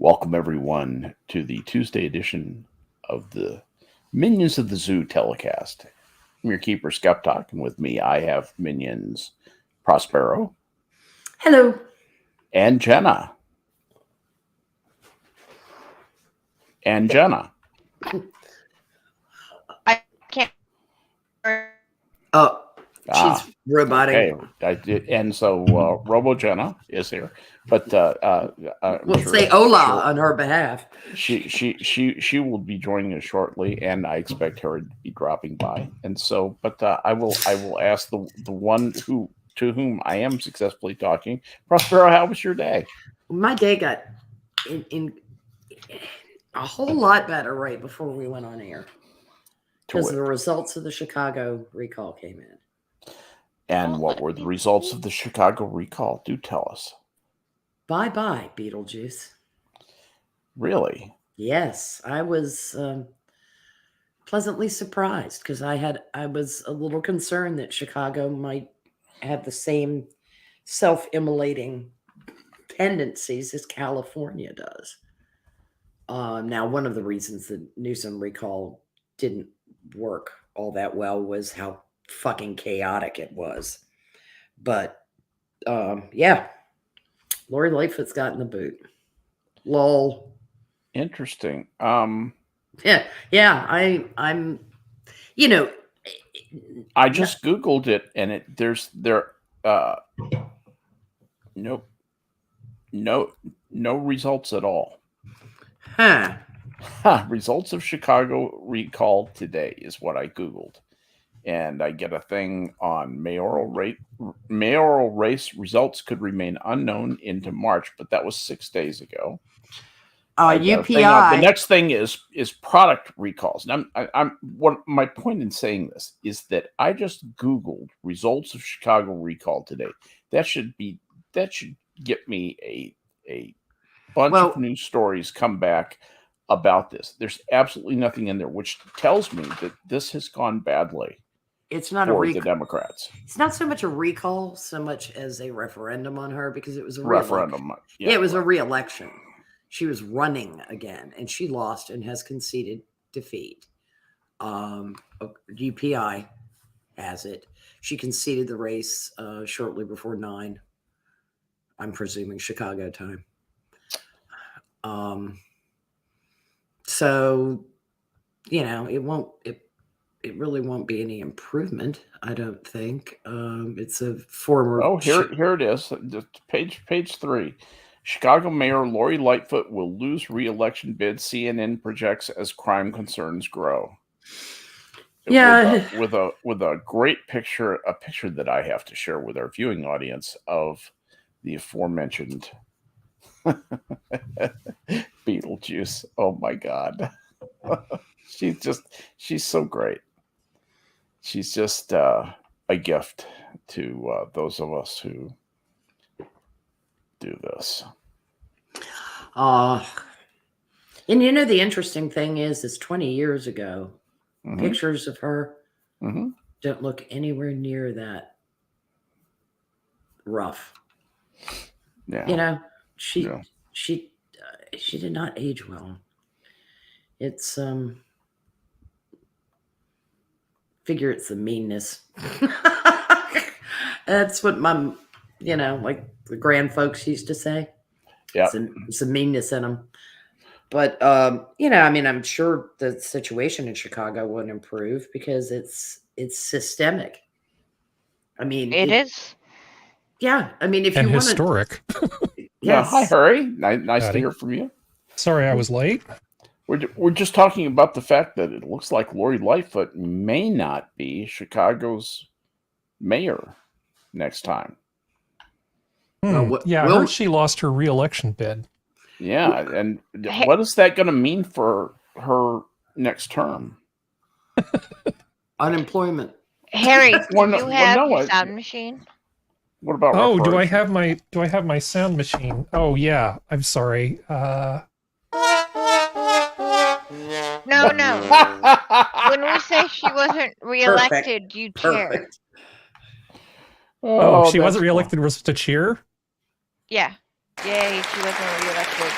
Welcome, everyone, to the Tuesday edition of the Minions of the Zoo telecast. I'm your keeper, Skep, and with me I have minions Prospero. Hello. And Jenna. I can't. Oh, she's robotic. Okay. And so Robo Jenna is here, but we'll say hola on her behalf. She will be joining us shortly, and I expect her to be dropping by. And so, but I will ask the one to whom I am successfully talking. Prospero, how was your day? My day got in a whole lot better right before we went on air because the results of the Chicago recall came in. And what were the results of the Chicago recall? Do tell us. Bye-bye, Beetlejuice. Really? Yes, I was pleasantly surprised because I was a little concerned that Chicago might have the same self-immolating tendencies as California does. Now, one of the reasons the Newsom recall didn't work all that well was how fucking chaotic it was. But yeah, Lori Lightfoot's gotten the boot. Lol. Interesting. I'm I just Googled it, and no results at all. Results of Chicago recall today is what I Googled. And I get a thing on mayoral race results could remain unknown into March, but that was 6 days ago. UPI. The next thing is product recalls. And what my point in saying this is that I just Googled results of Chicago recall today. That should get me a bunch of news stories come back about this. There's absolutely nothing in there, which tells me that this has gone badly. It's not for the Democrats. It's not so much a recall, so much as a referendum on her, because it was a referendum. Yeah, it was a re-election. She was running again, and she lost and has conceded defeat. UPI has it. She conceded the race shortly before 9. I'm presuming Chicago time. So, it really won't be any improvement, I don't think. It's a former... Oh, here it is. Page 3. Chicago Mayor Lori Lightfoot will lose re-election bid, CNN projects as crime concerns grow. Yeah. With a great picture, a picture that I have to share with our viewing audience of the aforementioned Beetlejuice. Oh my God. She's so great. She's just a gift to those of us who do this. And the interesting thing is 20 years ago, pictures of her don't look anywhere near that rough. Yeah. She did not age well. It's figure it's the meanness. That's what my, like the grand folks used to say. Yeah, it's a meanness in them. But I'm sure the situation in Chicago wouldn't improve because it's systemic. It is. Yeah, if and you want historic. Yes. Hi, Harry. Nice to hear from you. Sorry, I was late. We're just talking about the fact that it looks like Lori Lightfoot may not be Chicago's mayor next time. I heard she lost her re-election bid. Yeah, and what is that going to mean for her next term? Unemployment. Harry, do you have your sound machine? What about? Oh, do I have my sound machine? Oh yeah, I'm sorry. No. When we say she wasn't reelected, you cheer. Oh, she wasn't reelected. Was to cheer? Yeah. Yay, she wasn't reelected.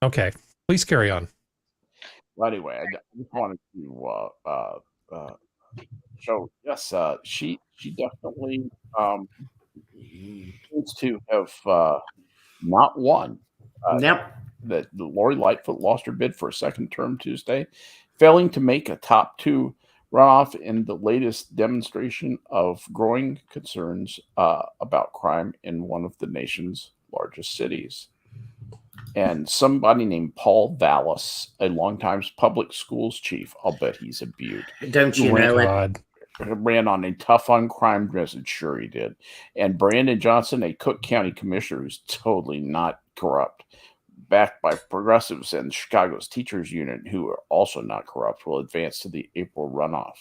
Okay, please carry on. Well, anyway, I just wanted to show. Yes, she definitely seems to have not won. Yep. That Lori Lightfoot lost her bid for a second term Tuesday, failing to make a top 2 runoff in the latest demonstration of growing concerns about crime in one of the nation's largest cities. And somebody named Paul Vallis, a longtime public schools chief, I'll bet he's a beaut. Don't you know it? Ran on a tough on crime message. Sure he did. And Brandon Johnson, a Cook County commissioner who's totally not corrupt, backed by progressives and Chicago's teachers union, who are also not corrupt, will advance to the April runoff.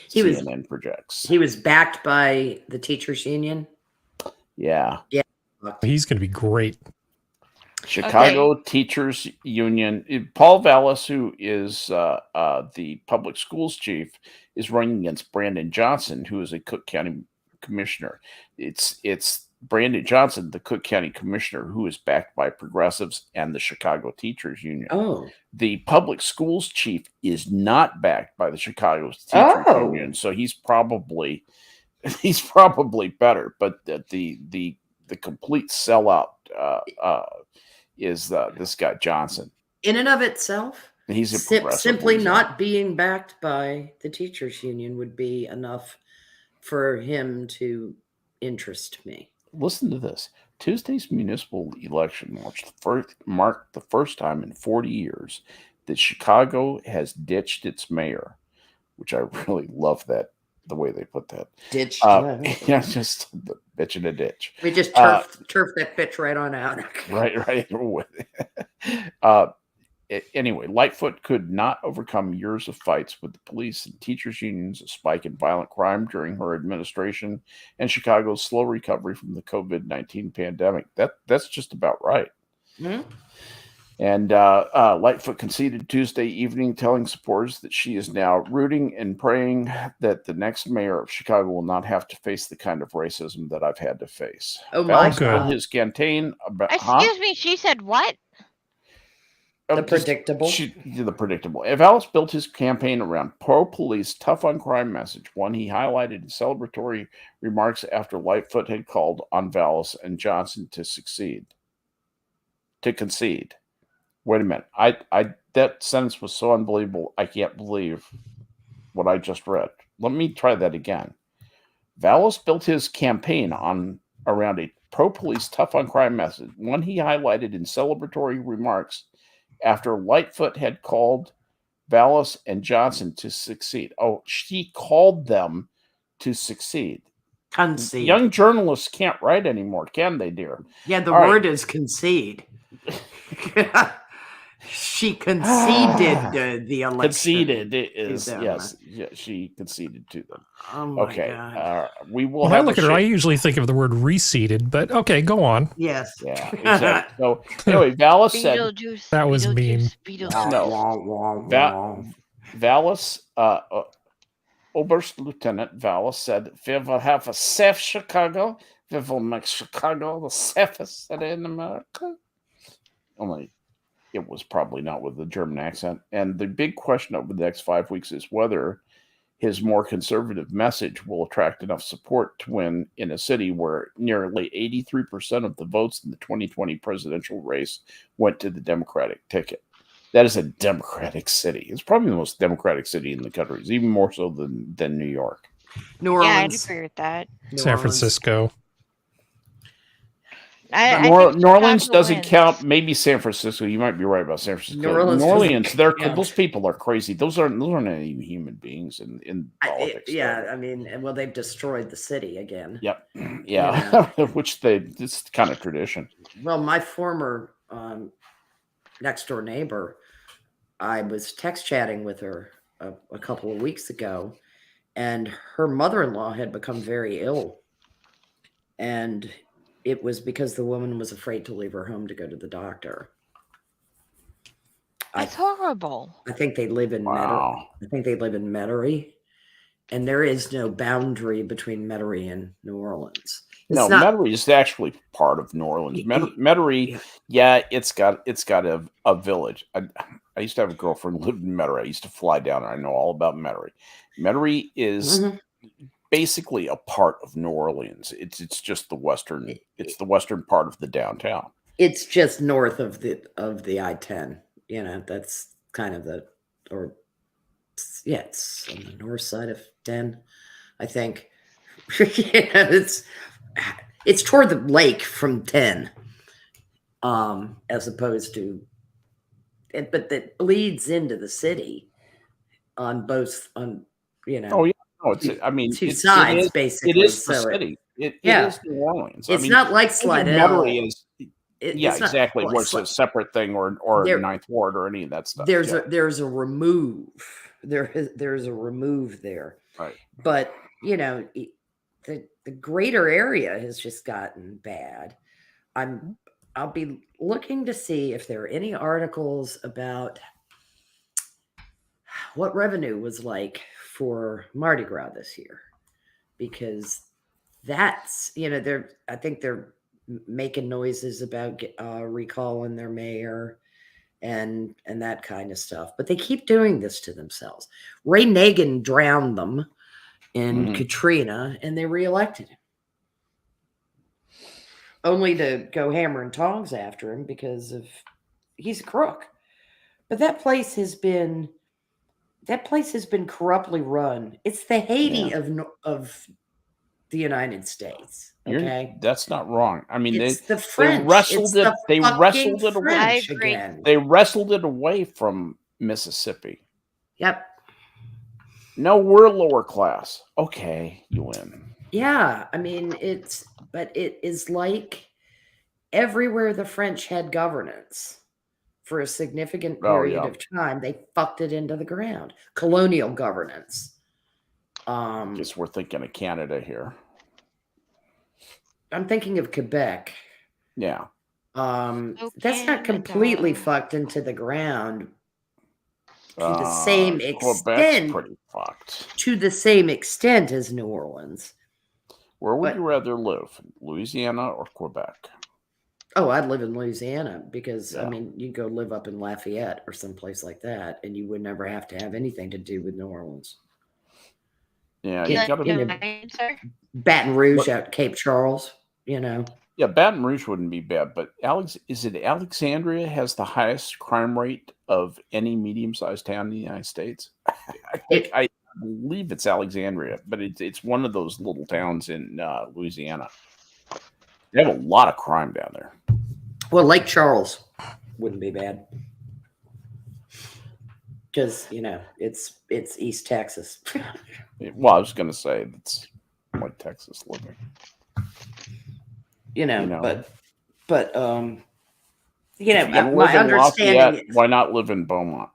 CNN projects. He was backed by the teachers union? Yeah. Yeah. He's going to be great. Chicago Teachers Union. Paul Vallis, who is the public schools chief, is running against Brandon Johnson, who is a Cook County commissioner. It's Brandon Johnson, the Cook County commissioner, who is backed by progressives and the Chicago Teachers Union. Oh. The public schools chief is not backed by the Chicago Teachers Union, so he's probably better. But the complete sellout is this guy Johnson. In and of itself, he's a progressive simply not being backed by the teachers union would be enough for him to interest me. Listen to this. Tuesday's municipal election marked the first time in 40 years that Chicago has ditched its mayor, which I really love that, the way they put that. Ditched? Yeah, just the bitch in a ditch. We just turf that bitch right on out. Right. Anyway, Lightfoot could not overcome years of fights with the police and teachers unions, a spike in violent crime during her administration, and Chicago's slow recovery from the COVID-19 pandemic. That's just about right. Mm-hmm. And Lightfoot conceded Tuesday evening, telling supporters that she is now rooting and praying that the next mayor of Chicago will not have to face the kind of racism that I've had to face. Oh my God! His campaign about excuse me. She said what? The predictable. The predictable. Vallis built his campaign around pro-police, tough on crime message, one he highlighted in celebratory remarks after Lightfoot had called on Vallis and Johnson to concede. Wait a minute. That sentence was so unbelievable. I can't believe what I just read. Let me try that again. Vallis built his campaign around a pro-police, tough on crime message, one he highlighted in celebratory remarks after Lightfoot had called Vallis and Johnson to succeed. Oh, she called them to succeed. Concede. Young journalists can't write anymore, can they, dear? Yeah, the word is concede. She conceded the election. Conceded is yes. Yeah, she conceded to them. Oh my God. We will. When I look at her, I usually think of the word reseated, but okay, go on. Yes. Yeah. Exactly. So anyway, Vallis said that was mean. No. Vallis, Oberst Lieutenant Vallis said, "We will have a safe Chicago. We will make Chicago the safest city in America." Only it was probably not with the German accent. And the big question over the next 5 weeks is whether his more conservative message will attract enough support to win in a city where nearly 83% of the votes in the 2020 presidential race went to the Democratic ticket. That is a Democratic city. It's probably the most Democratic city in the country. It's even more so than New York. New Orleans. Yeah, I'd agree with that. San Francisco. New Orleans doesn't count. Maybe San Francisco. You might be right about San Francisco. New Orleans, those people are crazy. Those aren't even human beings in politics. I mean, well, they've destroyed the city again. Yep. Yeah. Which it's kind of tradition. Well, my former next door neighbor, I was text chatting with her a couple of weeks ago, and her mother-in-law had become very ill, and it was because the woman was afraid to leave her home to go to the doctor. That's horrible. I think they live in Metairie, and there is no boundary between Metairie and New Orleans. No, Metairie is actually part of New Orleans. Metairie, yeah, it's got a village. I used to have a girlfriend who lived in Metairie. I used to fly down, and I know all about Metairie. Metairie is basically a part of New Orleans. It's just the western. It's the western part of the downtown. It's just north of the I-10. You know, that's kind of it's on the north side of 10, I think. It's toward the lake from 10, as opposed to, but that bleeds into the city on both, you know. Oh yeah, no, it's. I mean, two sides basically. It is the city. It is New Orleans. It's not like Slidell. Exactly. Was a separate thing or Ninth Ward or any of that stuff. There's a remove. There's a remove there. Right. But you know, the greater area has just gotten bad. I'll be looking to see if there are any articles about what revenue was like for Mardi Gras this year, because that's, you know, I think they're making noises about recalling their mayor and that kind of stuff, but they keep doing this to themselves. Ray Nagin drowned them in Katrina, and they reelected him, only to go hammer and tongs after him because he's a crook. But that place has been corruptly run. It's the Haiti of the United States. Okay, that's not wrong. I mean, it's they wrestled it. They wrestled it away. I agree. Again. They wrestled it away from Mississippi. Yep. No, we're lower class. Okay, you win. Yeah, I mean, it is like everywhere the French had governance for a significant period of time, they fucked it into the ground. Colonial governance. Guess we're thinking of Canada here. I'm thinking of Quebec. Yeah. That's not completely fucked into the ground to the same extent. Quebec's pretty fucked. To the same extent as New Orleans. Where would you rather live, Louisiana or Quebec? Oh, I'd live in Louisiana because, I mean, you go live up in Lafayette or someplace like that, and you would never have to have anything to do with New Orleans. Yeah, you got to Baton Rouge out Cape Charles, you know. Yeah, Baton Rouge wouldn't be bad, but is it Alexandria has the highest crime rate of any medium-sized town in the United States? I believe it's Alexandria, but it's one of those little towns in Louisiana. They have a lot of crime down there. Well, Lake Charles wouldn't be bad because, you know, it's East Texas. Well, I was going to say it's like Texas living. You know, but you know, my understanding is, why not live in Beaumont?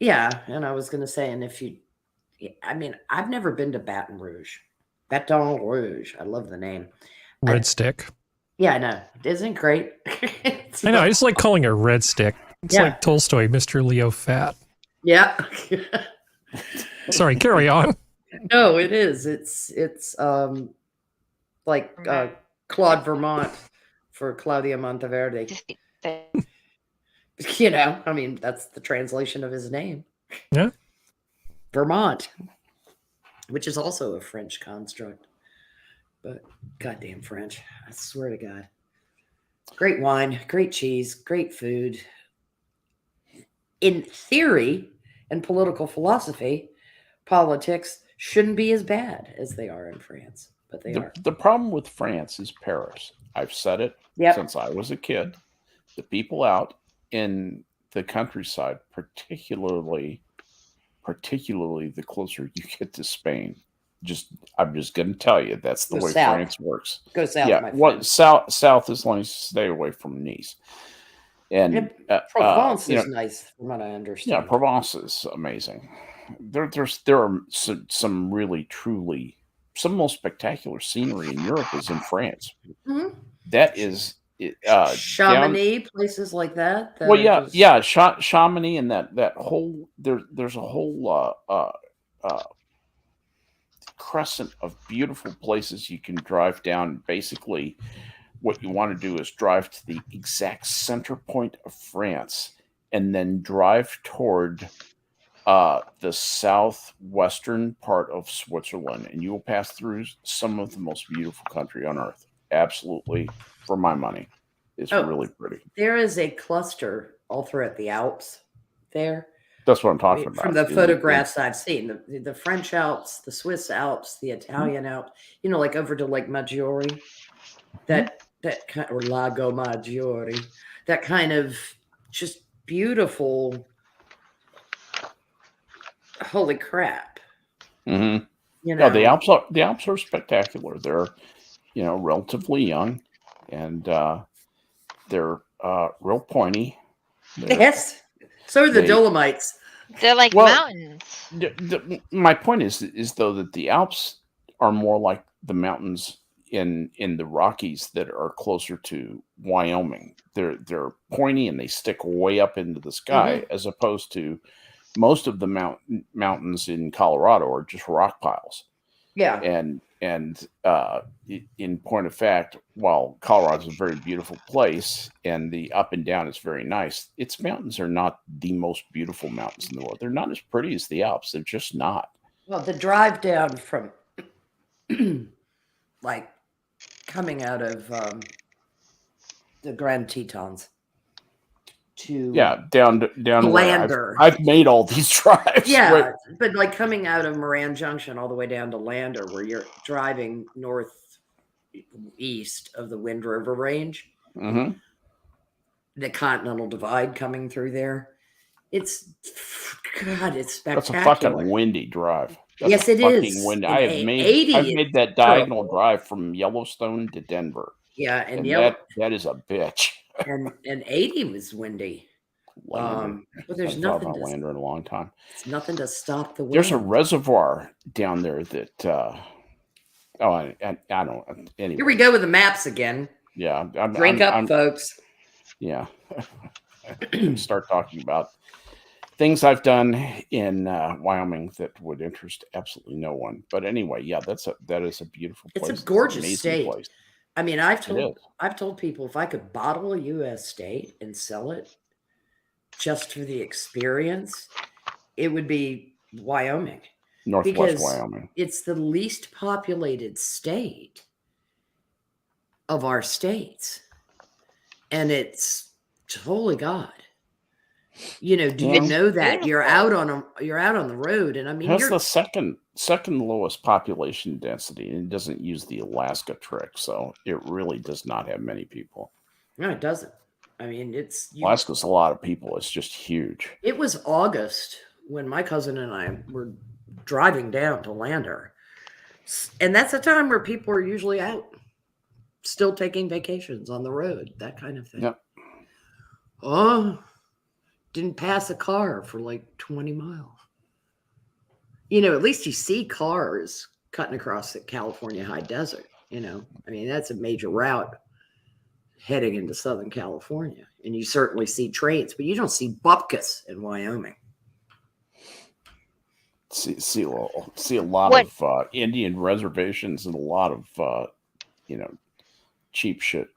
Yeah, and I was going to say, and I mean, I've never been to Baton Rouge. Baton Rouge. I love the name. Red Stick. Yeah, I know. Isn't it great? I know. I just like calling it Red Stick. It's like Tolstoy, Mr. Leo Fat. Yeah. Sorry, carry on. No, it is. It's like Claude Vermont for Claudia Monteverde. You know, I mean, that's the translation of his name. Yeah. Vermont, which is also a French construct. But goddamn French, I swear to God. Great wine, great cheese, great food. In theory and political philosophy, politics shouldn't be as bad as they are in France, but they are. The problem with France is Paris. I've said it since I was a kid. The people out in the countryside, particularly the closer you get to Spain, I'm just going to tell you that's the way south. France works. Go south, yeah, my friend. South as long as you stay away from Nice. And Provence is nice, from what I understand. Yeah, Provence is amazing. There are some really truly some of the most spectacular scenery in Europe is in France. Mm-hmm. That is Chamonix, places like that. Chamonix and that whole there's a whole crescent of beautiful places you can drive down. Basically, what you want to do is drive to the exact center point of France and then drive toward the southwestern part of Switzerland, and you will pass through some of the most beautiful country on earth. Absolutely, for my money. It's really pretty. There is a cluster all throughout the Alps there. That's what I'm talking about. From the photographs I've seen, the French Alps, the Swiss Alps, the Italian Alps, you know, like over to Lake Maggiore, that kind, or Lago Maggiore, that kind of just beautiful. Holy crap! Mm-hmm. You know, the Alps are spectacular. They're, you know, relatively young, and they're real pointy. Yes, so are the Dolomites. They're like mountains. My point is though that the Alps are more like the mountains in the Rockies that are closer to Wyoming. They're pointy and they stick way up into the sky, as opposed to most of the mountains in Colorado are just rock piles. Yeah. And in point of fact, while Colorado is a very beautiful place and the up and down is very nice, its mountains are not the most beautiful mountains in the world. They're not as pretty as the Alps. They're just not. Well, the drive down from like coming out of the Grand Tetons to down to Lander. I've made all these drives. Yeah, but like coming out of Moran Junction all the way down to Lander, where you're driving northeast of the Wind River Range, the Continental Divide coming through there. It's spectacular. That's a fucking windy drive. Yes, it is. Windy. I've made that diagonal drive from Yellowstone to Denver. Yeah, and that is a bitch. and 80 was windy. But there's nothing about Lander in a long time. It's nothing to stop the wind. There's a reservoir down there that I don't anyway. Here we go with the maps again. Yeah. Drink up, folks. Yeah. Start talking about things I've done in Wyoming that would interest absolutely no one. But anyway, yeah, that is a beautiful place. It's a gorgeous state. Place. I mean, I've told people if I could bottle a U.S. state and sell it just for the experience, it would be Wyoming. Northwest Wyoming. It's the least populated state of our states. And it's, holy God. You know, do you know that you're out on the road? And I mean, that's the second lowest population density, and it doesn't use the Alaska trick, so it really does not have many people. No, it doesn't. I mean, Alaska's a lot of people. It's just huge. It was August when my cousin and I were driving down to Lander, and that's a time where people are usually out, still taking vacations on the road, that kind of thing. Yep. Oh. Didn't pass a car for like 20 miles. You know, at least you see cars cutting across the California high desert. You know, I mean, that's a major route heading into Southern California. And you certainly see trains, but you don't see bupkis in Wyoming. See a lot of Indian reservations and a lot of, cheap shit.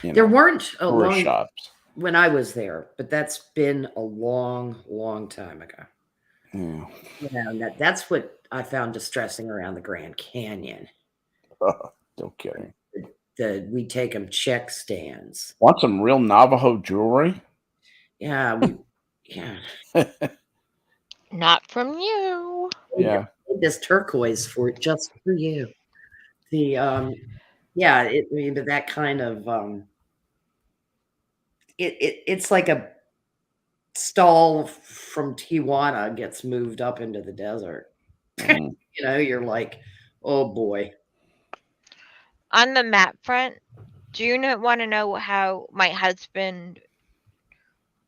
There weren't a lot shops when I was there, but that's been a long, long time ago. Yeah. You know, that's what I found distressing around the Grand Canyon. No kidding. We take them check stands. Want some real Navajo jewelry? Yeah. Not from you. Yeah. This turquoise just for you. But that kind of it's like a stall from Tijuana gets moved up into the desert. You know, you're like, oh boy. On the map front, do you want to know how my husband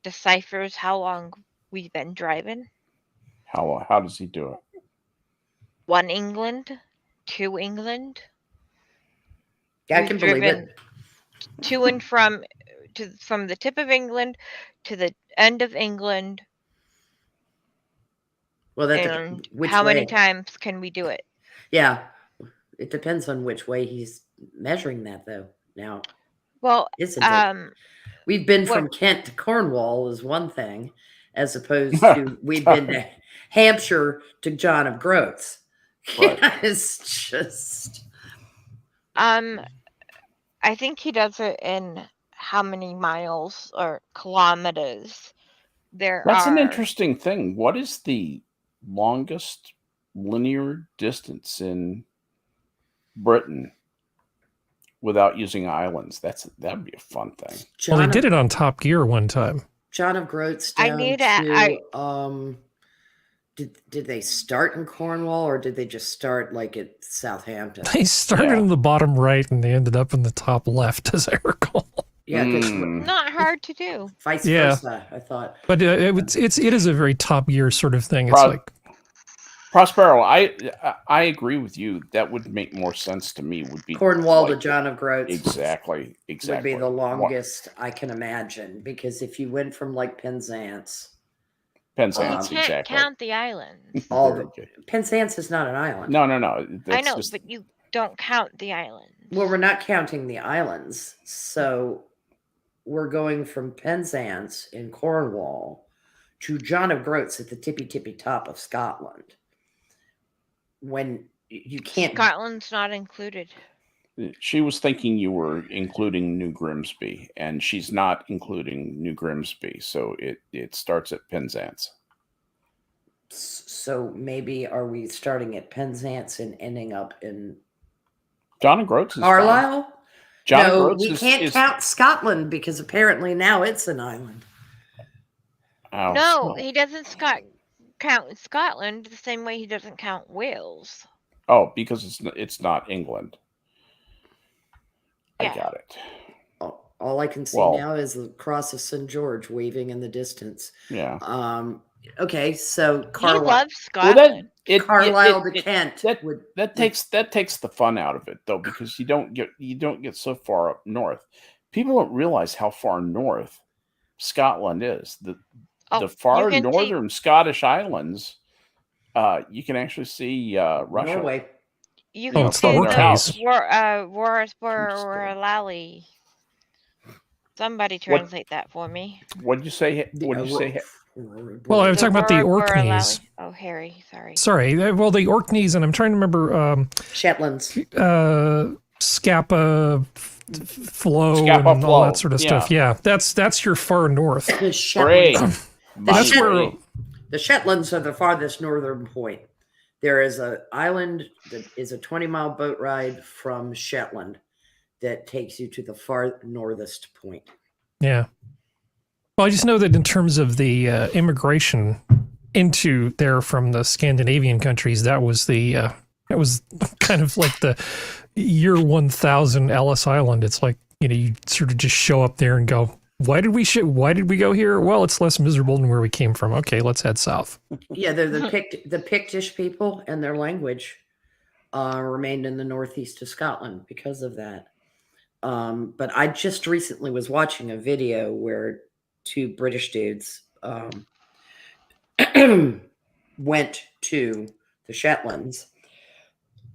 deciphers how long we've been driving? How does he do it? 1 England, 2 England. Yeah, I can believe it. To and from the tip of England to the end of England. Well, how many times can we do it? Yeah, it depends on which way he's measuring that, though. Now, Well, isn't it? We've been what- from Kent to Cornwall is one thing, as opposed to we've been to Hampshire to John of Groats. Right. It's just I think he does it in how many miles or kilometers there That's are. an interesting thing. What is the longest linear distance in Britain without using islands? That'd be a fun thing. Well, they did it on Top Gear one time. John of Groats I down need to did they start in Cornwall or did they just start like at Southampton? They started in the bottom right and they ended up in the top left, as I recall. Yeah, not hard to do. Vice versa, I thought. But it is a very Top Gear sort of thing. It's like Prospero. I agree with you. That would make more sense to me. Would be Cornwall to John of Groats. Exactly. Would be the longest I can imagine, because if you went from like Penzance, You can't count the islands. Penzance is not an island. No. I know, but you don't count the islands. Well, we're not counting the islands, so we're going from Penzance in Cornwall to John of Groats at the tippy top of Scotland. When you can't, Scotland's not included. She was thinking you were including New Grimsby, and she's not including New Grimsby, so it starts at Penzance. So maybe are we starting at Penzance and ending up in John of Groats is Carlisle? Fine. John no, of Groats we can't count Scotland because apparently now it's an island. Oh, no, he doesn't count Scotland the same way he doesn't count Wales. Oh, because it's not England. Yeah. I got it. All I can see now is the cross of St. George waving in the distance. Yeah. Okay, so Carlisle. He loves Scotland. Carlisle to Kent. That takes the fun out of it, though, because you don't get so far up north. People don't realize how far north Scotland is. The far northern Scottish islands, you can actually see Russia. Norway. You can it's the Orkneys. Lally. Somebody translate that for me. What'd you say? What'd you say? Well, I was talking about the Orkneys. Oh, Harry, sorry. Sorry. Well, the Orkneys, and I'm trying to remember. Shetlands. Scapa Flow and all that sort of stuff. Yeah, that's your far north. The Shetlands. The Shetlands are the farthest northern point. There is an island that is a 20-mile boat ride from Shetland that takes you to the far northest point. Yeah. Well, I just know that in terms of the immigration into there from the Scandinavian countries, that was kind of like the year 1000 Ellis Island. It's like, you sort of just show up there and go, why did we go here? Well, it's less miserable than where we came from. Okay, let's head south. Yeah, they're the Pictish people, and their language remained in the northeast of Scotland because of that. But I just recently was watching a video where two British dudes went to the Shetlands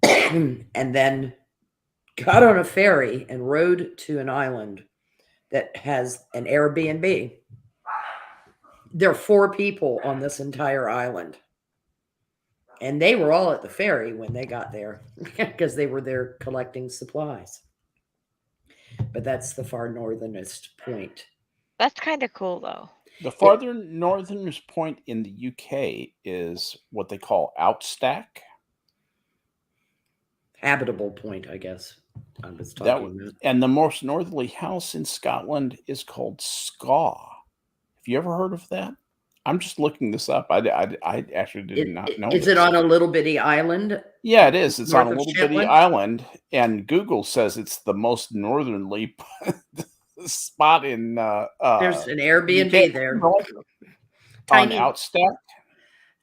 and then got on a ferry and rode to an island that has an Airbnb. There are 4 people on this entire island. And they were all at the ferry when they got there because they were there collecting supplies. But that's the far northernest point. That's kind of cool, though. The farther northernest point in the UK is what they call Outstack. Habitable point, I guess. I was talking about. And the most northerly house in Scotland is called Skaw. Have you ever heard of that? I'm just looking this up. I actually did not know. Is it on a little bitty island? Yeah, it is. It's on a little bitty island, and Google says it's the most northerly spot in. There's an Airbnb there. On Outstack.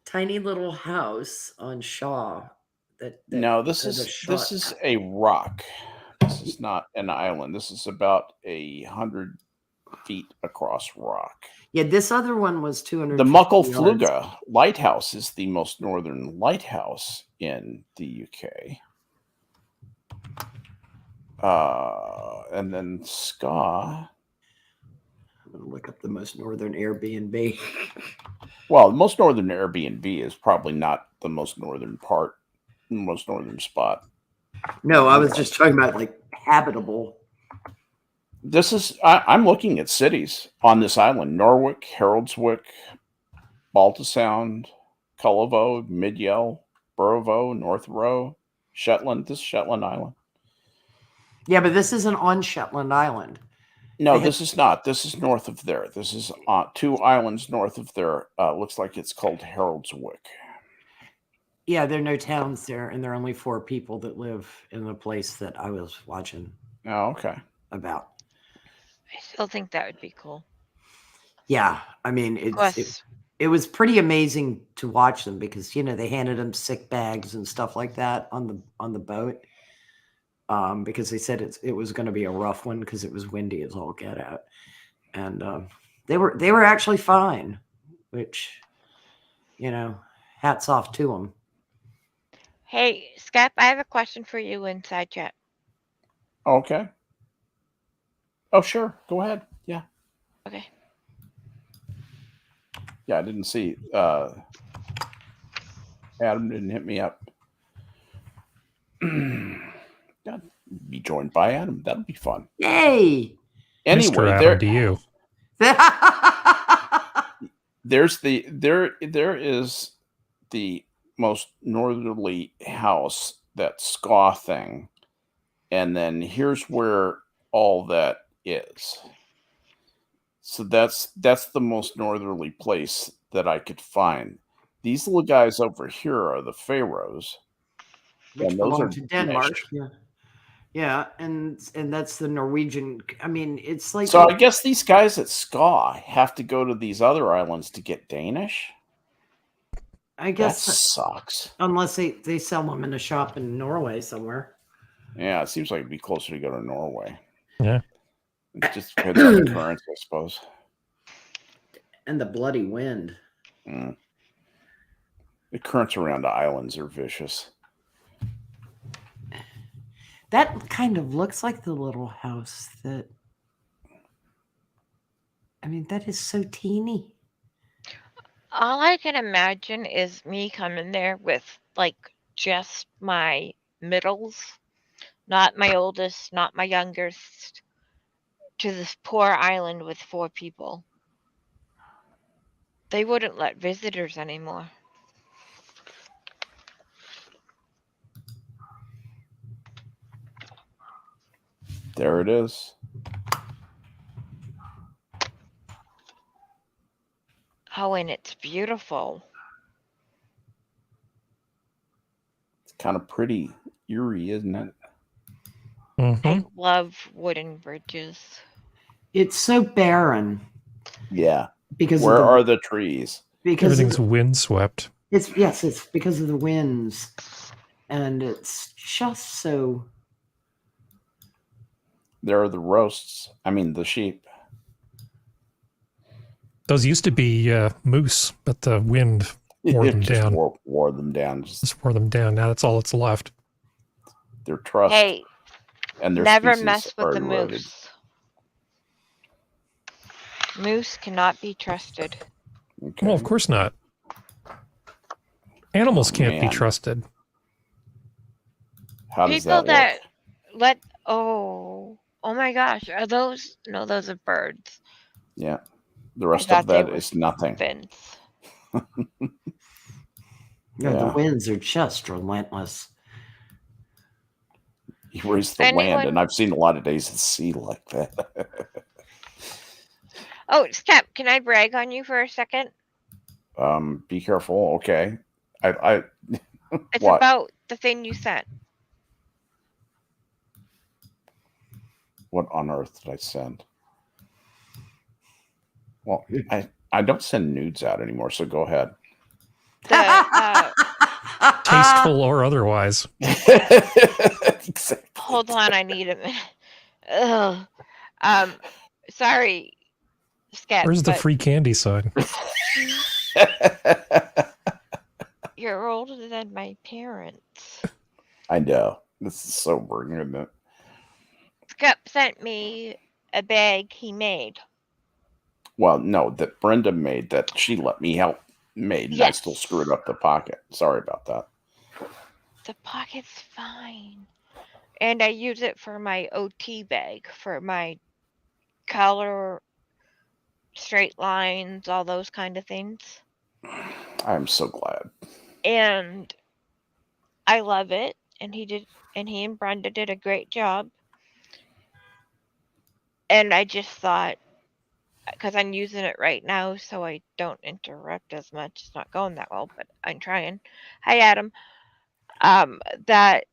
Tiny little house on Shaw. No, this is a rock. This is not an island. This is about 100 feet across rock. Yeah, this other one was 200. The Muckle Fluga lighthouse is the most northern lighthouse in the UK. And then Ska. I'm going to look up the most northern Airbnb. Well, the most northern Airbnb is probably not the most northern part, most northern spot. No, I was just talking about like habitable. This is, I'm looking at cities on this island: Norwich, Haroldswick, Baltasound, Cullevo, Midyell, Burrovo, North Row, Shetland. This is Shetland Island. Yeah, but this isn't on Shetland Island. No, this is not. This is north of there. This is 2 islands north of there. Looks like it's called Haroldswick. Yeah, there are no towns there, and there are only 4 people that live in the place that I was watching. Oh, okay. About. I still think that would be cool. Yeah, I mean, it was pretty amazing to watch them because they handed them sick bags and stuff like that on the boat, because they said it was going to be a rough one because it was windy as all get out, and they were actually fine, which hats off to them. Hey, Skep, I have a question for you inside chat. Okay. Oh, sure. Go ahead. Yeah. Okay. Yeah, I didn't see. Adam didn't hit me up. God, be joined by Adam. That'll be fun. Yay! Anyway, Mr. Adam, to you. There is the most northerly house, that Ska thing, and then here's where all that is. So that's the most northerly place that I could find. These little guys over here are the Faroes, Which and those belong are to Denmark. Danish. Yeah, and that's the Norwegian. I mean, it's like. So I guess these guys at Ska have to go to these other islands to get Danish. I guess that sucks. Unless they sell them in a shop in Norway somewhere. Yeah, it seems like it'd be closer to go to Norway. Yeah. It just depends on the currents, I suppose. And the bloody wind. Mm. The currents around the islands are vicious. That kind of looks like the little house that. I mean, that is so teeny. All I can imagine is me coming there with like just my middles, not my oldest, not my youngest, to this poor island with 4 people. They wouldn't let visitors anymore. There it is. Oh, and it's beautiful. It's kind of pretty eerie, isn't it? Mm-hmm. I love wooden bridges. It's so barren. Yeah. Because where are the trees? Because everything's windswept. It's because of the winds, and it's just so. There are the roasts. I mean, the sheep. Those used to be moose, but the wind wore them down. Wore them down. Just wore them down. Now that's all that's left. Their trust. Hey, and their never mess with the eroded. moose. Moose cannot be trusted. Okay. Well, of course not. Animals can't be trusted. How does People that let oh my gosh, are those? No, those are birds. Yeah. The rest of that is nothing. The winds are just relentless. You raise the land, and I've seen a lot of days at sea like that. Oh, Skep, can I brag on you for a second? Be careful. Okay. I it's about the thing you sent. What on earth did I send? Well, I don't send nudes out anymore, so go ahead. Tasteful or otherwise. Exactly. Hold on, I need a minute. Sorry, Skep. Where's the free candy sign? You're older than my parents. I know. This is sobering, isn't it? Skep sent me a bag he made. Well, no, that Brenda made that she let me help made, and I still Yes. screwed up the pocket. Sorry about that. The pocket's fine. And I use it for my OT bag, for my color, straight lines, all those kind of things. I'm so glad. And I love it. And he and Brenda did a great job. And I just thought, because I'm using it right now, so I don't interrupt as much. It's not going that well, but I'm trying. Hi, Adam. That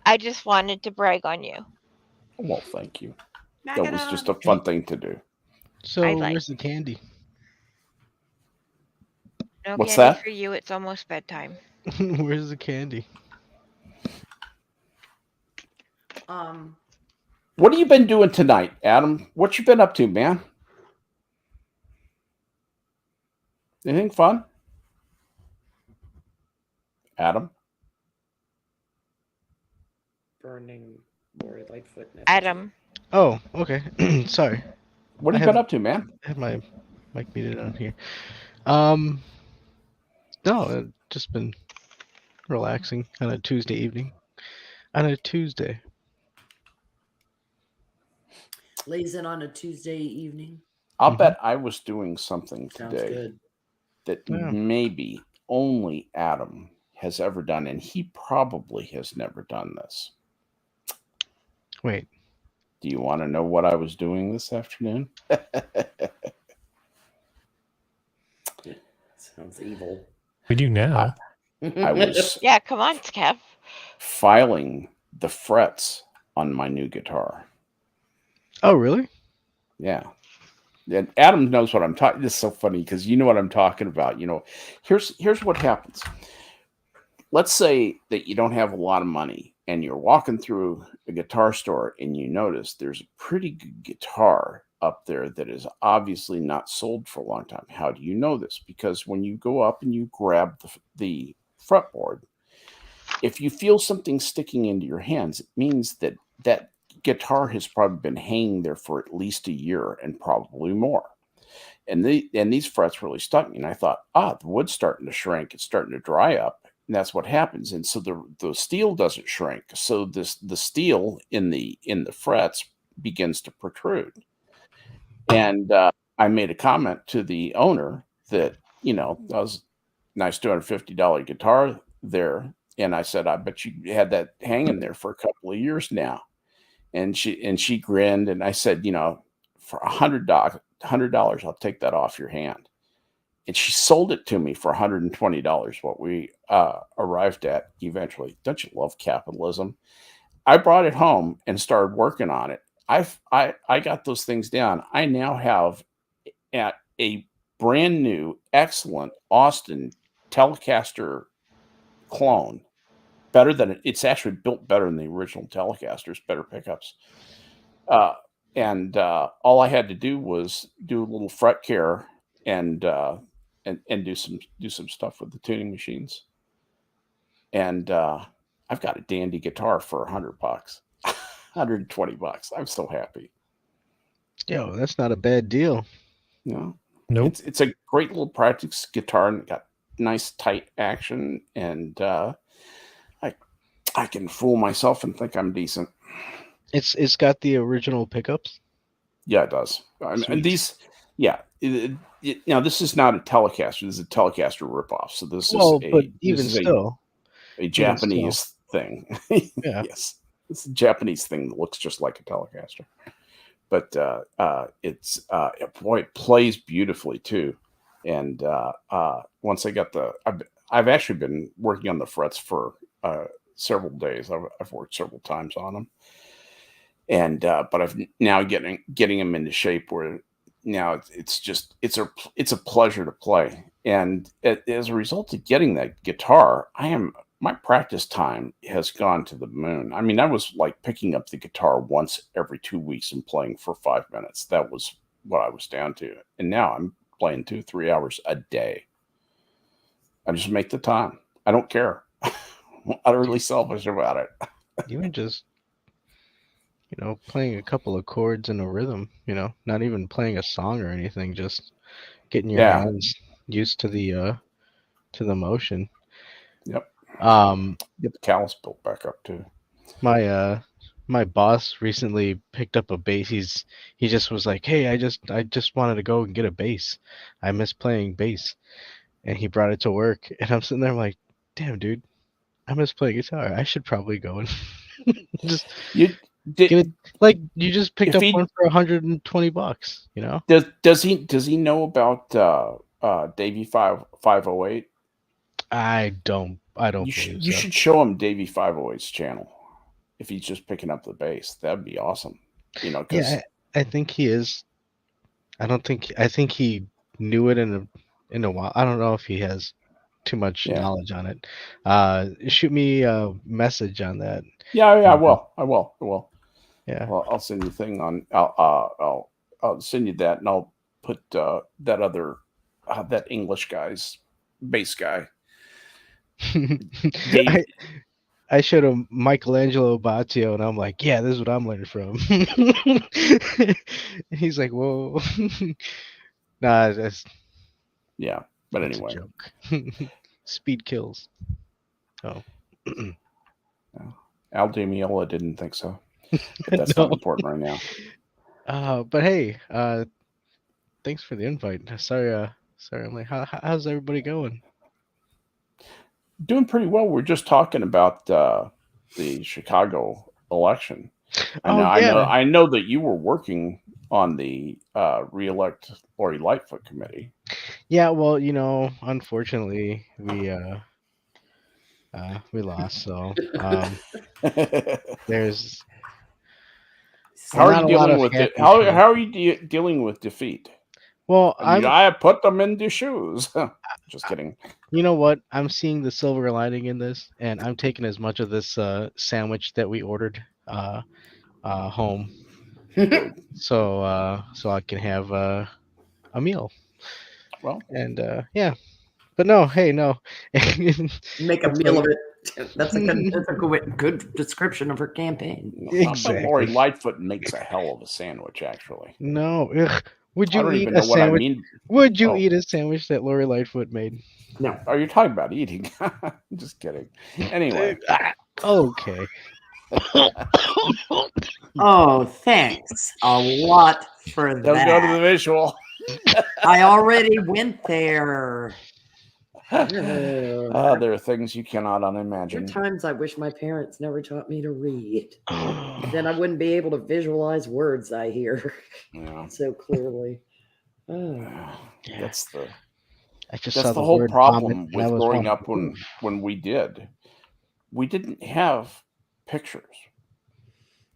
I just wanted to brag on you. Well, thank you. Back That it was up. just a fun thing to do. So I like- where's the candy? No What's candy that? for you. It's almost bedtime. Where's the candy? What have you been doing tonight, Adam? What you been up to, man? Anything fun? Adam? Burning Lori Lightfoot. in Adam. Oh, okay. Sorry. What have I you been have- up to, man? I have my mic muted on here. No, I've just been relaxing on a Tuesday evening. On a Tuesday. Lays in on a Tuesday evening. I'll Mhm. bet I was doing something Sounds today good. that Yeah. maybe only Adam has ever done, and he probably has never done this. Wait. Do you want to know what I was doing this afternoon? Sounds evil. We do now. I was Yeah, come on, Skep. filing the frets on my new guitar. Oh, really? Yeah. And Adam knows what I'm talking. This is so funny because you know what I'm talking about. You know, here's what happens. Let's say that you don't have a lot of money and you're walking through a guitar store and you notice there's a pretty good guitar up there that is obviously not sold for a long time. How do you know this? Because when you go up and you grab the fretboard, if you feel something sticking into your hands, it means that that guitar has probably been hanging there for at least a year and probably more. And these frets really stuck me. And I thought, the wood's starting to shrink. It's starting to dry up. And that's what happens. And so the steel doesn't shrink. So the steel in the frets begins to protrude. And I made a comment to the owner that, you know, that was a nice $250 guitar there. And I said, I bet you had that hanging there for a couple of years now. And she grinned. And I said, you know, for $100, I'll take that off your hand. And she sold it to me for $120, what we arrived at eventually. Don't you love capitalism? I brought it home and started working on it. I got those things down. I now have a brand new, excellent Austin Telecaster clone. Better than it's actually built better than the original Telecasters, better pickups. And all I had to do was do a little fret care and do some stuff with the tuning machines. And I've got a dandy guitar for $100, $120. I'm so happy. Yo, that's not a bad deal. You know, Nope. it's a great little practice guitar and got nice tight action, and I can fool myself and think I'm decent. It's got the original pickups. Yeah, it does. I mean, Sweet. these, yeah. Now, this is not a Telecaster. This is a Telecaster ripoff. So this Well, is but even still, a Japanese thing. Yeah. Yes, it's a Japanese thing that looks just like a Telecaster. But it's boy, it plays beautifully too. And once I got I've actually been working on the frets for several days. I've worked several times on them. And but I've now getting them into shape where now it's a pleasure to play. And as a result of getting that guitar, my practice time has gone to the moon. I mean, I was like picking up the guitar once every 2 weeks and playing for 5 minutes. That was what I was down to. And now I'm playing 2-3 hours a day. I just make the time. I don't care. I'm utterly selfish about it. Even just, playing a couple of chords in a rhythm, not even playing a song or anything, just getting your Yeah. hands used to the motion. Yep. Um, Get the callus built back up too. my boss recently picked up a bass. He just was like, "Hey, I just wanted to go and get a bass. I miss playing bass." And he brought it to work, and I'm sitting there like, "Damn, dude, I miss playing guitar. I should probably go and just You get it." did, Like, you just picked if up he one for $120, does he know about Davy 508? I don't believe You so. should show him Davy 508's channel if he's just picking up the bass. That'd be awesome. Because Yeah, I think he is. I think he knew it in a while. I don't know if he has too much Yeah. knowledge on it. Shoot me a message on that. yeah, I will. Yeah. Well, I'll send you a thing on. I'll send you that, and I'll put that other that English guy's bass guy. Dave, I showed him Michelangelo Battio, and I'm like, yeah, this is what I'm learning from. He's like, whoa. Nah, that's but a anyway, joke. Speed kills. Oh. Al Damiola didn't think so, but that's No. not important right now. But hey, thanks for the invite. Sorry, I'm like, how's everybody going? Doing pretty well. We're just talking about the Chicago election. Oh yeah. I know that you were working on the re-elect Lori Lightfoot committee. Yeah, well, unfortunately, we lost. So there's How are not you a lot dealing of with it? happy How feelings. are you dealing with defeat? Well, I put them in the shoes. Just kidding. You know what? I'm seeing the silver lining in this, and I'm taking as much of this sandwich that we ordered home, so I can have a meal. Well, And yeah, but no, hey, no. Make a It's meal like- of it. That's a good description of her campaign. Exactly. Lori Lightfoot makes a hell of a sandwich, actually. No, ugh. Would I you don't eat even a know what I sandwich? mean. Would you Oh. eat a sandwich that Lori Lightfoot made? No. Are you talking about eating? Just kidding. Anyway. Okay. Oh, thanks a lot for Don't that. go to the visual. I already went there. There are things you cannot There are unimagine. times I wish my parents never taught me to read. Then I wouldn't be able to visualize words I hear Yeah. so clearly. Oh. That's the I just that's saw the the whole word problem vomit, and I with was growing wrong. up when we didn't have pictures.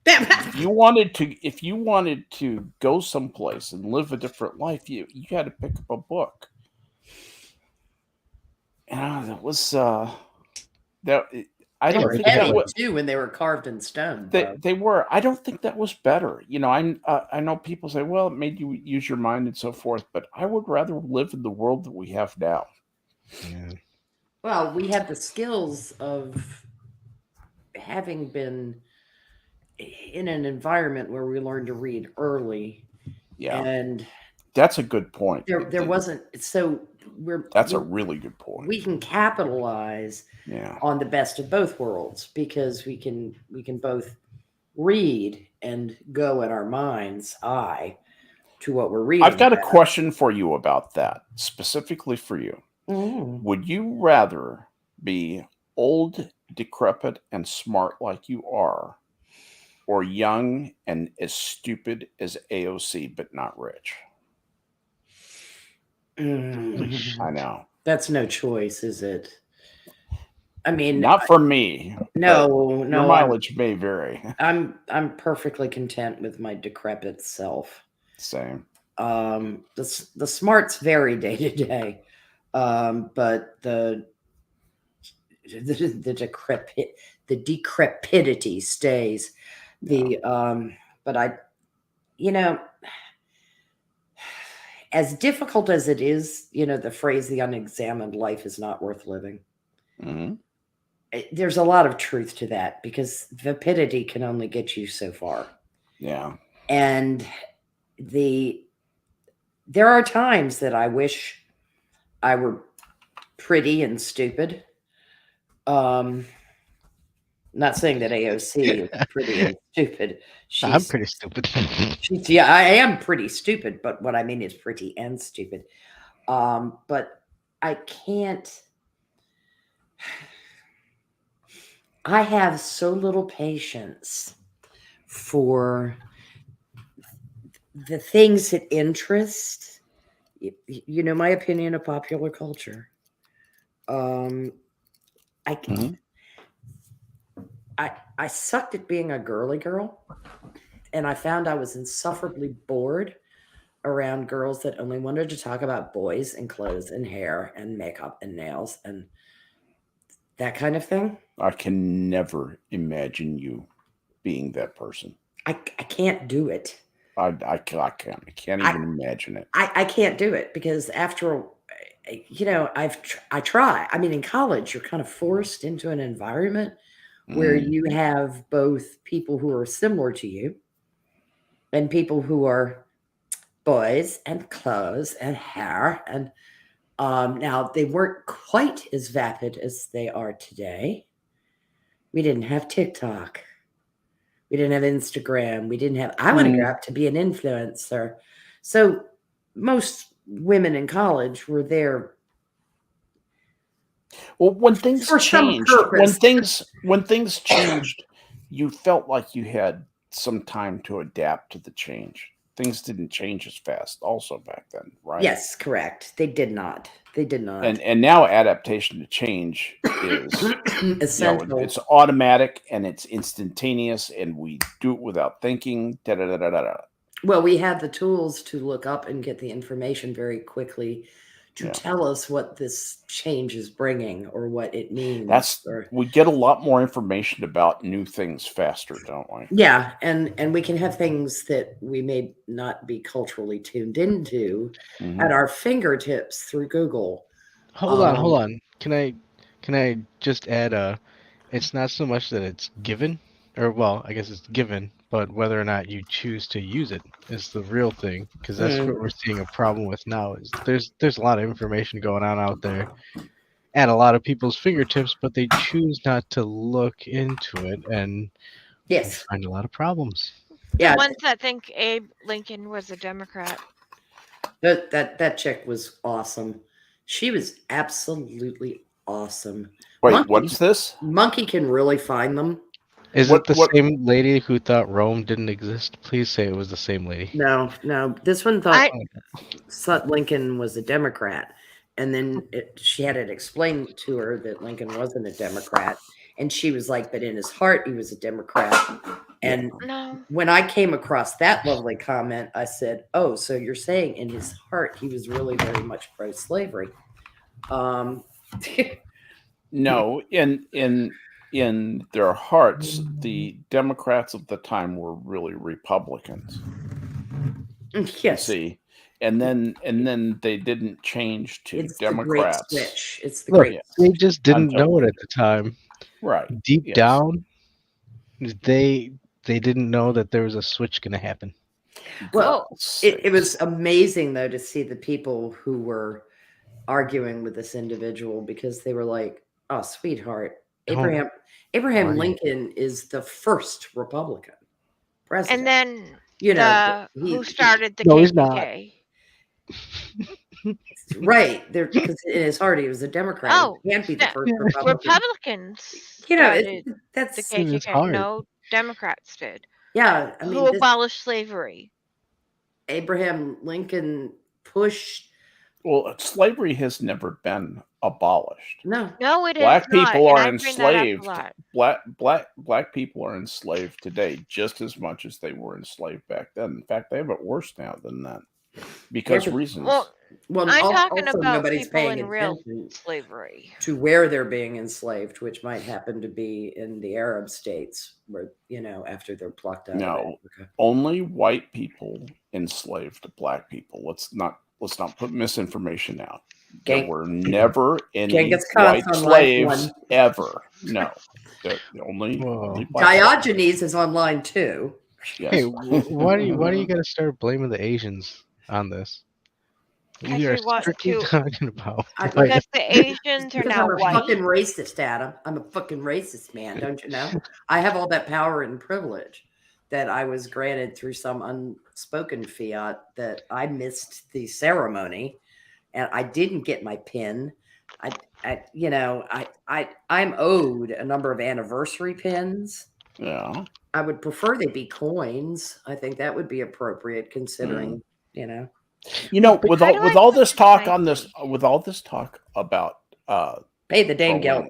If you wanted to go someplace and live a different life, you had to pick up a book. That was that. I They don't were think that heavy was. too when they were carved in stone. They were. I don't think that was better. I know people say, well, it made you use your mind and so forth, but I would rather live in the world that we have now. Yeah. Well, we had the skills of having been in an environment where we learned to read early. Yeah, And that's a good point. there wasn't, so That's a really good point. we can capitalize on the best of both worlds because we can both read and go in our mind's eye to what we're reading. I've got a question for you about that, specifically for you. Would you rather be old, decrepit, and smart like you are, or young and as stupid as AOC but not rich? I know. That's no choice, is it? I mean, not for me. No, your mileage may vary. I'm perfectly content with my decrepit self. Same. The smarts vary day to day, but the decrepidity stays. But I, as difficult as it is, the phrase "the unexamined life is not worth living." Mhm. There's a lot of truth to that because vapidity can only get you so far. Yeah. And there are times that I wish I were pretty and stupid. Not saying that AOC is pretty and stupid. I'm pretty stupid. Yeah, I am pretty stupid, but what I mean is pretty and stupid. But I can't. I have so little patience for the things that interest. You know my opinion of popular culture. I Mhm. I sucked at being a girly girl, and I found I was insufferably bored around girls that only wanted to talk about boys and clothes and hair and makeup and nails and that kind of thing. I can never imagine you being that person. I can't do it. I can't even imagine it. I can't do it because after I try. I mean, in college, you're kind of forced into an environment where Mm. you have both people who are similar to you and people who are boys and clothes and hair. And now they weren't quite as vapid as they are today. We didn't have TikTok. We didn't have Instagram. We didn't have, I want to grow up to be an influencer. So most women in college were there. Well, when things For some changed, purpose. when things changed, you felt like you had some time to adapt to the change. Things didn't change as fast also back then, right? Yes, correct. They did not. They did not. And now adaptation to change is essential. it's automatic and it's instantaneous and we do it without thinking. Da, da, da, da, da, da. Well, we have the tools to look up and get the information very quickly to tell us what this change is bringing or what it means. We get a lot more information about new things faster, don't we? Yeah, and we can have things that we may not be culturally tuned into at our fingertips through Google. Hold on. Can I just add it's not so much that it's given, or well, I guess it's given, but whether or not you choose to use it is the real thing, because that's what we're seeing a problem with now. Is there's a lot of information going on out there at a lot of people's fingertips, but they choose not to look into it, and we find a lot of problems. The ones that think Abe Lincoln was a Democrat. That chick was awesome. She was absolutely awesome. Wait, what is this? Monkey can really find them. Is it the same lady who thought Rome didn't exist? Please say it was the same lady. No. This one thought Lincoln was a Democrat. And then she had it explained to her that Lincoln wasn't a Democrat. And she was like, but in his heart, he was a Democrat. And when I came across that lovely comment, I said, oh, so you're saying in his heart, he was really very much pro-slavery. No, in their hearts, the Democrats of the time were really Republicans. Yes. See, and then they didn't change to Democrats. The great switch. It's the Look, great they just didn't know it at the time. Right. Deep down, they didn't know that there was a switch going to happen. Well, it was amazing though to see the people who were arguing with this individual because they were like, "Oh, sweetheart, Abraham Lincoln is the first Republican president." And then who started the KKK? He's not. Right, because in his heart he was a Democrat. Oh, he can't be the first Republican. Republicans. That's the KKK. No, Democrats did. Yeah, I mean, who abolished slavery? Abraham Lincoln pushed. Well, slavery has never been abolished. No, it is Black people not, are enslaved. Black people are enslaved today just as much as they were enslaved back then. In fact, they have it worse now than that because reasons. Well, I'm talking about nobody's people paying in real attention slavery to where they're being enslaved, which might happen to be in the Arab states, where after they're plucked out. No, only white people enslaved black people. Let's let's not put misinformation out. There Gang- were never any Genghis Khan's white on line slaves one. ever. No, the only Whoa. black slaves. Diogenes is on line 2. Yes. Hey, why do you gotta start blaming the Asians on this? Because We are we want strictly to- talking about white. Because the Asians are Because now I'm a white. fucking racist, Adam. I'm a fucking racist, man. Don't you know? I have all that power and privilege that I was granted through some unspoken fiat that I missed the ceremony, and I didn't get my pin. I'm owed a number of anniversary pins. Yeah. I would prefer they be coins. I think that would be appropriate, considering With How do I all this put talk my on this, thing? with all this talk about pay the dang geld.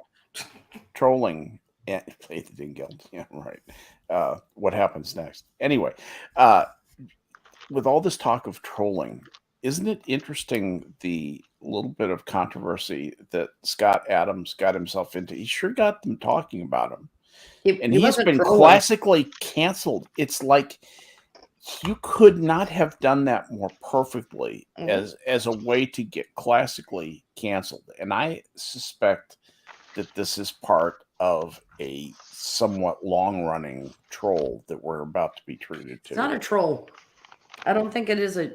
trolling and pay the dang geld. Yeah, right. What happens next? Anyway, with all this talk of trolling, isn't it interesting the little bit of controversy that Scott Adams got himself into? He sure got them talking about him. And He he's wasn't been trolling. classically canceled. It's like you could not have done that more perfectly as a way to get classically canceled. And I suspect that this is part of a somewhat long-running troll that we're about to be treated to. It's not a troll. I don't think it is a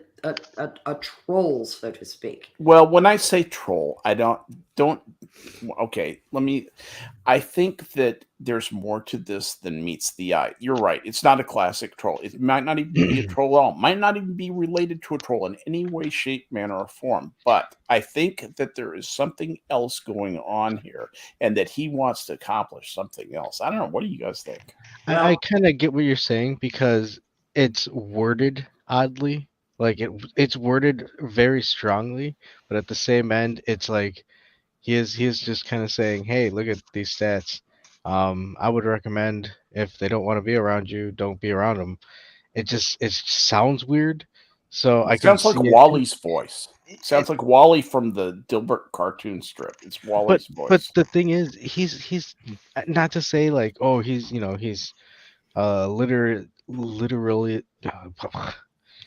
troll, so to speak. Well, when I say troll, I don't okay, I think that there's more to this than meets the eye. You're right. It's not a classic troll. It might not even be a troll at all. Might not even be related to a troll in any way, shape, manner, or form. But I think that there is something else going on here and that he wants to accomplish something else. I don't know. What do you guys think? I kind of get what you're saying because it's worded oddly. Like it's worded very strongly, but at the same end, it's like he is just kind of saying, "Hey, look at these stats. I would recommend if they don't want to be around you, don't be around them." It sounds weird. So I It can sounds like see it. Wally's voice. Sounds like Wally from the Dilbert cartoon strip. It's Wally's voice. But the thing is, he's not to say like, oh, he's literally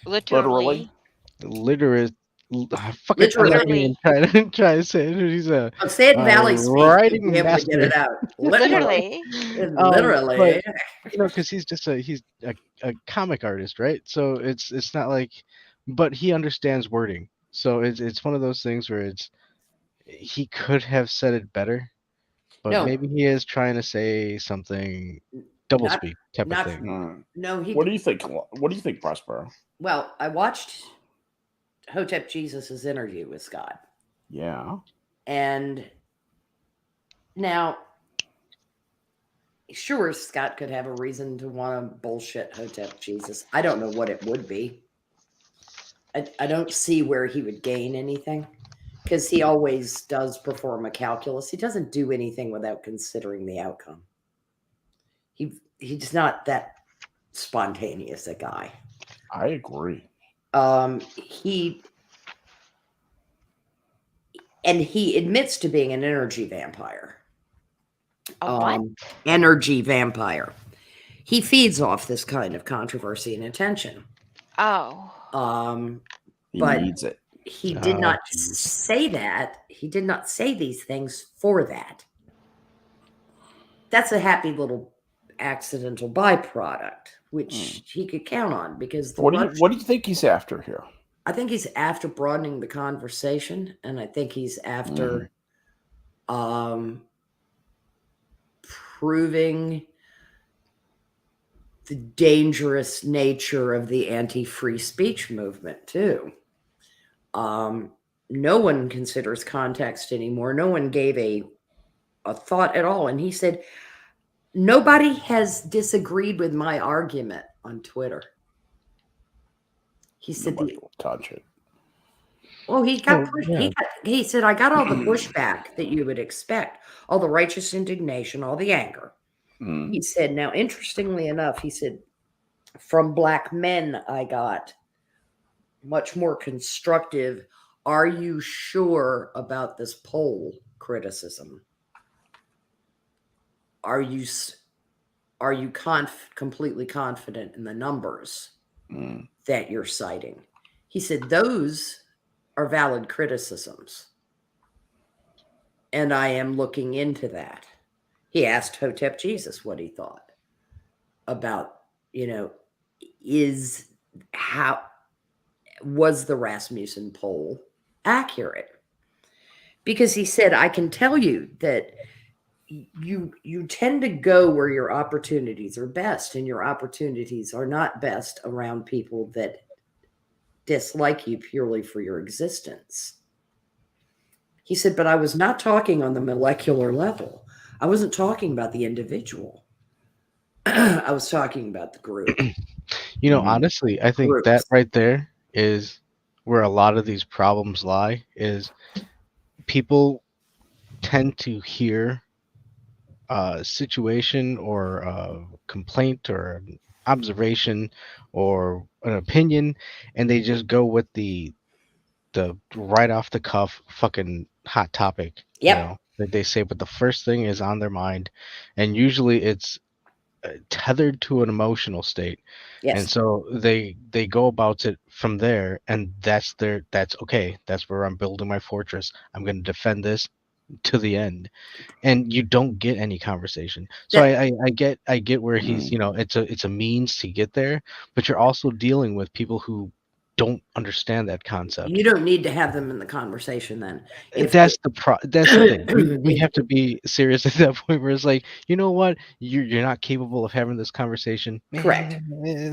Literally. literate. Fucking, I'm not Literally. even trying to say it. He's a Say it in Valley speak. You'll writing be able to get it master. out. Literally. Literally. But, because he's just a comic artist, right? So it's not like, but he understands wording. So it's one of those things where he could have said it better, but No. maybe he is trying to say something doublespeak type of not- thing. No, What do you think? What do you think, Prospero? Well, I watched Hotep Jesus's interview with Scott. Yeah. And now, sure, Scott could have a reason to want to bullshit Hotep Jesus. I don't know what it would be. I don't see where he would gain anything because he always does perform a calculus. He doesn't do anything without considering the outcome. He's not that spontaneous a guy. I agree. He admits to being an energy vampire. What? Energy vampire. He feeds off this kind of controversy and attention. Oh. He But needs it. he did not say that. He did not say these things for that. That's a happy little accidental byproduct, which he could count on because What do you think he's after here? I think he's after broadening the conversation, and I think he's after proving the dangerous nature of the anti-free speech movement too. No one considers context anymore. No one gave a thought at all. And he said, nobody has disagreed with my argument on Twitter. He said, Nobody will touch it. well, he got Oh, yeah. he said, I got all the pushback that you would expect, all the righteous indignation, all the anger. He said, now, interestingly enough, he said, from black men, I got much more constructive. Are you sure about this poll criticism? Are you completely confident in the numbers that you're citing? He said those are valid criticisms. And I am looking into that. He asked Hotep Jesus what he thought about, was the Rasmussen poll accurate? Because he said, I can tell you that you tend to go where your opportunities are best, and your opportunities are not best around people that dislike you purely for your existence. He said, but I was not talking on the molecular level. I wasn't talking about the individual. I was talking about the group. Honestly, I think Groups. that right there is where a lot of these problems lie, is people tend to hear a situation or a complaint or an observation or an opinion, and they just go with the right off the cuff fucking hot topic. Yep. That they say, but the first thing is on their mind, and usually it's tethered to an emotional state. Yes. And so they go about it from there, and that's okay. That's where I'm building my fortress. I'm going to defend this to the end, and you don't get any conversation. So I get where he's, it's a means to get there, but you're also dealing with people who don't understand that concept. You don't need to have them in the conversation then. That's the thing. We have to be serious at that point where it's like, you know what? You're not capable of having this conversation. Correct.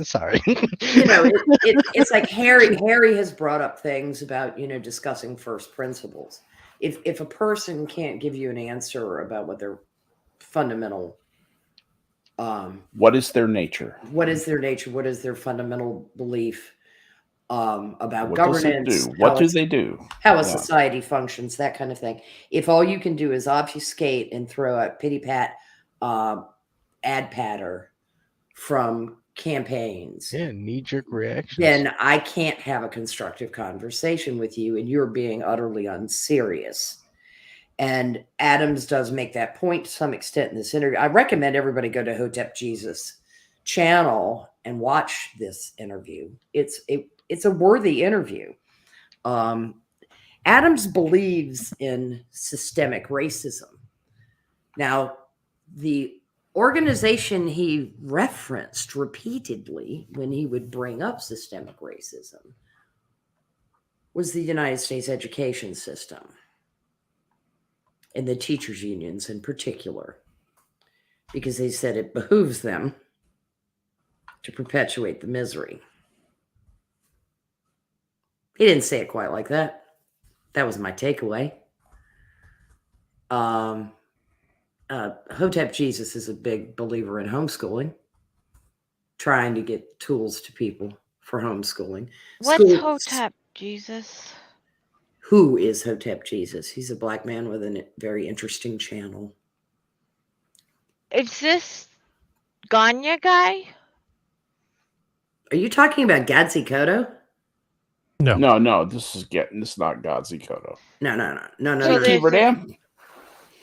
Sorry. It's like Harry has brought up things about, discussing first principles. If a person can't give you an answer about what their fundamental what is their nature? What is their nature? What is their fundamental belief about what governance? What do they do? How a society functions, that kind of thing. If all you can do is obfuscate and throw out pity pat, ad patter from campaigns, knee-jerk reactions, then I can't have a constructive conversation with you, and you're being utterly unserious. And Adams does make that point to some extent in this interview. I recommend everybody go to Hotep Jesus channel and watch this interview. It's a worthy interview. Adams believes in systemic racism. Now, the organization he referenced repeatedly when he would bring up systemic racism was the United States education system, and the teachers' unions in particular, because they said it behooves them to perpetuate the misery. He didn't say it quite like that. That was my takeaway. Hotep Jesus is a big believer in homeschooling, trying to get tools to people for homeschooling. What's Hotep Jesus? Who is Hotep Jesus? He's a black man with a very interesting channel. Is this Ganya guy? Are you talking about Gadsy Kodo? No. This is not Gadsy Kodo.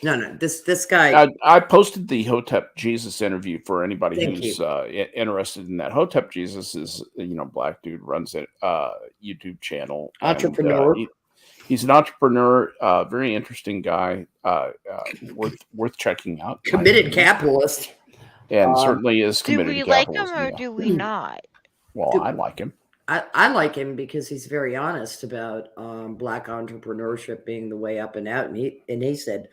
No. This guy. I posted the Hotep Jesus interview for anybody who's interested in that. Hotep Jesus is black dude, runs a YouTube channel. Entrepreneur. And, he's an entrepreneur, very interesting guy, worth checking out. Committed capitalist. And certainly is committed capitalist. Do we like him or do we not? Well, I like him. I like him because he's very honest about black entrepreneurship being the way up and out. And he said,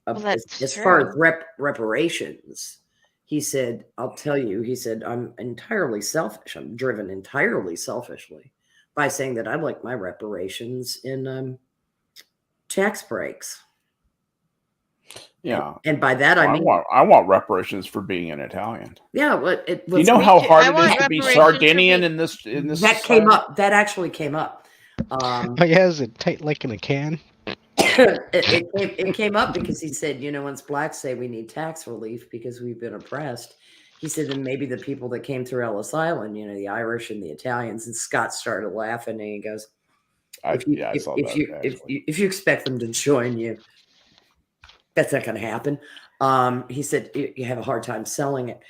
as far as reparations, he said, I'll tell you, he said, I'm entirely selfish. I'm driven entirely selfishly by saying that I'd like my reparations in tax breaks. Yeah. And by that, I mean, I want reparations for being an Italian. Yeah. You know how hard it is to be Sardinian in this that society? came up. That actually came up. Is it tight like in a can? it came up because he said, once blacks say we need tax relief because we've been oppressed, he said, then maybe the people that came through Ellis Island, the Irish and the Italians, and Scott started laughing and he goes, if you expect them to join you, that's not going to happen. He said, you have a hard time selling it.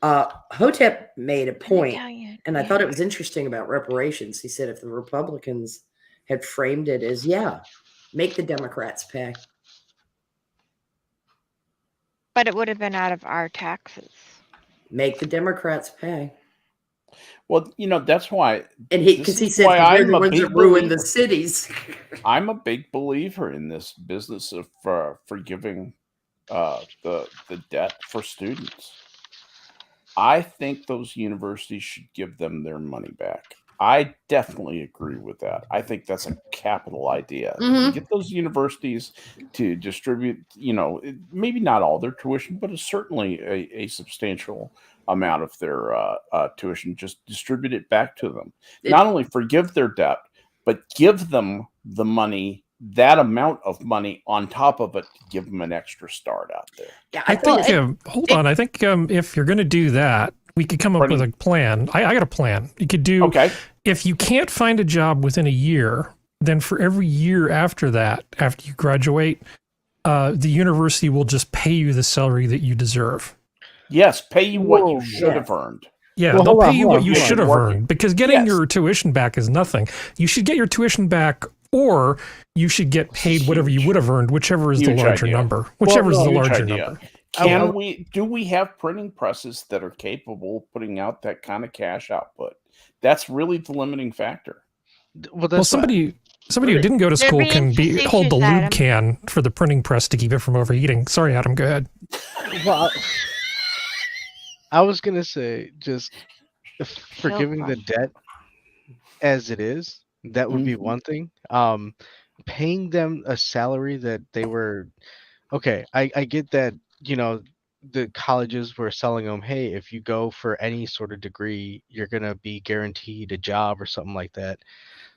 Hotep made a point, and I thought it was interesting about reparations. He said, if the Republicans had framed it as, yeah, make the Democrats pay. But it would have been out of our taxes. Make the Democrats pay. Well, that's why. And this because he is said, why 'cause they're I'm the a ones big that ruin the believer. cities. I'm a big believer in this business of forgiving the debt for students. I think those universities should give them their money back. I definitely agree with that. I think that's a capital idea. Mhm. Get those universities to distribute, maybe not all their tuition, but certainly a substantial amount of their tuition. Just distribute it back to them. Not only forgive their debt, but give them the money, that amount of money on top of it, to give them an extra start out there. Yeah, I think, hold on. I think if you're going to do that, we could come up with a plan. I got a plan. You could do, okay. If you can't find a job within a year, then for every year after that, after you graduate, the university will just pay you the salary that you deserve. Yes, pay you what you should have earned. Yeah, they'll pay you what you should have earned, because getting your tuition back is nothing. You should get your tuition back, or you should get paid whatever you would have earned, whichever is the larger number. Whichever is the larger number. Do we have printing presses that are capable of putting out that kind of cash output? That's really the limiting factor. Well, somebody who didn't go to school can hold the lube can for the printing press to keep it from overheating. Sorry, Adam, go ahead. Well, I was going to say, just forgiving the debt as it is, that would be one thing. Paying them a salary that they were, okay, I get that, the colleges were selling them, hey, if you go for any sort of degree, you're going to be guaranteed a job or something like that.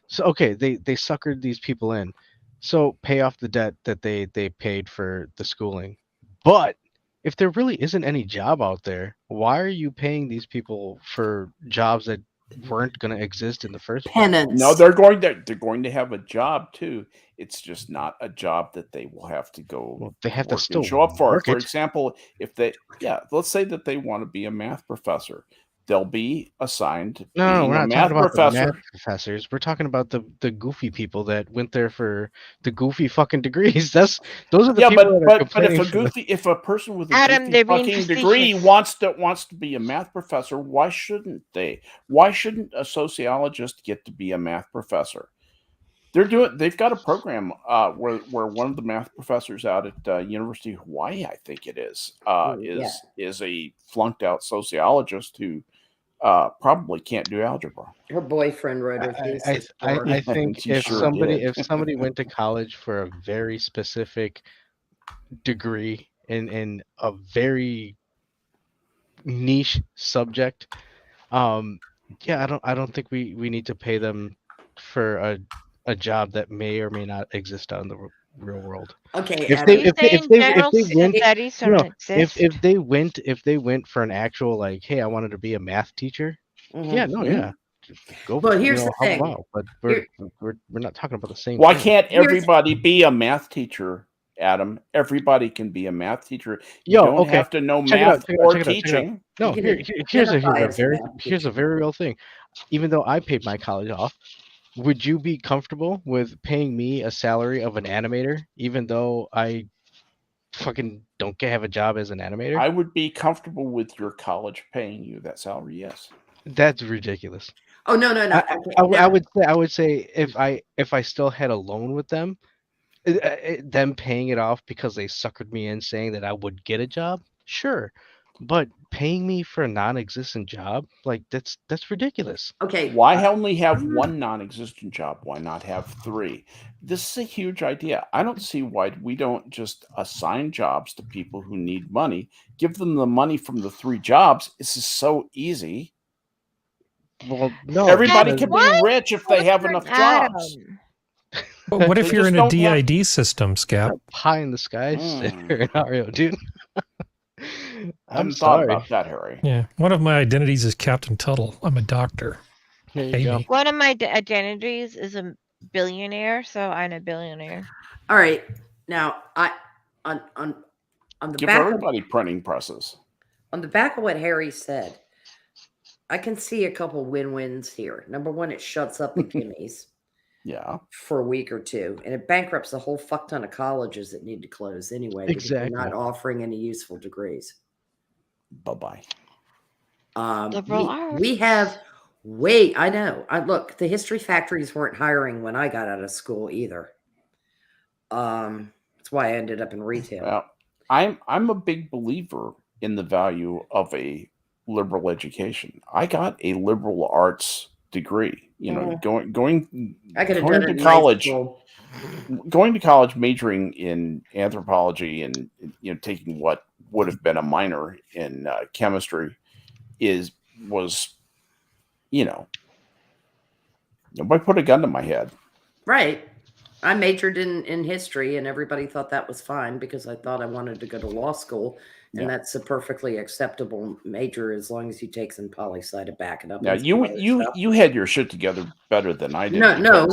So, okay, they suckered these people in. So pay off the debt that they paid for the schooling. But if there really isn't any job out there, why are you paying these people for jobs that weren't going to exist in the first place? No, they're going to have a job too. It's just not a job that they will have to go. Well, they have to still show up for. For it. example, if let's say that they want to be a math professor, they'll be assigned. No, we're not talking about the math professors. We're talking about the goofy people that went there for the goofy fucking degrees. Those are the people that are complaining. But if a person with a goofy fucking degree wants to be a math professor, why shouldn't they? Why shouldn't a sociologist get to be a math professor? They've got a program where one of the math professors out at University of Hawaii, I think it is a flunked out sociologist who probably can't do algebra. Her boyfriend wrote her thesis. I think if somebody went to college for a very specific degree in a very niche subject, I don't think we need to pay them for a job that may or may not exist out in the real world. Okay, if they went for an actual, like, hey, I wanted to be a math teacher. Go. But here's the thing. But we're not talking about the same. Why can't everybody be a math teacher, Adam? Everybody can be a math teacher. You don't have to know math or teaching. No, here's a very real thing. Even though I paid my college off, would you be comfortable with paying me a salary of an animator, even though I fucking don't have a job as an animator? I would be comfortable with your college paying you that salary. Yes. That's ridiculous. Oh no! I would say if I still had a loan with them, them paying it off because they suckered me in saying that I would get a job, sure. But paying me for a non-existent job, like that's ridiculous. Okay. Why only have one non-existent job? Why not have three? This is a huge idea. I don't see why we don't just assign jobs to people who need money, give them the money from the 3 jobs. This is so easy. Well, no. Everybody can be rich if they have enough jobs. But what if you're in a DID system, Skep? Pie in the sky scenario, dude. I'm sorry about that, Harry. Yeah, one of my identities is Captain Tuttle. I'm a doctor. There you go. One of my identities is a billionaire, so I'm a billionaire. All right, now on the Give back everybody printing presses. On the back of what Harry said, I can see a couple win-wins here. Number one, it shuts up the Kimmies. Yeah. for a week or two, and it bankrupts a whole fuck ton of colleges that need to close anyway because they're not Exactly. offering any useful degrees. Bye-bye. Liberal We have I know. Look, the history factories weren't hiring when I got out of school either. That's why I ended up in retail. Well, I'm a big believer in the value of a liberal education. I got a liberal arts degree. You know, going I could have going done it to in high college, school. going to college, majoring in anthropology, and taking what would have been a minor in chemistry was nobody put a gun to my head. Right. I majored in history, and everybody thought that was fine because I thought I wanted to go to law school, and Yeah. that's a perfectly acceptable major as long as you take some poli-sci to back it up. Now and some other stuff. you had your shit together better than I did. No.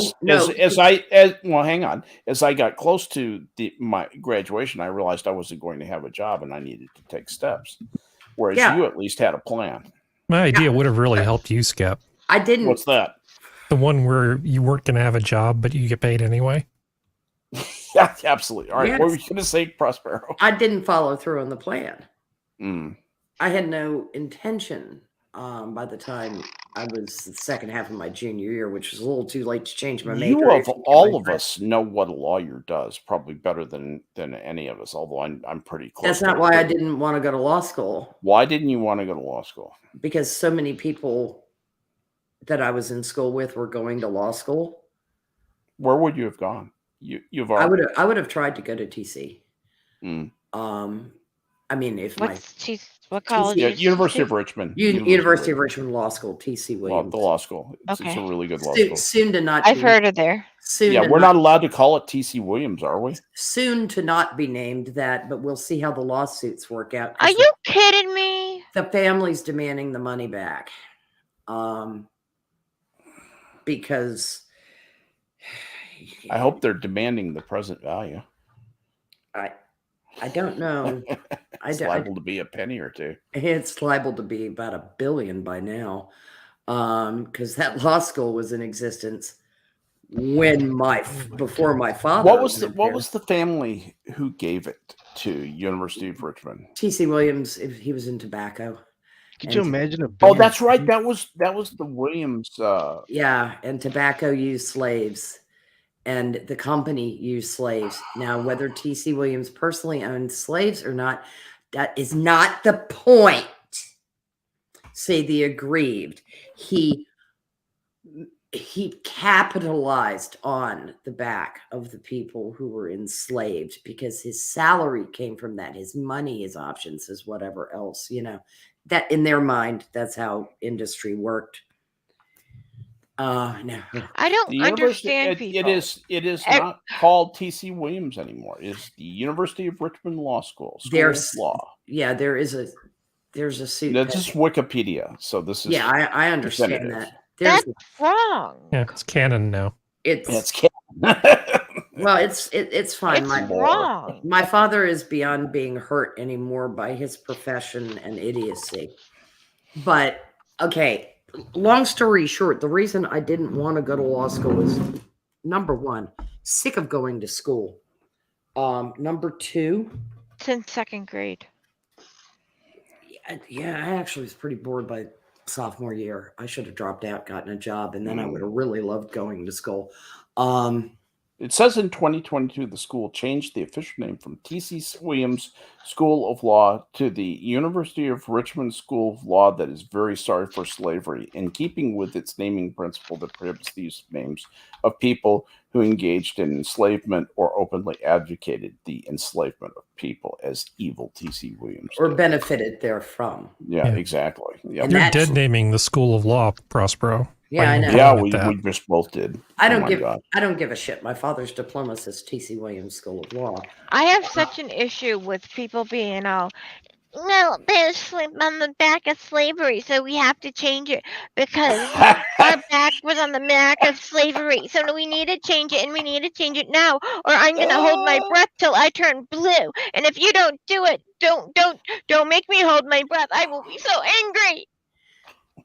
Hang on. As I got close to my graduation, I realized I wasn't going to have a job and I needed to take steps. Whereas you at least had a plan. My idea would have really helped you, Skep. I didn't. What's that? The one where you weren't going to have a job, but you get paid anyway. Yeah, absolutely. All right. Yes. What were you going to say, Prospero? I didn't follow through on the plan. Mm. I had no intention by the time I was the second half of my junior year, which was a little too late to change my major. You of all of us know what a lawyer does probably better than any of us, although I'm pretty close. That's not why I didn't want to go to law school. Why didn't you want to go to law school? Because so many people that I was in school with were going to law school. Where would you have gone? You've I already... would have tried to go to TC. Mm. I mean, if what college? Yeah, University of Richmond. University of Richmond Law School, TC Williams. The law school. It's a really good law school. Soon to not. I've heard of there. Soon. We're not allowed to call it TC Williams, are we? Soon to not be named that, but we'll see how the lawsuits work out. Are you kidding me? The family's demanding the money back. Because I hope they're demanding the present value. I don't know. It's liable to be a penny or two. It's liable to be about $1 billion by now, because that law school was in existence before my father. What was the family who gave it to University of Richmond? TC Williams. He was in tobacco. Could you imagine a? Oh, that's right. That was the Williams. Yeah, and tobacco used slaves. And the company used slaves. Now, whether T.C. Williams personally owned slaves or not, that is not the point. Say the aggrieved. He capitalized on the back of the people who were enslaved because his salary came from that. His money, his options, his whatever else, that in their mind, that's how industry worked. No. I don't understand people. It is not called TC Williams anymore. It's the University of Richmond Law School. There's law. Yeah, there's a suit. That's just Wikipedia. So this is I understand that. That's wrong. Yeah, it's canon now. It's canon. Well, it's fine. It's wrong. My father is beyond being hurt anymore by his profession and idiocy. But okay. Long story short, the reason I didn't want to go to law school is, number one, sick of going to school. Number two, since second grade. Yeah, I actually was pretty bored by sophomore year. I should have dropped out, gotten a job, and then I would have really loved going to school. It says in 2022, the school changed the official name from T.C. Williams School of Law to the University of Richmond School of Law that is very sorry for slavery, in keeping with its naming principle that prohibits the use of names of people who engaged in enslavement or openly advocated the enslavement of people as evil. T.C. Williams or benefited therefrom. Yeah, exactly. Yeah. You're dead naming the School of Law, Prospero. Yeah, I know. Yeah, we just both did. I don't give a shit. My father's diploma says T.C. Williams School of Law. I have such an issue with people being all, no, there's on the back of slavery, so we have to change it because our back was on the back of slavery. So we need to change it, and we need to change it now, or I'm gonna hold my breath till I turn blue. And if you don't do it, don't make me hold my breath. I will be so angry.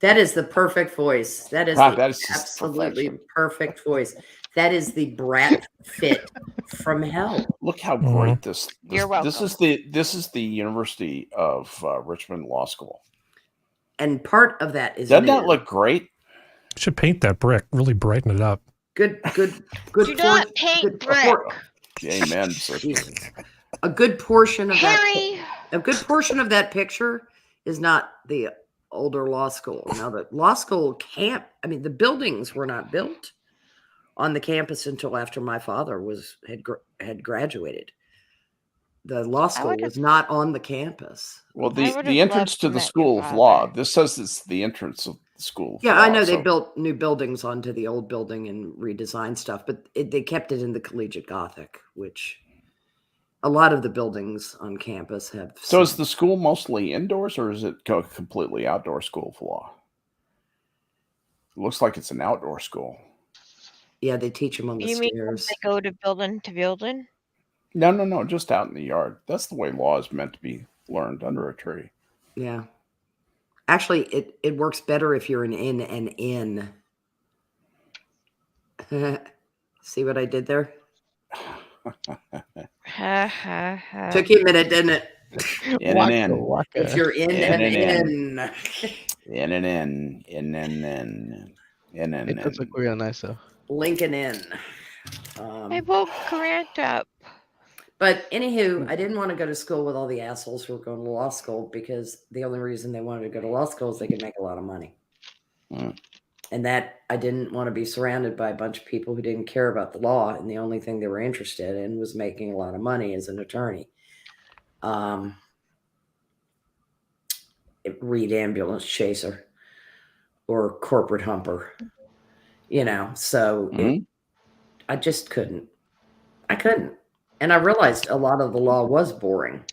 That is the perfect voice. That is absolutely perfect voice. That is the brat fit from hell. Look how Mhm. great this. You're This is the University of Richmond Law School. And part of that is Doesn't new. that look great? Should paint that brick, really brighten it up. Good. Do not paint brick. Amen. So Jesus. A good portion of Harry, a good portion of that picture is not the older law school. Now the law school the buildings were not built on the campus until after my father had graduated. The law school was not on the campus. well, I would've the entrance loved to to the met School your of Law. father. This says it's the entrance of the School of Yeah, Law. I know they so- built new buildings onto the old building and redesigned stuff, but they kept it in the collegiate Gothic, which a lot of the buildings on campus have. So is the school mostly indoors, or is it a completely outdoor school of law? It looks like it's an outdoor school. Yeah, they teach them on the you mean when stairs. they go to building? No, just out in the yard. That's the way law is meant to be learned, under a tree. Yeah. Actually, it works better if you're an in and in. See what I did there? Ha ha ha. Took you a minute, didn't it? In and in. If you're in In and and in. In and in. In and in. In and It does look in. real nice though. Lincoln in. I woke Grant up. But anywho, I didn't want to go to school with all the assholes who were going to law school because the only reason they wanted to go to law school is they could make a lot of money. Mm. And that I didn't want to be surrounded by a bunch of people who didn't care about the law. And the only thing they were interested in was making a lot of money as an attorney. Read ambulance chaser or corporate humper, so I just couldn't. I couldn't. And I realized a lot of the law was boring.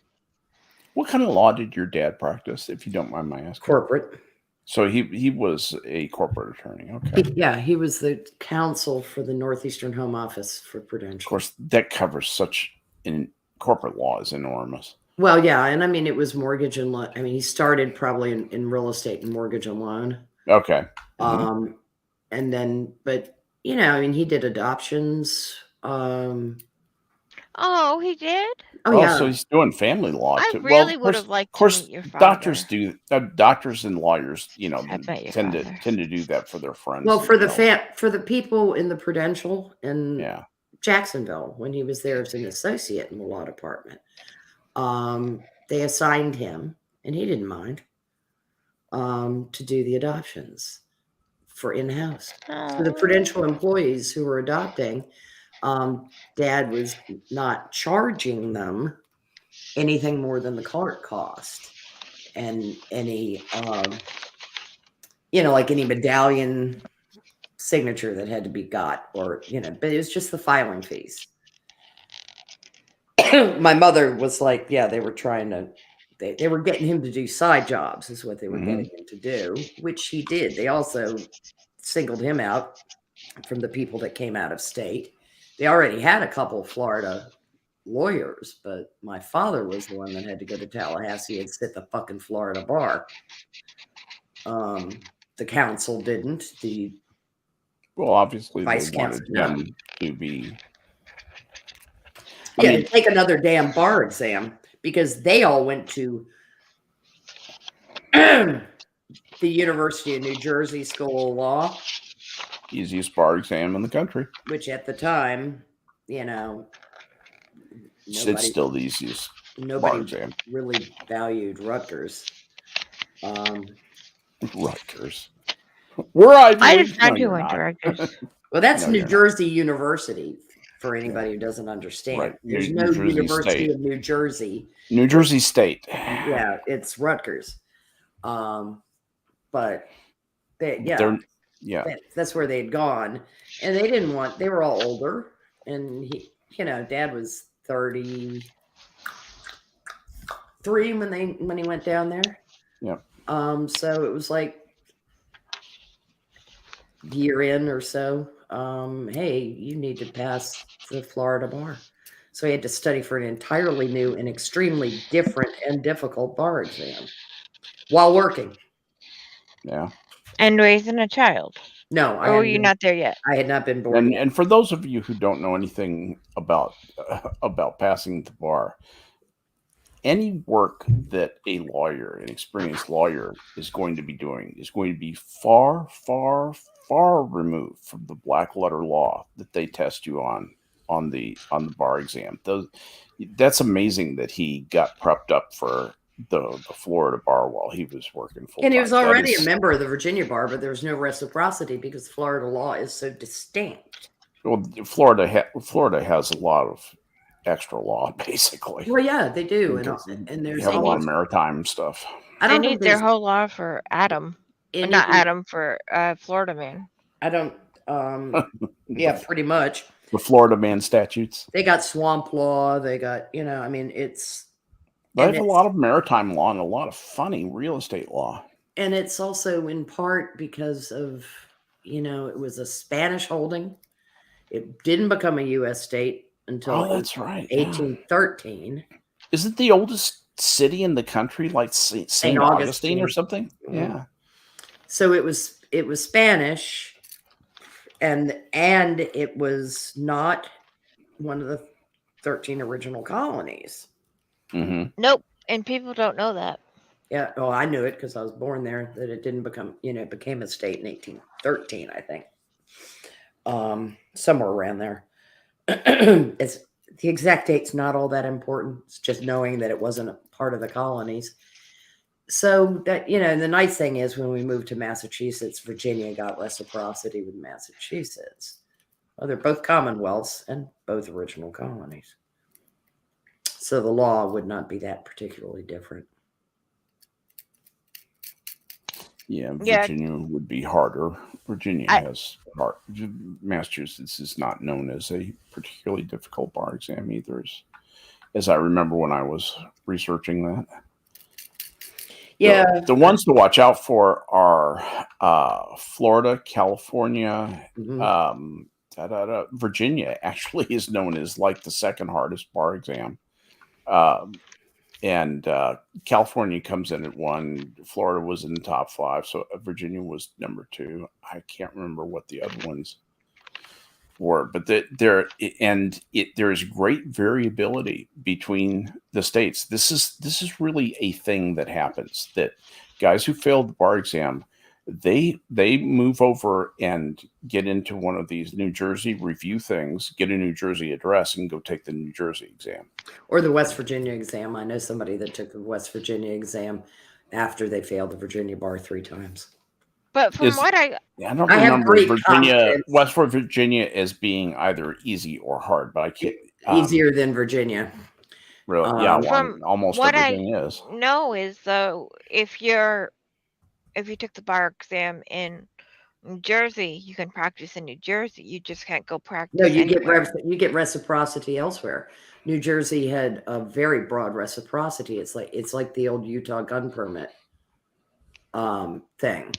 What kind of law did your dad practice, if you don't mind my asking? Corporate. So he was a corporate attorney. Okay. Yeah, he was the counsel for the Northeastern Home Office for Prudential. Of course, that covers such in corporate law is enormous. Well, yeah, and I mean it was mortgage and loan. I mean, he started probably in real estate and mortgage and loan. Okay. And then, but he did adoptions. Oh, he did? Oh yeah. So he's doing family law I too. really of would course- have liked Of course, to meet your father. doctors and lawyers, I've met your tend father. to do that for their friends. Well, for the people in the Prudential in yeah. Jacksonville, when he was there as an associate in the law department, they assigned him, and he didn't mind, to do the adoptions for in-house. So the Prudential employees who were adopting, Dad was not charging them anything more than the cart cost, and any like any medallion signature that had to be got, or but it was just the filing fees. My mother was like, yeah, they were trying to they were getting him to do side jobs is what they were getting him to do, which he did. They also singled him out from the people that came out of state. They already had a couple of Florida lawyers, but my father was the one that had to go to Tallahassee and sit the fucking Florida bar. The council didn't. Well, obviously Vice they wanted counsel, him to be. To take another damn bar exam because they all went to the University of New Jersey School of Law. Easiest bar exam in the country. Which at the time, It's still the easiest bar nobody exam. really valued Rutgers. Rutgers. We're Ivy I League. just had No, to you're went to not. Rutgers. Well, that's No, New you're not. Jersey University for anybody who doesn't understand. Right. There's New no Jersey University State. of New Jersey. New Jersey State. Yeah, it's Rutgers. But They're- yeah. that's where they'd gone, and they didn't want. They were all older, and he, Dad was 33 when he went down there. Yeah. So it was like year in or so. Hey, you need to pass the Florida bar. So he had to study for an entirely new and extremely different and difficult bar exam while working. Yeah. And raising a child. No, I Or were hadn't you been, not there yet? I had not been born yet. And for those of you who don't know anything about passing the bar, any work that a lawyer, an experienced lawyer, is going to be doing is going to be far, far, far removed from the black letter law that they test you on the bar exam. That's amazing that he got prepped up for the Florida bar while he was working full time. And he was already a member of the Virginia bar, but there was no reciprocity because Florida law is so distinct. Well, Florida has a lot of extra law, basically. Well, yeah, they do, and They there's have a lot of almost, maritime stuff. I They don't need think their there's whole law for Adam. any, Not Adam, for Florida man. I don't, yeah, pretty much. The Florida man statutes. They got swamp law. They got, I mean, They have a lot of maritime law and a lot of funny real estate law. And it's also in part because of, it was a Spanish holding. It didn't become a U.S. state until that's right. 1813. Is it the oldest city in the country, like St. Augustine or something? Mm-hmm. Yeah. So it was Spanish, and it was not one of the 13 original colonies. Mm-hmm. Nope, and people don't know that. Yeah, well, I knew it because I was born there. That it didn't become, it became a state in 1813, I think, somewhere around there. It's the exact date's not all that important. It's just knowing that it wasn't a part of the colonies. So that, the nice thing is when we moved to Massachusetts, Virginia got reciprocity with Massachusetts. Well, they're both commonwealths and both original colonies. So the law would not be that particularly different. Yeah, Virginia would be harder. Virginia has hard. Massachusetts is not known as a particularly difficult bar exam either, as I remember when I was researching that. Yeah. The ones to watch out for are Florida, California, Virginia actually is known as like the second hardest bar exam. And California comes in at 1. Florida was in the top 5. So Virginia was number 2. I can't remember what the other ones were, but there is great variability between the states. This is really a thing that happens, that guys who failed the bar exam, they move over and get into one of these New Jersey review things, get a New Jersey address, and go take the New Jersey exam. Or the West Virginia exam. I know somebody that took the West Virginia exam after they failed the Virginia bar 3 times. But from what I don't remember West Virginia as being either easy or hard, but I can't. Easier than Virginia. Really? Almost what everything is. No, is though if you took the bar exam in New Jersey, you can practice in New Jersey. You just can't go practice. No, you get reciprocity elsewhere. New Jersey had a very broad reciprocity. It's like the old Utah gun permit thing.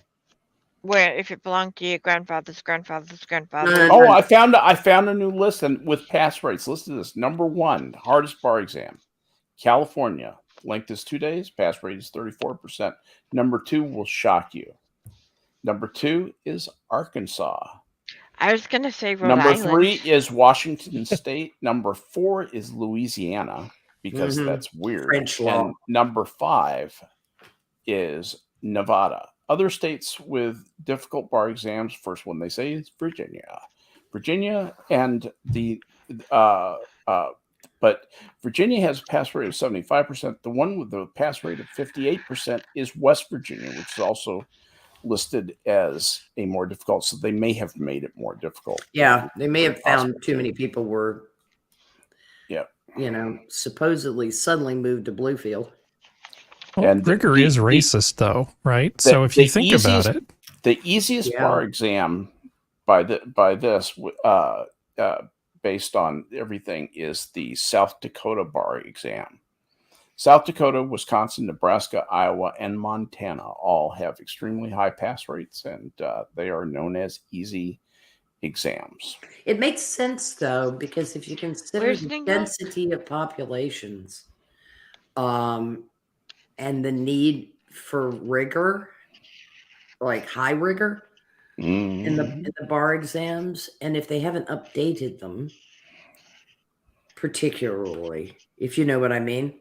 Where if it belonged to your grandfather's grandfather's grandfather. Oh, I found a new list with pass rates. Listen to this. Number 1, hardest bar exam, California. Length is 2 days. Pass rate is 34%. Number 2 will shock you. Number 2 is Arkansas. I was going to say Rhode Number Island. 3 is Washington State. Number 4 is Louisiana, because that's weird. French law. And number 5 is Nevada. Other states with difficult bar exams, first one they say is Virginia. And but Virginia has a pass rate of 75%. The one with the pass rate of 58% is West Virginia, which is also listed as a more difficult. So they may have made it more difficult. Yeah, they may have found too many people were, supposedly suddenly moved to Bluefield. Well, and rigor is racist, though, right? So if you think about it, the easiest bar exam by this, based on everything, is the South Dakota bar exam. South Dakota, Wisconsin, Nebraska, Iowa, and Montana all have extremely high pass rates, and they are known as easy exams. It makes sense, though, because if you consider the density of populations, and the need for rigor, like high rigor, in the bar exams, and if they haven't updated them, particularly, if you know what I mean,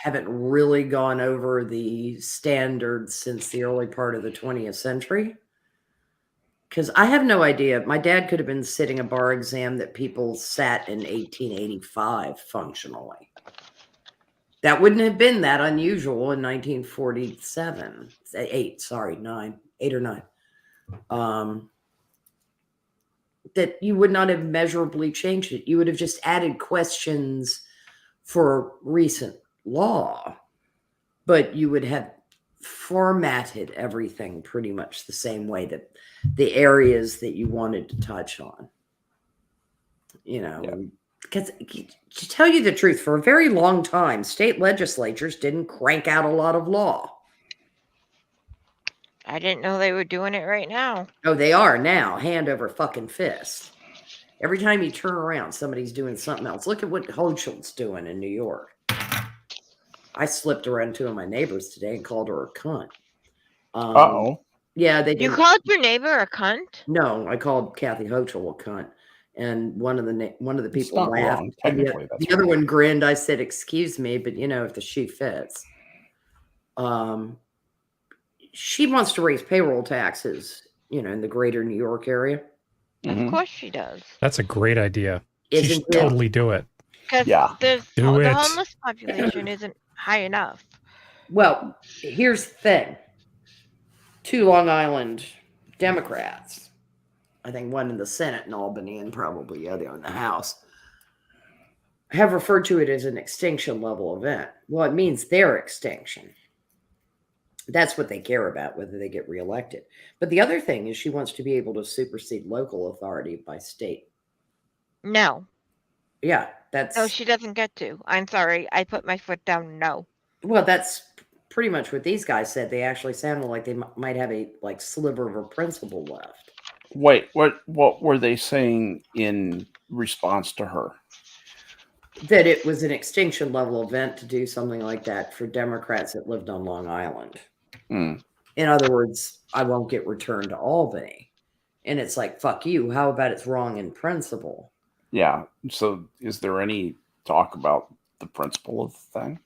haven't really gone over the standards since the early part of the 20th century. Because I have no idea. My dad could have been sitting a bar exam that people sat in 1885 functionally. That wouldn't have been that unusual in 1947. 8 or 9. That you would not have measurably changed it. You would have just added questions for recent law, but you would have formatted everything pretty much the same way, that the areas that you wanted to touch on, because to tell you the truth, for a very long time, state legislatures didn't crank out a lot of law. I didn't know they were doing it right now. Oh, they are now, hand over fucking fist. Every time you turn around, somebody's doing something else. Look at what Hochul's doing in New York. I slipped around two of my neighbors today and called her a cunt. Yeah, they did. You called your neighbor a cunt? No, I called Kathy Hochul a cunt, and one of the people not laughed. wrong. Technically, The other one grinned. I said, "Excuse me, but if the shoe fits." She wants to raise payroll taxes, in the greater New York area. Of course she does. That's a great idea. She Isn't should it? totally do it. Because the homeless population isn't high enough. Well, here's the thing. 2 Long Island Democrats, I think one in the Senate in Albany and probably the other in the House, have referred to it as an extinction level event. Well, it means their extinction. That's what they care about, whether they get reelected. But the other thing is she wants to be able to supersede local authority by state. No. Yeah, that's... No, she doesn't get to. I'm sorry. I put my foot down. No. Well, that's pretty much what these guys said. They actually sounded like they might have a sliver of a principle left. Wait, what were they saying in response to her? That it was an extinction level event to do something like that for Democrats that lived on Long Island. In other words, I won't get returned to Albany. And it's like, fuck you. How about it's wrong in principle? Yeah. So is there any talk about the principle of the thing?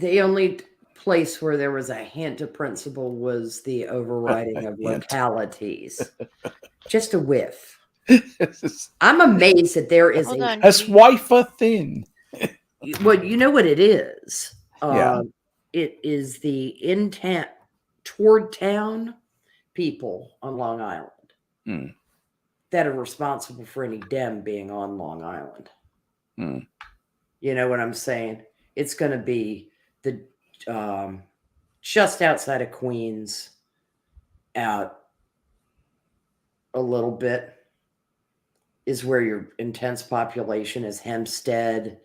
The only place where there was a hint of principle was the overriding of localities. Just a whiff. I'm amazed that there is That's wafer thin. Well, you know what it is? Yeah. It is the intent toward town people on Long Island that are responsible for any Dem being on Long Island. You know what I'm saying? It's going to be the just outside of Queens, out a little bit, is where your intense population is. Hempstead,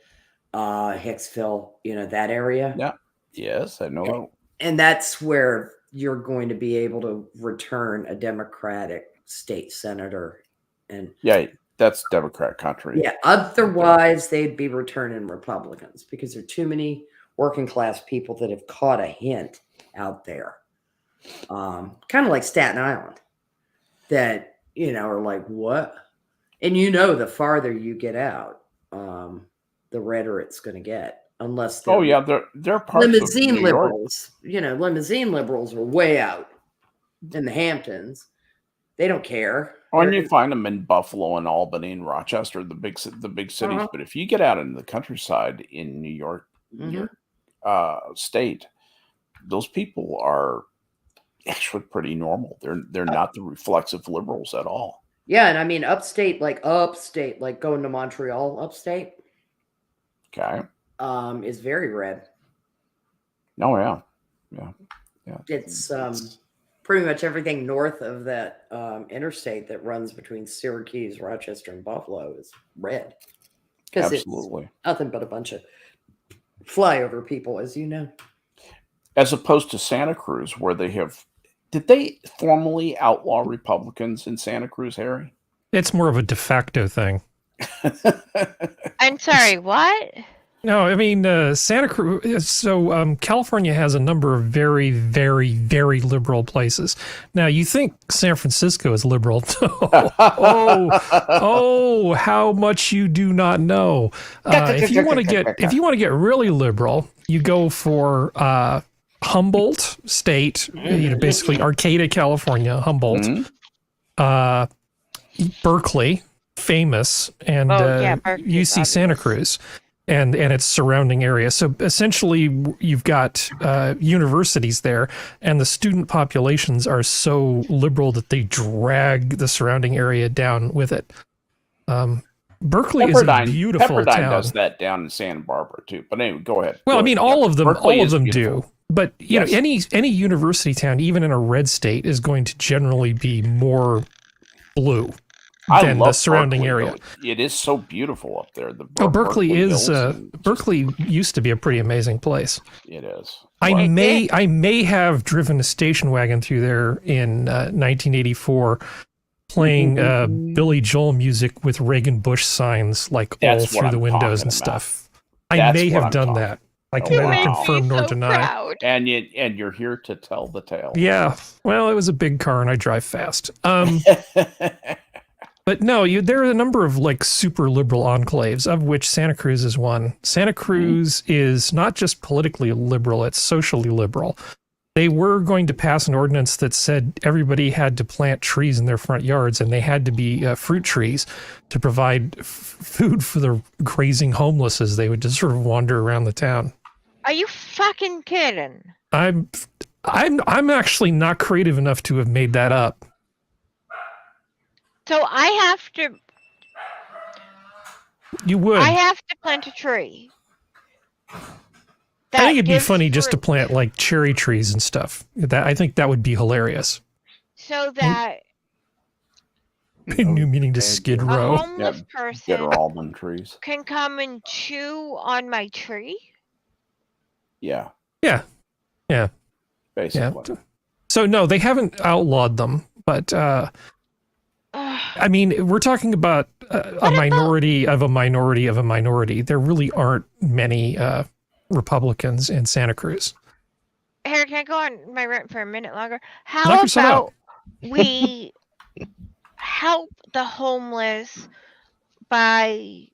Hicksville, that area. Yeah. Yes, I know. And that's where you're going to be able to return a Democratic state senator. And yeah, that's Democrat country. Yeah. Otherwise, they'd be returning Republicans because there are too many working class people that have caught a hint out there. Kind of like Staten Island, that, are like, what? And the farther you get out, the redder it's going to get. Unless they're parts limousine of New York. liberals. Limousine liberals are way out in the Hamptons. They don't care. And you find them in Buffalo and Albany and Rochester, the big cities. But if you get out into the countryside in New York, State, those people are actually pretty normal. They're not the reflexive liberals at all. Yeah, and I mean upstate, like going to Montreal, upstate. Okay. Is very red. Oh yeah. It's pretty much everything north of that interstate that runs between Syracuse, Rochester, and Buffalo is red. Because it's nothing but a bunch of flyover people, as you know. As opposed to Santa Cruz, where did they formally outlaw Republicans in Santa Cruz, Harry? It's more of a de facto thing. I'm sorry, what? No, I mean, Santa Cruz. So California has a number of very, very, very liberal places. Now, you think San Francisco is liberal? Oh, how much you do not know. If you want to get really liberal, you go for Humboldt State, basically Arcata, California, Humboldt, Berkeley, famous, and UC Santa Cruz. And its surrounding area. So essentially, you've got universities there, and the student populations are so liberal that they drag the surrounding area down with it. Berkeley is a beautiful town. Does that down in Santa Barbara too. But anyway, go ahead. Well, I mean, all of them beautiful. do. But you know, any university town, even in a red state, is going to generally be more blue than the surrounding area. Though. It is so beautiful up there. Berkeley is Berkeley used to be a pretty amazing place. It is. I may have driven a station wagon through there in 1984, playing Billy Joel music with Reagan Bush signs all through the windows and stuff. I may have done that. I can neither confirm nor deny. Proud. And you're here to tell the tale. Yeah. Well, it was a big car and I drive fast. But no, there are a number of super liberal enclaves, of which Santa Cruz is one. Santa Cruz is not just politically liberal, it's socially liberal. They were going to pass an ordinance that said everybody had to plant trees in their front yards, and they had to be fruit trees to provide food for the grazing homeless as they would just sort of wander around the town. Are you fucking kidding? I'm actually not creative enough to have made that up. So I have to. You would. I have to plant a tree. I think it'd be funny just to plant cherry trees and stuff. I think that would be hilarious. So that new meaning to Skid Row. A homeless person get almond trees. Can come and chew on my tree. Yeah. Yeah. Yeah. Basically. Yeah. So no, they haven't outlawed them, but. I mean, we're talking about a minority of a minority of a minority. There really aren't many Republicans in Santa Cruz. Here, can I go on my rant for a minute longer? How about we help the homeless by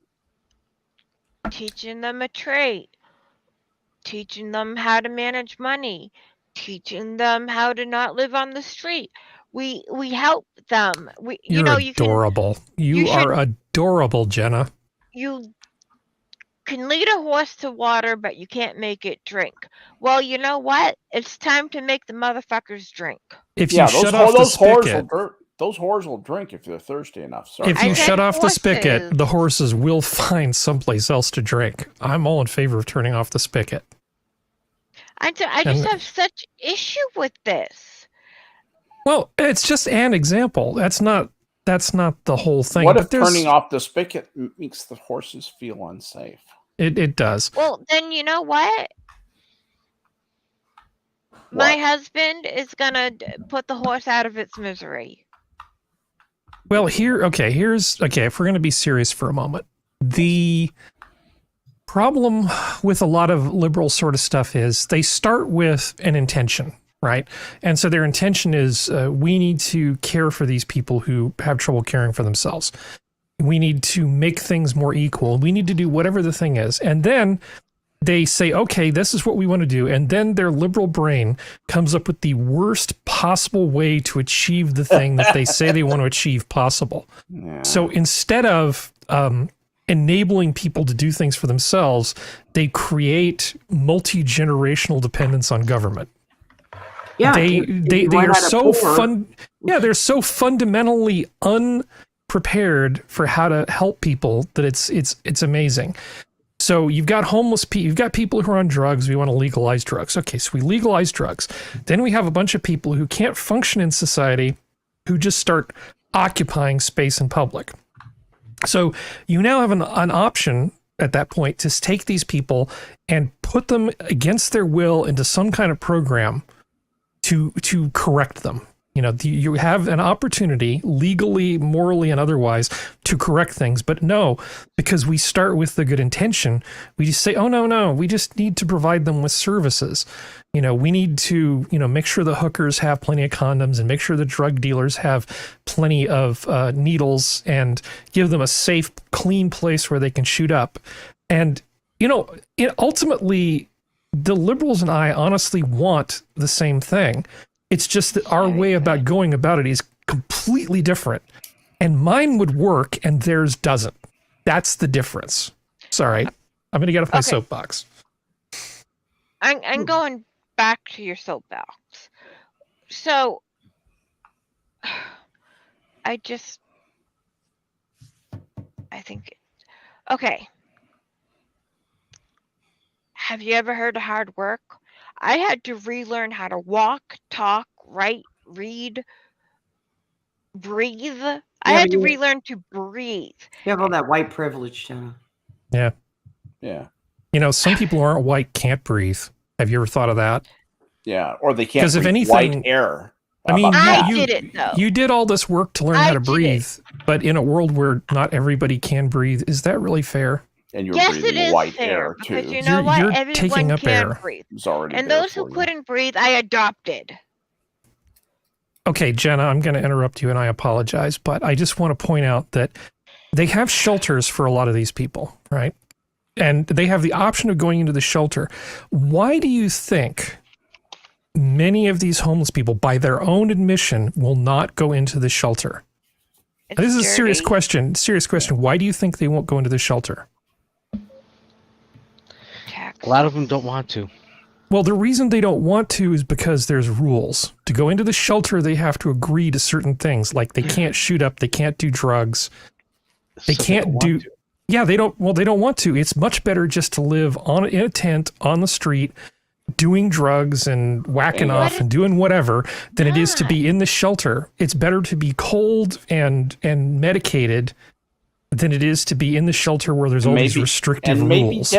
teaching them a trade, teaching them how to manage money, teaching them how to not live on the street. We help them. You're adorable. You are adorable, Jenna. You can lead a horse to water, but you can't make it drink. Well, you know what? It's time to make the motherfuckers drink. If you shut off the spigot, those whores will drink if they're thirsty enough. Sorry. If you shut off the spigot, the horses will find someplace else to drink. I'm all in favor of turning off the spigot. I just have such issue with this. Well, it's just an example. That's not the whole thing. What if turning off the spigot makes the horses feel unsafe? It does. Well, then you know what? My husband is gonna put the horse out of its misery. Well, if we're gonna be serious for a moment, the problem with a lot of liberal sort of stuff is they start with an intention. Right. And so their intention is we need to care for these people who have trouble caring for themselves. We need to make things more equal. We need to do whatever the thing is. And then they say, okay, this is what we want to do. And then their liberal brain comes up with the worst possible way to achieve the thing that they say they want to achieve possible. Yeah. So instead of enabling people to do things for themselves, they create multi-generational dependence on government. Yeah, they are so they're so fundamentally unprepared for how to help people that it's amazing. So you've got homeless people, you've got people who are on drugs. We want to legalize drugs. Okay, so we legalize drugs. Then we have a bunch of people who can't function in society, who just start occupying space in public. So you now have an option at that point to take these people and put them against their will into some kind of program to correct them. You know, you have an opportunity legally, morally, and otherwise to correct things. But no, because we start with the good intention, we just say, oh, no, we just need to provide them with services. You know, we need to, make sure the hookers have plenty of condoms and make sure the drug dealers have plenty of needles and give them a safe, clean place where they can shoot up. And, ultimately, the liberals and I honestly want the same thing. It's just that our way about going about it is completely different. And mine would work and theirs doesn't. That's the difference. Sorry. I'm going to get off my soapbox. I'm going back to your soapbox. So, I think, okay. Have you ever heard of hard work? I had to relearn how to walk, talk, write, read, breathe. I had to relearn to breathe. You have all that white privilege, Jenna. Yeah. Yeah. Some people who aren't white can't breathe. Have you ever thought of that? Yeah. Or they can't breathe if anything, white air. I mean, I did it though. You did all this work to learn how to breathe, but in a world where not everybody can breathe, is that really fair? And you're yes, it breathing is white fair, air too. because you know what? You're Everyone taking up can air. breathe. And those who couldn't breathe, I adopted. Okay, Jenna, I'm going to interrupt you and I apologize, but I just want to point out that they have shelters for a lot of these people, right? And they have the option of going into the shelter. Why do you think many of these homeless people, by their own admission, will not go into the shelter? This is a serious question. Serious question. Why do you think they won't go into the shelter? A lot of them don't want to. Well, the reason they don't want to is because there's rules. To go into the shelter, they have to agree to certain things, like they can't shoot up, they can't do drugs, they can't do. Yeah, they don't. Well, they don't want to. It's much better just to live in a tent on the street, doing drugs and whacking off and doing whatever than it is to be in the shelter. It's better to be cold and medicated than it is to be in the shelter where there's all these restrictive rules.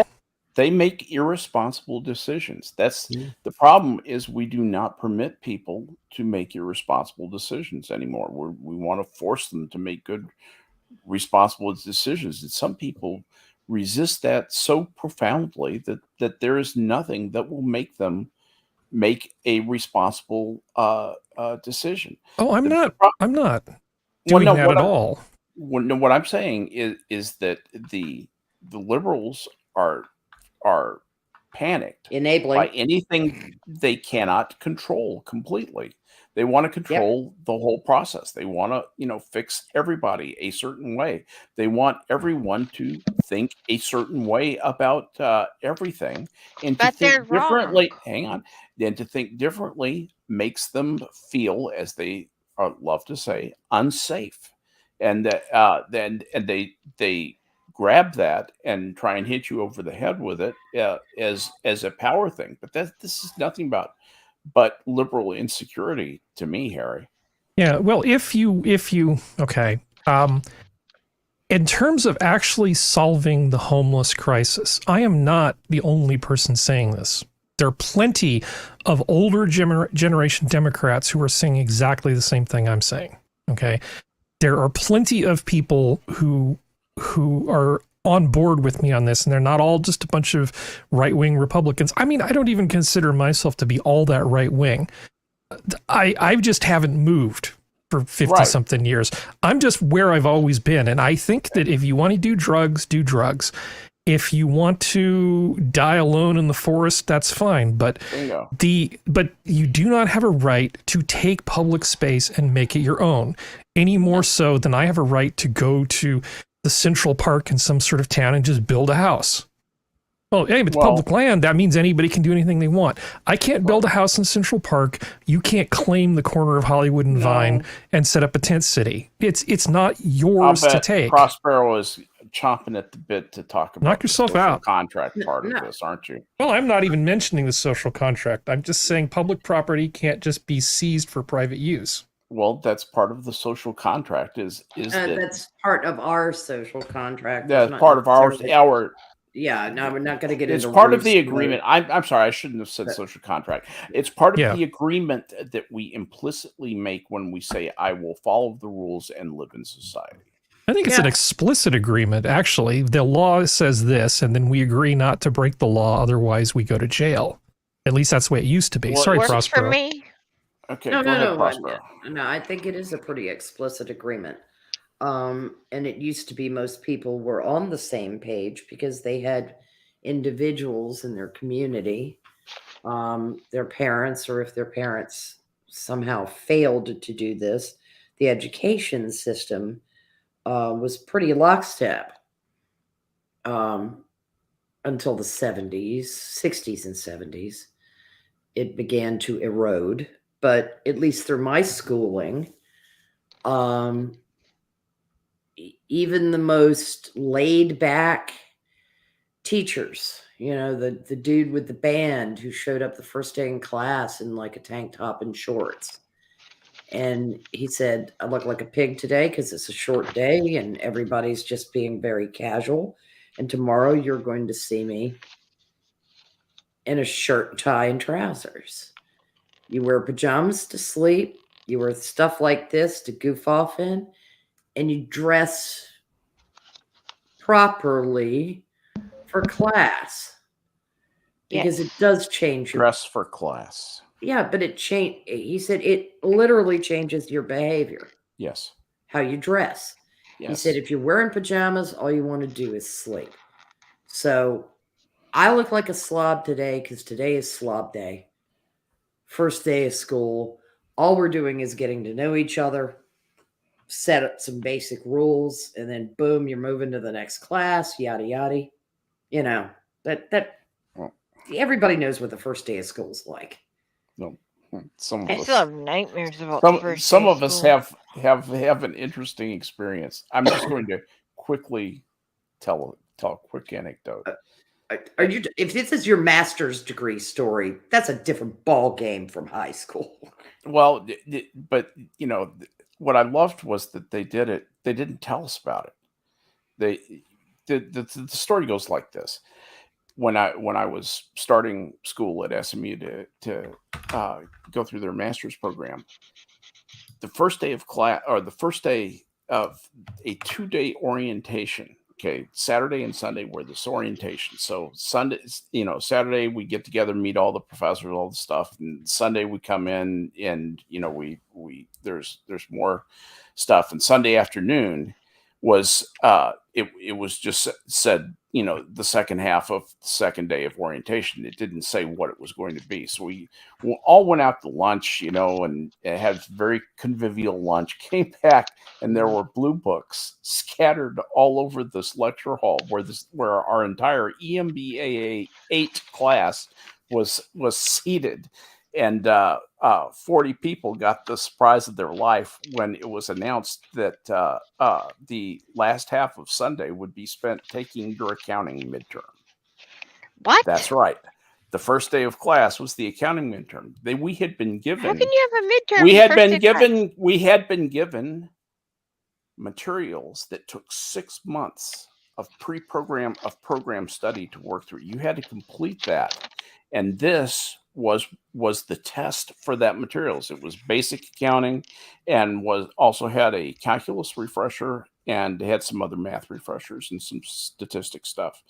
They make irresponsible decisions. That's the problem. Is we do not permit people to make irresponsible decisions anymore. We want to force them to make good, responsible decisions. And some people resist that so profoundly that there is nothing that will make them make a responsible decision. Oh, I'm not doing that at all. What I'm saying is that the liberals are panicked enabling by anything they cannot control completely. They want to control the whole process. They want to, fix everybody a certain way. They want everyone to think a certain way about everything, and to think differently. Hang on, then to think differently makes them feel, as they love to say, unsafe, and then they grab that and try and hit you over the head with it as a power thing. But this is nothing but liberal insecurity to me, Harry. Yeah, well, if you okay, in terms of actually solving the homeless crisis, I am not the only person saying this. There are plenty of older generation Democrats who are saying exactly the same thing I'm saying. Okay, there are plenty of people who are on board with me on this, and they're not all just a bunch of right-wing Republicans. I mean, I don't even consider myself to be all that right-wing. I just haven't moved for 50-something years. I'm just where I've always been, and I think that if you want to do drugs, do drugs. If you want to die alone in the forest, that's fine. But you do not have a right to take public space and make it your own, any more so than I have a right to go to the Central Park in some sort of town and just build a house. Well, hey, if it's public land, that means anybody can do anything they want. I can't build a house in Central Park. You can't claim the corner of Hollywood and Vine and set up a tent city. It's not yours to take. Prospero is chomping at the bit to talk about knock yourself out contract part of this, aren't you? Well, I'm not even mentioning the social contract. I'm just saying public property can't just be seized for private use. Well, that's part of the social contract. Is that that's part of our social contract. That's part of our Yeah, no, we're not going to get It's into part of rules the and agreement. I'm sorry, I shouldn't have said But- social contract. It's part of Yeah. the agreement that we implicitly make when we say, I will follow the rules and live in society. I think it's an Yeah. explicit agreement, actually. The law says this, and then we agree not to break the law, otherwise we go to jail. At least that's the way it used to be. Well, Sorry, Works Prospero. for me. Okay, No, go ahead, no. Prospero. No, I think it is a pretty explicit agreement. And it used to be most people were on the same page because they had individuals in their community, their parents, or if their parents somehow failed to do this, the education system was pretty lockstep until the 70s, 60s, and 70s. It began to erode, but at least through my schooling, even the most laid back teachers, the dude with the band who showed up the first day in class in like a tank top and shorts. And he said, I look like a pig today because it's a short day and everybody's just being very casual. And tomorrow you're going to see me in a shirt, tie, and trousers. You wear pajamas to sleep. You wear stuff like this to goof off in. And you dress properly for class. Because Yes. it does change your Dress for class. Yeah, but he said it literally changes your behavior, Yes. how you dress. Yes. He said if you're wearing pajamas, all you want to do is sleep. So I look like a slob today because today is slob day. First day of school. All we're doing is getting to know each other, set up some basic rules, and then boom, you're moving to the next class, yada yada. That Well, everybody knows what the first day of school is like. no, some of I us, still have nightmares about the first some day of us school. have an interesting experience. I'm just going to quickly tell a quick anecdote. Are you? If this is your master's degree story, that's a different ball game from high school. Well, but what I loved was that they did it. They didn't tell us about it. The story goes like this. When I was starting school at SMU to go through their master's program, the first day of class, or the first day of a 2-day orientation. Okay, Saturday and Sunday were this orientation. So Sunday, Saturday we get together, meet all the professors, all the stuff, and Sunday we come in and we there's more stuff. And Sunday afternoon was it was just said, the second half of the second day of orientation. It didn't say what it was going to be. So we all went out to lunch, and had very convivial lunch, came back, and there were blue books scattered all over this lecture hall where our entire EMBA 8 class was seated. And 40 people got the surprise of their life when it was announced that the last half of Sunday would be spent taking your accounting midterm. What? That's right. The first day of class was the accounting midterm. We had been given. How can you have a midterm? We the had first been day of class? given. We had been given materials that took 6 months of program study to work through. You had to complete that, and this was the test for that materials. It was basic accounting, and also had a calculus refresher, and had some other math refreshers and some statistics stuff.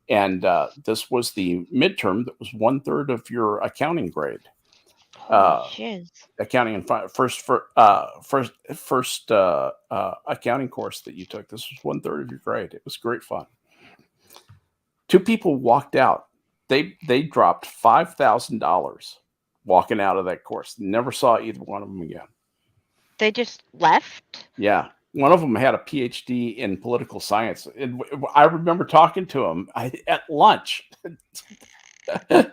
And this was the midterm that was 1/3 of your accounting grade. Holy shiz. Accounting and first accounting course that you took. This was 1/3 of your grade. It was great fun. 2 people walked out. They dropped $5,000 walking out of that course. Never saw either one of them again. They just left? Yeah. One of them had a PhD in political science. And I remember talking to him at lunch. And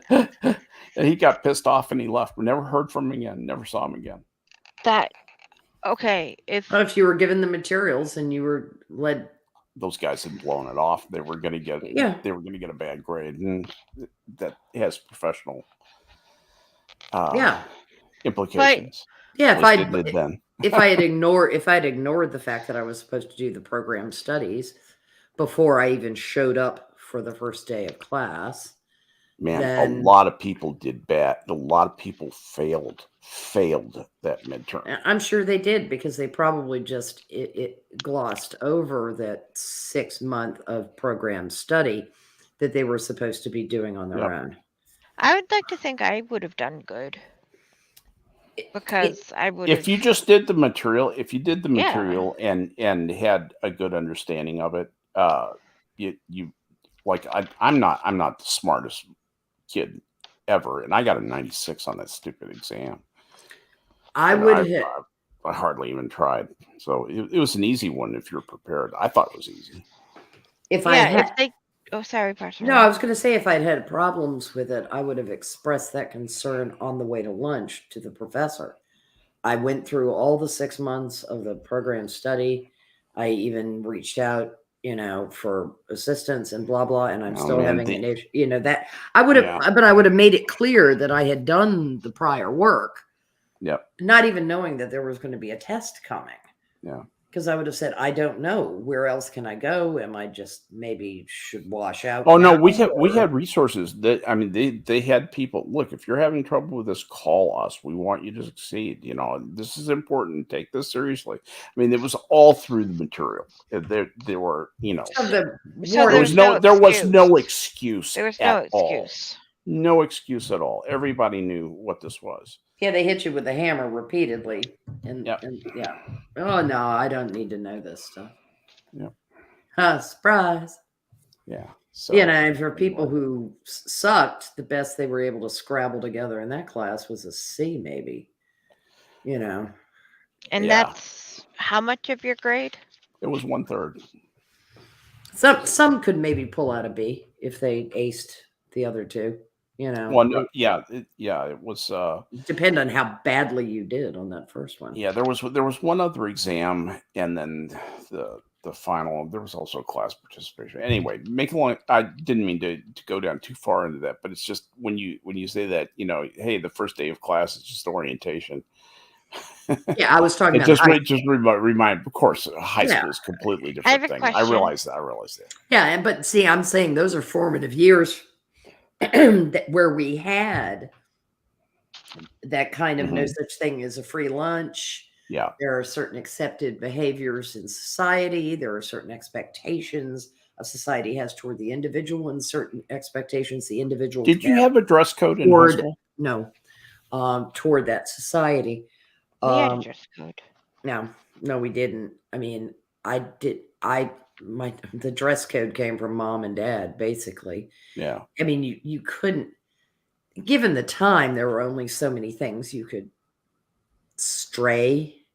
he got pissed off and he left. We never heard from him again. Never saw him again. Okay. If you were given the materials and you were led, those guys had blown it off. They were going to get They were going to get a bad grade, and that has professional implications. Yeah, if I had ignored the fact that I was supposed to do the program studies before I even showed up for the first day of class, Man, then a lot of people did bad. A lot of people failed that midterm. I'm sure they did, because they probably just it glossed over that 6 month of program study that they were supposed to be doing on their Yep. own. I would like to think I would have done good because I would If have. you just did the material, if you did the Yeah. material and had a good understanding of it, you like I'm not the smartest kid ever, and I got a 96 on that stupid exam. I And would hit. I hardly even tried, so it was an easy one if you're prepared. I thought it was easy. If I Yeah, had, if they. Oh, sorry, Prospero. no, I was going to say if I'd had problems with it, I would have expressed that concern on the way to lunch to the professor. I went through all the 6 months of the program study. I even reached out, for assistance and blah blah, and I'm Oh, still man, having an issue. That I would have, Yeah. but I would have made it clear that I had done the prior work, Yep. not even knowing that there was going to be a test coming. Yeah. Because I would have said, I don't know. Where else can I go? Am I just maybe should wash out? Oh no, now, we or- had resources that they had people. Look, if you're having trouble with this, call us. We want you to succeed. This is important. Take this seriously. I mean, it was all through the material. There were So the So there was warning- no excuse. There was at no all. excuse. No excuse at all. Everybody knew what this was. Yeah, they hit you with a hammer repeatedly. And, Yep. and yeah. Oh, no, I don't need to know this stuff. Yep. Surprise. Yeah. So And for people who sucked, the best they were able to scrabble together in that class was a C, maybe. And Yeah. that's how much of your grade? it was 1/3. Some could maybe pull out a B if they aced the other two. Well, no, it was. Depend on how badly you did on that first one. Yeah, there was one other exam, and then the final. There was also class participation. Anyway, I didn't mean to go down too far into that, but it's just when you say that, hey, the first day of class is just orientation. Yeah, I was talking It about just remind. Of course, high school is a completely different have a thing. I question. realize that. Yeah, but see, I'm saying those are formative years where we had that kind of no such thing as a free lunch. Yeah. There are certain accepted behaviors in society. There are certain expectations a society has toward the individual, and certain expectations the individual. Did you have a dress code in high school? No, toward that society. We had a dress code. No, we didn't. I mean, the dress code came from mom and dad, basically. Yeah. I mean, you couldn't, given the time, there were only so many things you could stray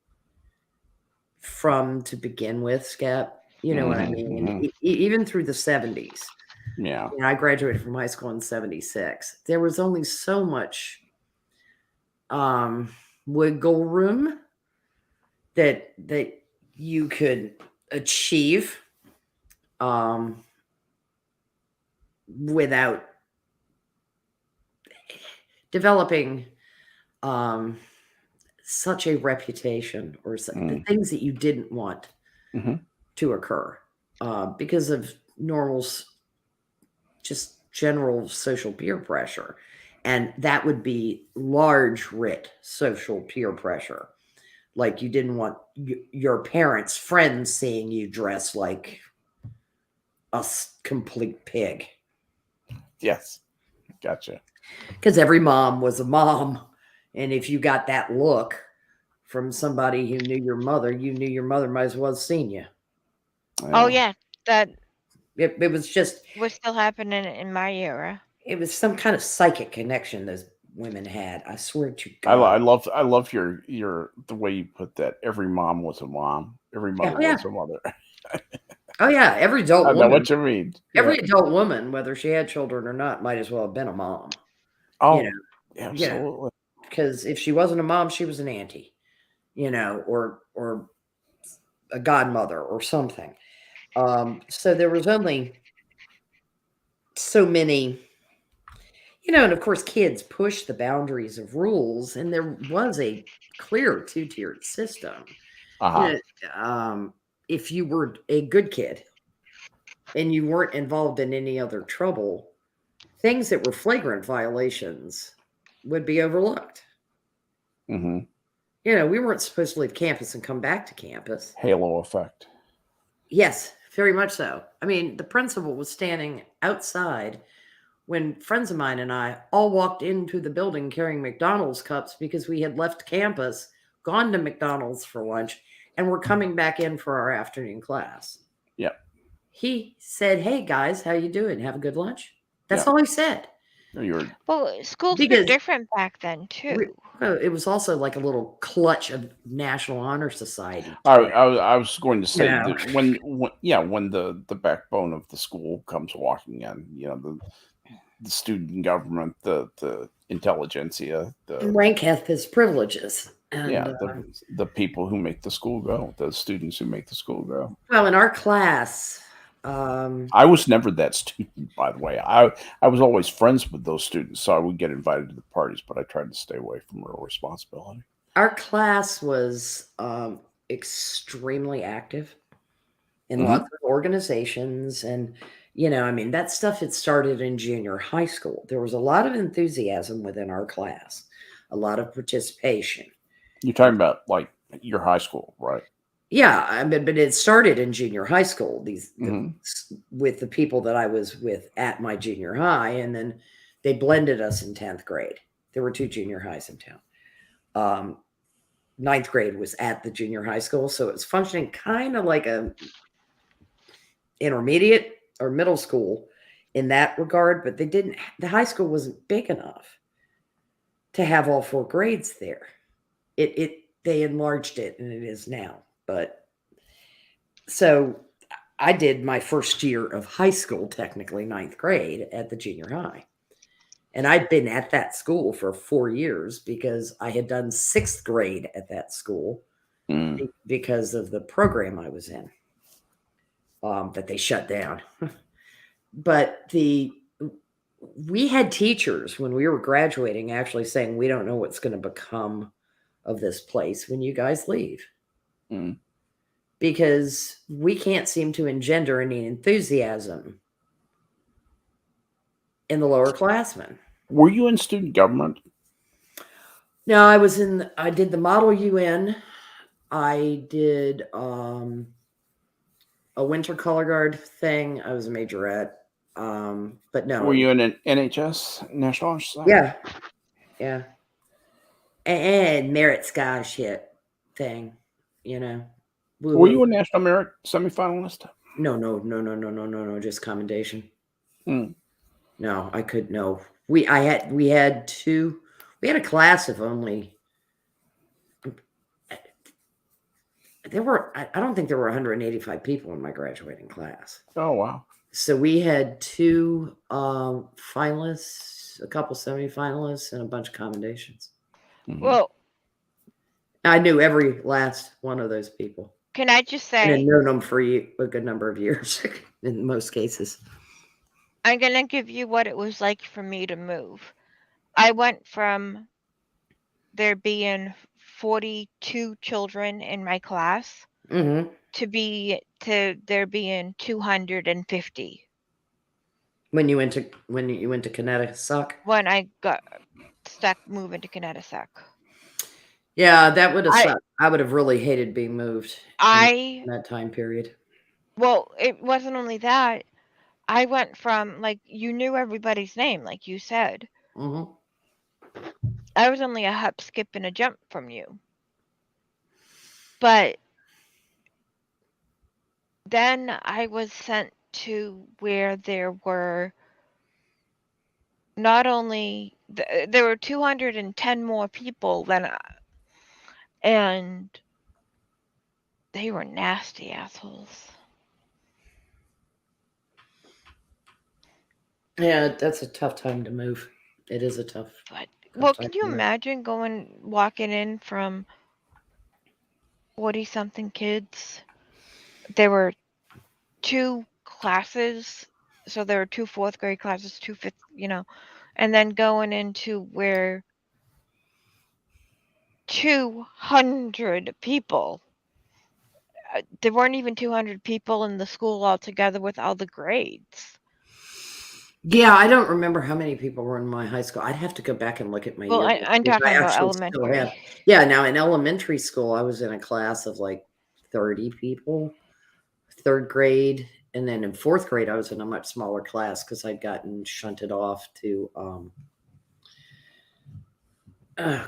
from to begin with, Skep. You know what I mean? Even through the 70s. Yeah. I graduated from high school in 76. There was only so much wiggle room that you could achieve without developing such a reputation or the things that you didn't want to occur because of just general social peer pressure. And that would be large writ social peer pressure. Like you didn't want your parents' friends seeing you dress like a complete pig. Yes. Gotcha. Because every mom was a mom. And if you got that look from somebody who knew your mother, you knew your mother might as well have seen you. Oh, yeah. That it was just was still happening in my era. It was some kind of psychic connection those women had. I swear to God. I love your the way you put that. Every mom was a mom. Every mother was a mother. Oh yeah, every adult woman. I know what you mean. Every adult woman, whether she had children or not, might as well have been a mom. Oh, absolutely. Because if she wasn't a mom, she was an auntie, or a godmother or something. So there was only so many, and of course kids push the boundaries of rules, and there was a clear two-tiered system. If you were a good kid, and you weren't involved in any other trouble, things that were flagrant violations would be overlooked. Hmm. You know, we weren't supposed to leave campus and come back to campus. Halo effect. Yes, very much so. I mean, the principal was standing outside when friends of mine and I all walked into the building carrying McDonald's cups because we had left campus, gone to McDonald's for lunch, and were coming back in for our afternoon class. Yeah. He said, "Hey guys, how you doing? Have a good lunch." That's Yeah. all he said. You're Well, schools were Because different back then too. it was also like a little clutch of National Honor Society. I was going to say know. that when the backbone of the school comes walking in, the student government, the intelligentsia, Rank hath his privileges. And the people who make the school go, the students who make the school go. well, in our class, I was never that student, by the way. I was always friends with those students, so I would get invited to the parties, but I tried to stay away from real responsibility. our class was extremely active in Mhm. lots of organizations. And, I mean, that stuff had started in junior high school. There was a lot of enthusiasm within our class, a lot of participation. You're talking about like your high school, right? Yeah, I mean, but it started in junior high school. Mhm. With the people that I was with at my junior high, and then they blended us in 10th grade. There were 2 junior highs in town. 9th grade was at the junior high school, so it was functioning kind of like a intermediate or middle school in that regard. But the high school wasn't big enough to have all 4 grades there. They enlarged it, and it is now. But so I did my first year of high school, technically 9th grade, at the junior high. And I'd been at that school for 4 years because I had done 6th grade at that school because of the program I was in that they shut down. But we had teachers when we were graduating actually saying, "We don't know what's going to become of this place when you guys leave." Mm. Because we can't seem to engender any enthusiasm in the lower classmen. Were you in student government? No, I did the Model UN. I did a winter color guard thing. I was a majorette. But no. Were you in an NHS, National Honor Society? Yeah. Yeah. And merit scholarship thing, Were you a National Merit semifinalist? No, just commendation. Hmm. No, I could no. We had a class of only I don't think there were 185 people in my graduating class. Oh wow. So we had 2 finalists, a couple semifinalists, and a bunch of commendations. Mhm. Well, I knew every last one of those people. can I just And I'd say, known them for a good number of years in most cases. I'm going to give you what it was like for me to move. I went from there being 42 children in my class Mm-hmm. to there being 250 When you went to Connecticut. when I got stuck moving to Connecticut. Yeah, that would have sucked. I would have really hated being moved in that time period. Well, it wasn't only that. I went from, like, you knew everybody's name, like you said. Mm-hmm. I was only a hop, skip, and a jump from you. But then I was sent to where there were not only there were 210 more people than and they were nasty assholes. Yeah, that's a tough time to move. It is a tough. Well, can you imagine walking in from 40-something kids? There were 2 classes, so there were 2 4th grade classes, 2 5th, and then going into where 200 people there weren't even 200 people in the school altogether with all the grades. Yeah, I don't remember how many people were in my high school. I'd have to go back and look at my Well, yearbook, I'm because talking I about actually still elementary. have. Yeah, now in elementary school, I was in a class of like 30 people, third grade. And then in fourth grade, I was in a much smaller class because I'd gotten shunted off to, oh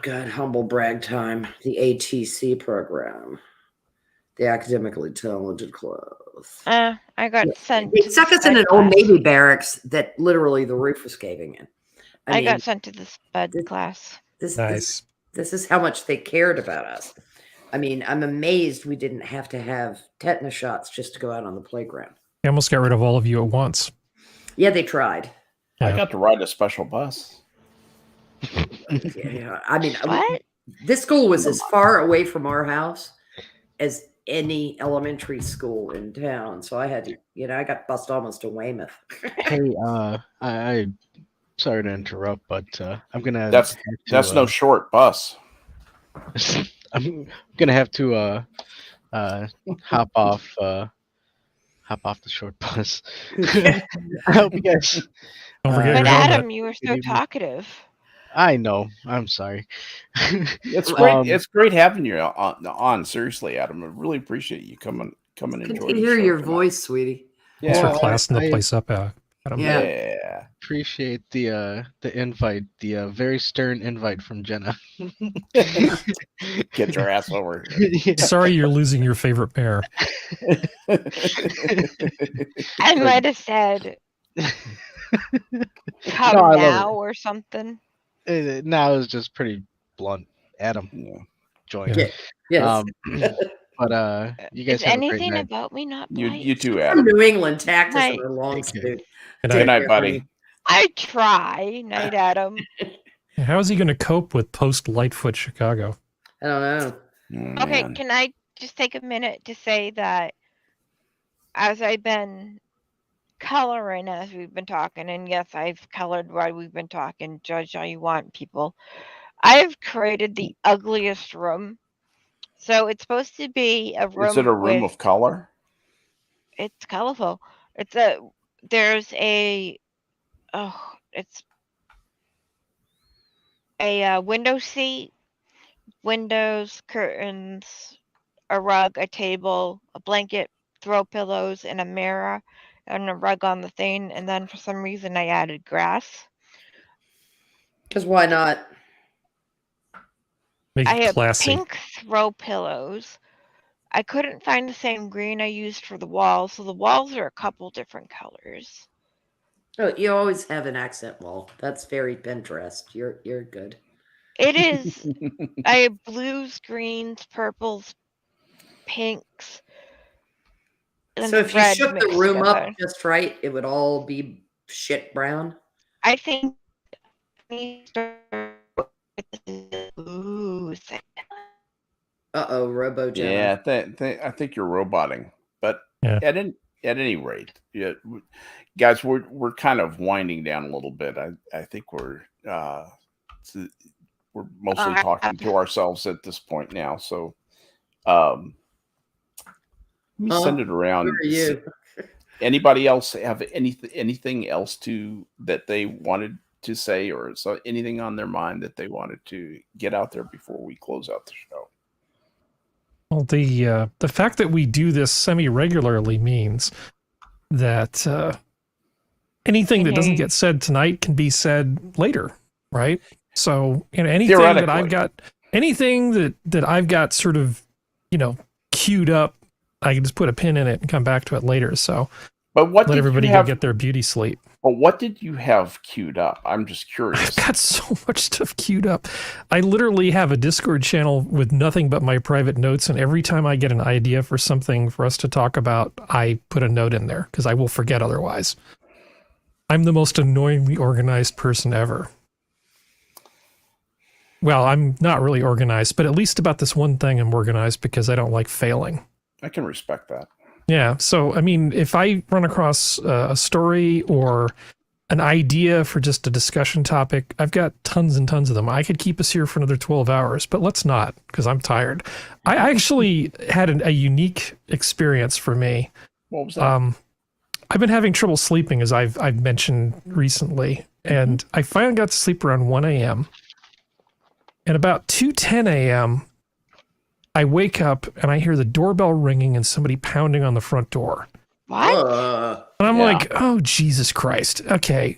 God, humble brag time, the ATC program, the academically talented class. I got sent They to the stuck us in sped an old class. Navy barracks that literally the roof was caving in. I mean, got sent to the sped this- class. Nice. This is how much they cared about us. I mean, I'm amazed we didn't have to have tetanus shots just to go out on the playground. They almost got rid of all of you at once. Yeah, they tried. I Yeah. got to ride a special bus. Yeah, I mean, What? this school was as far away from our house as any elementary school in town. So I had to, I got bused almost to Weymouth. Hey, I sorry to interrupt, but I'm gonna. That's have to, that's no short bus. I'm gonna have to hop off the short bus. I hope you guys. Don't forget But your helmet. Adam, you were so evening. talkative. I know. I'm sorry. It's great. Um, It's great having you on. Seriously, Adam, I really appreciate you coming and Can joining. you the hear show your tonight. voice, sweetie? Thanks for Well, classing the I- place up, Adam. Yeah. Yeah. appreciate the invite, the very stern invite from Jenna. Get your ass over here. Yeah. Sorry you're losing your favorite bear. I might have said, come No, I love now or something. Now it's just pretty blunt. Adam, Yeah. join. Yeah. Yes. But you guys Is have a great anything night. about me not You polite? too, From Adam. New England, Texas, Night. and a long Take care. suit. Good Good night. night, buddy. I try. Night, Adam. How is he going to cope with post Lightfoot Chicago? I don't know. Oh, Okay, man. can I just take a minute to say that as I've been coloring as we've been talking, and yes, I've colored while we've been talking, judge all you want, people. I've created the ugliest room. So it's supposed to be a room Is it a room with, of color? it's colorful. It's a window seat, windows, curtains, a rug, a table, a blanket, throw pillows, and a mirror, and a rug on the thing. And then for some reason I added grass. Because why not? Make I it have classy. pink throw pillows. I couldn't find the same green I used for the walls, so the walls are a couple different colors. Oh, you always have an accent wall. That's very Pinterest. You're good. It is. I have blues, greens, purples, pinks. And So if you red shook the mixed room up together. just right, it would all be shit brown. I think. Ooh, Uh-oh, Robo Jenna. Yeah, I think you're roboting. But Yeah. at any rate, yeah, guys, we're kind of winding down a little bit. I think we're mostly talking to ourselves at this point now. So let me send it around. Who are you? Anybody else have anything else that they wanted to say, or so anything on their mind that they wanted to get out there before we close out the show? Well, the fact that we do this semi-regularly means that anything that doesn't get said tonight can be said later, right? So, anything that I've got, that I've got sort of, queued up, I can just put a pin in it and come back to it later. So, but what let did everybody you have, go get their beauty sleep. But what did you have queued up? I'm just curious. I've got so much stuff queued up. I literally have a Discord channel with nothing but my private notes, and every time I get an idea for something for us to talk about, I put a note in there because I will forget otherwise. I'm the most annoyingly organized person ever. Well, I'm not really organized, but at least about this one thing I'm organized because I don't like failing. I can respect that. Yeah. So, I mean, if I run across a story or an idea for just a discussion topic, I've got tons and tons of them. I could keep us here for another 12 hours, but let's not, because I'm tired. I actually had a unique experience for me. What was that? I've been having trouble sleeping, as I've mentioned recently, and I finally got to sleep around 1 a.m. And about 2:10 a.m., I wake up and I hear the doorbell ringing and somebody pounding on the front door. What? And I'm Yeah. like, oh, Jesus Christ. Okay.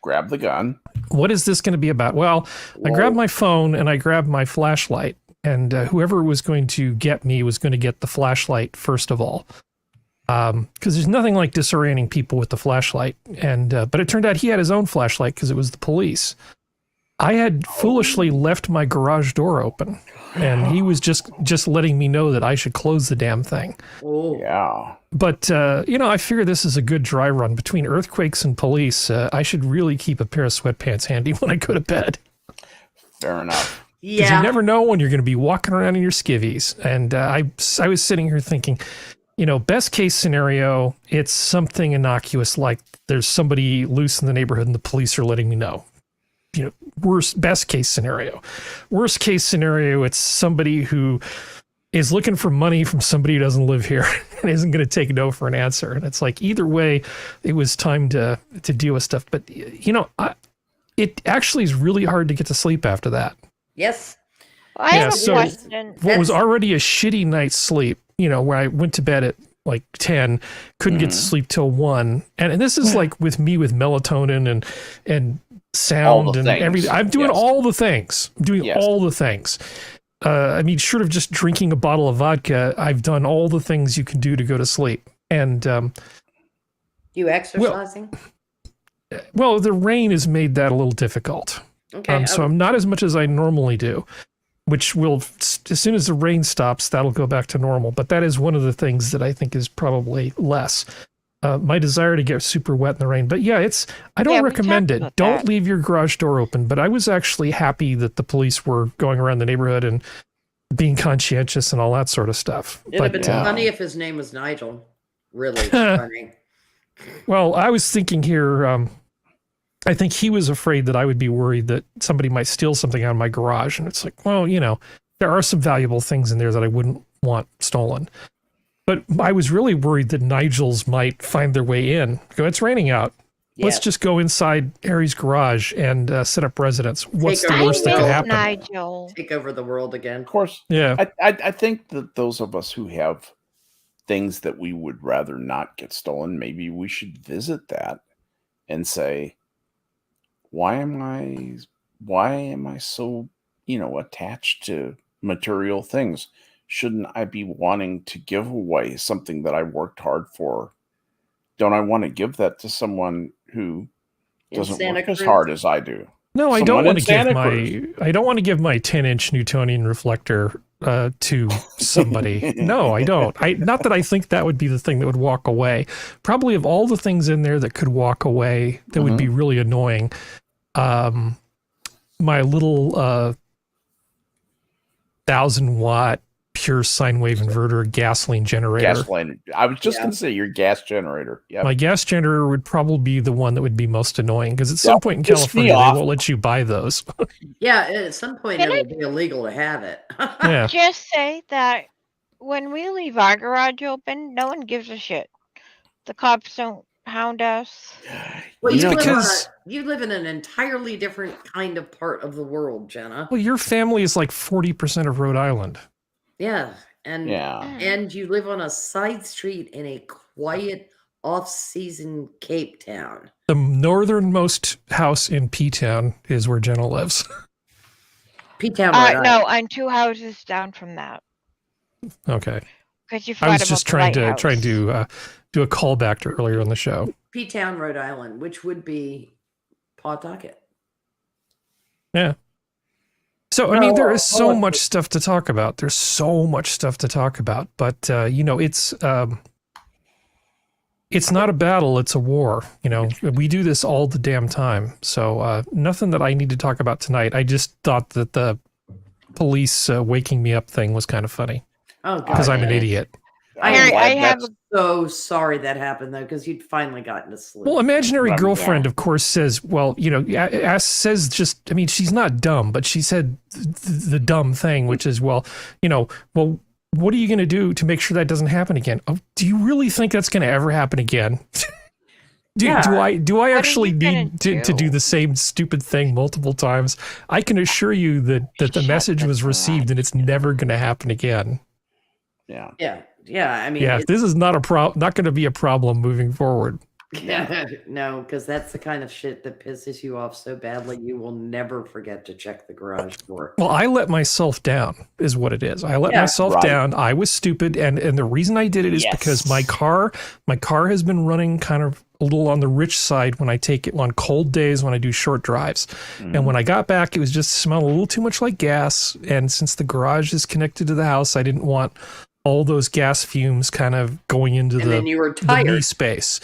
Grab the gun. What is this going to be about? Well, I grabbed my phone and I grabbed my flashlight, and whoever was going to get me was going to get the flashlight first of all. Because there's nothing like disorienting people with the flashlight. And but it turned out he had his own flashlight because it was the police. I had foolishly left my garage door open, and he was just letting me know that I should close the damn thing. Oh, Yeah. But, I figure this is a good dry run. Between earthquakes and police, I should really keep a pair of sweatpants handy when I go to bed. Fair enough. Because yeah. you never know when you're going to be walking around in your skivvies. And I was sitting here thinking, best case scenario, it's something innocuous like there's somebody loose in the neighborhood and the police are letting me know. Best case scenario. Worst case scenario, it's somebody who is looking for money from somebody who doesn't live here and isn't going to take no for an answer. And it's like, either way, it was time to deal with stuff. But, it actually is really hard to get to sleep after that. Yes. I have a so question. What was already a shitty night's sleep, where I went to bed at like 10, couldn't get to sleep till 1. And this is like with me with melatonin and sound and things. everything. I'm doing Yes. all the things. I'm doing Yes. all the things. Short of just drinking a bottle of vodka, I've done all the things you can do to go to sleep. And, You exercising? well, the rain has made that a little difficult. Okay. So I'm not as much as I normally do, which will, as soon as the rain stops, that'll go back to normal. But that is one of the things that I think is probably less. My desire to get super wet in the rain. But yeah, I don't Yeah, we recommend talked it. about Don't that. leave your garage door open. But I was actually happy that the police were going around the neighborhood and being conscientious and all that sort of stuff. It'd have been yeah. funny if his name was Nigel. Really funny. Well, I was thinking here, I think he was afraid that I would be worried that somebody might steal something out of my garage. And it's like, well, there are some valuable things in there that I wouldn't want stolen. But I was really worried that Nigel's might find their way in. Go, it's raining out. Let's Yes. just go inside Harry's garage and set up residence. What's the over I worst that could miss happen? Nigel. Take over the world again. Of course. Yeah. I think that those of us who have things that we would rather not get stolen, maybe we should visit that and say, why am I so, attached to material things? Shouldn't I be wanting to give away something that I worked hard for? Don't I want to give that to someone who In doesn't Santa work as Cruz? hard as I do? No, I Someone don't in want to give Santa my Cruz. I don't want to give my 10-inch Newtonian reflector to somebody. No, I don't. Not that I think that would be the thing that would walk away. Probably of all the things in there that could walk away that would be really annoying, my little 1,000-watt pure sine wave inverter gasoline generator. Gasoline. I was just Yeah. going to say your gas generator. Yeah. My gas generator would probably be the one that would be most annoying because at some Yeah, point in piss me California, they off. won't let you buy those. Yeah, at some point Can it I- will be illegal to have it. Yeah. Just say that when we leave our garage open, no one gives a shit. The cops don't hound us. Well, It's you because- you live in an entirely different kind of part of the world, Jenna. Well, your family is like 40% of Rhode Island. Yeah, and Yeah. and you live on a side street in a quiet off-season Cape Town. The northernmost house in P-Town is where Jenna lives. P-Town, No, I'm 2 houses down from that. Okay. Because you I forgot was about just the trying to lighthouse. do a callback to earlier on the show. P-Town, Rhode Island, which would be Pawtucket. Yeah. So, I mean, there is so Oh, much stuff to talk about. There's so much stuff to talk about. But, it's not a battle. It's a war. We do this all the damn time. So nothing that I need to talk about tonight. I just thought that the police waking me up thing was kind of funny Oh, God. because I'm an yeah. idiot. I Harry, am I have that's- so sorry that happened though, because you'd finally gotten to sleep. Well, imaginary Right. girlfriend, Yeah. of course, says, well, you know, says just, I mean, she's not dumb, but she said the dumb thing, which is, well, you know, well, what are you going to do to make sure that doesn't happen again? Oh, do you really think that's going to ever happen again? Do I actually you gonna need to do do? the same stupid thing multiple times? I can assure you that the Shut message the was received and garage it's never going to happen again. Yeah. Yeah. I mean, Yeah, this is not not going to be a problem moving forward. no, because that's the kind of shit that pisses you off so badly you will never forget to check the garage door. Well, I let myself down is what it is. I let Yeah. myself Right. down. I was stupid. And the reason I did it is because my Yes. car has been running kind of a little on the rich side when I take it on cold days when I do short drives. And when I got back, it was just smelled a little too much like gas. And since the garage is connected to the house, I didn't want all those gas fumes kind of going into And then you were the knee tired. space.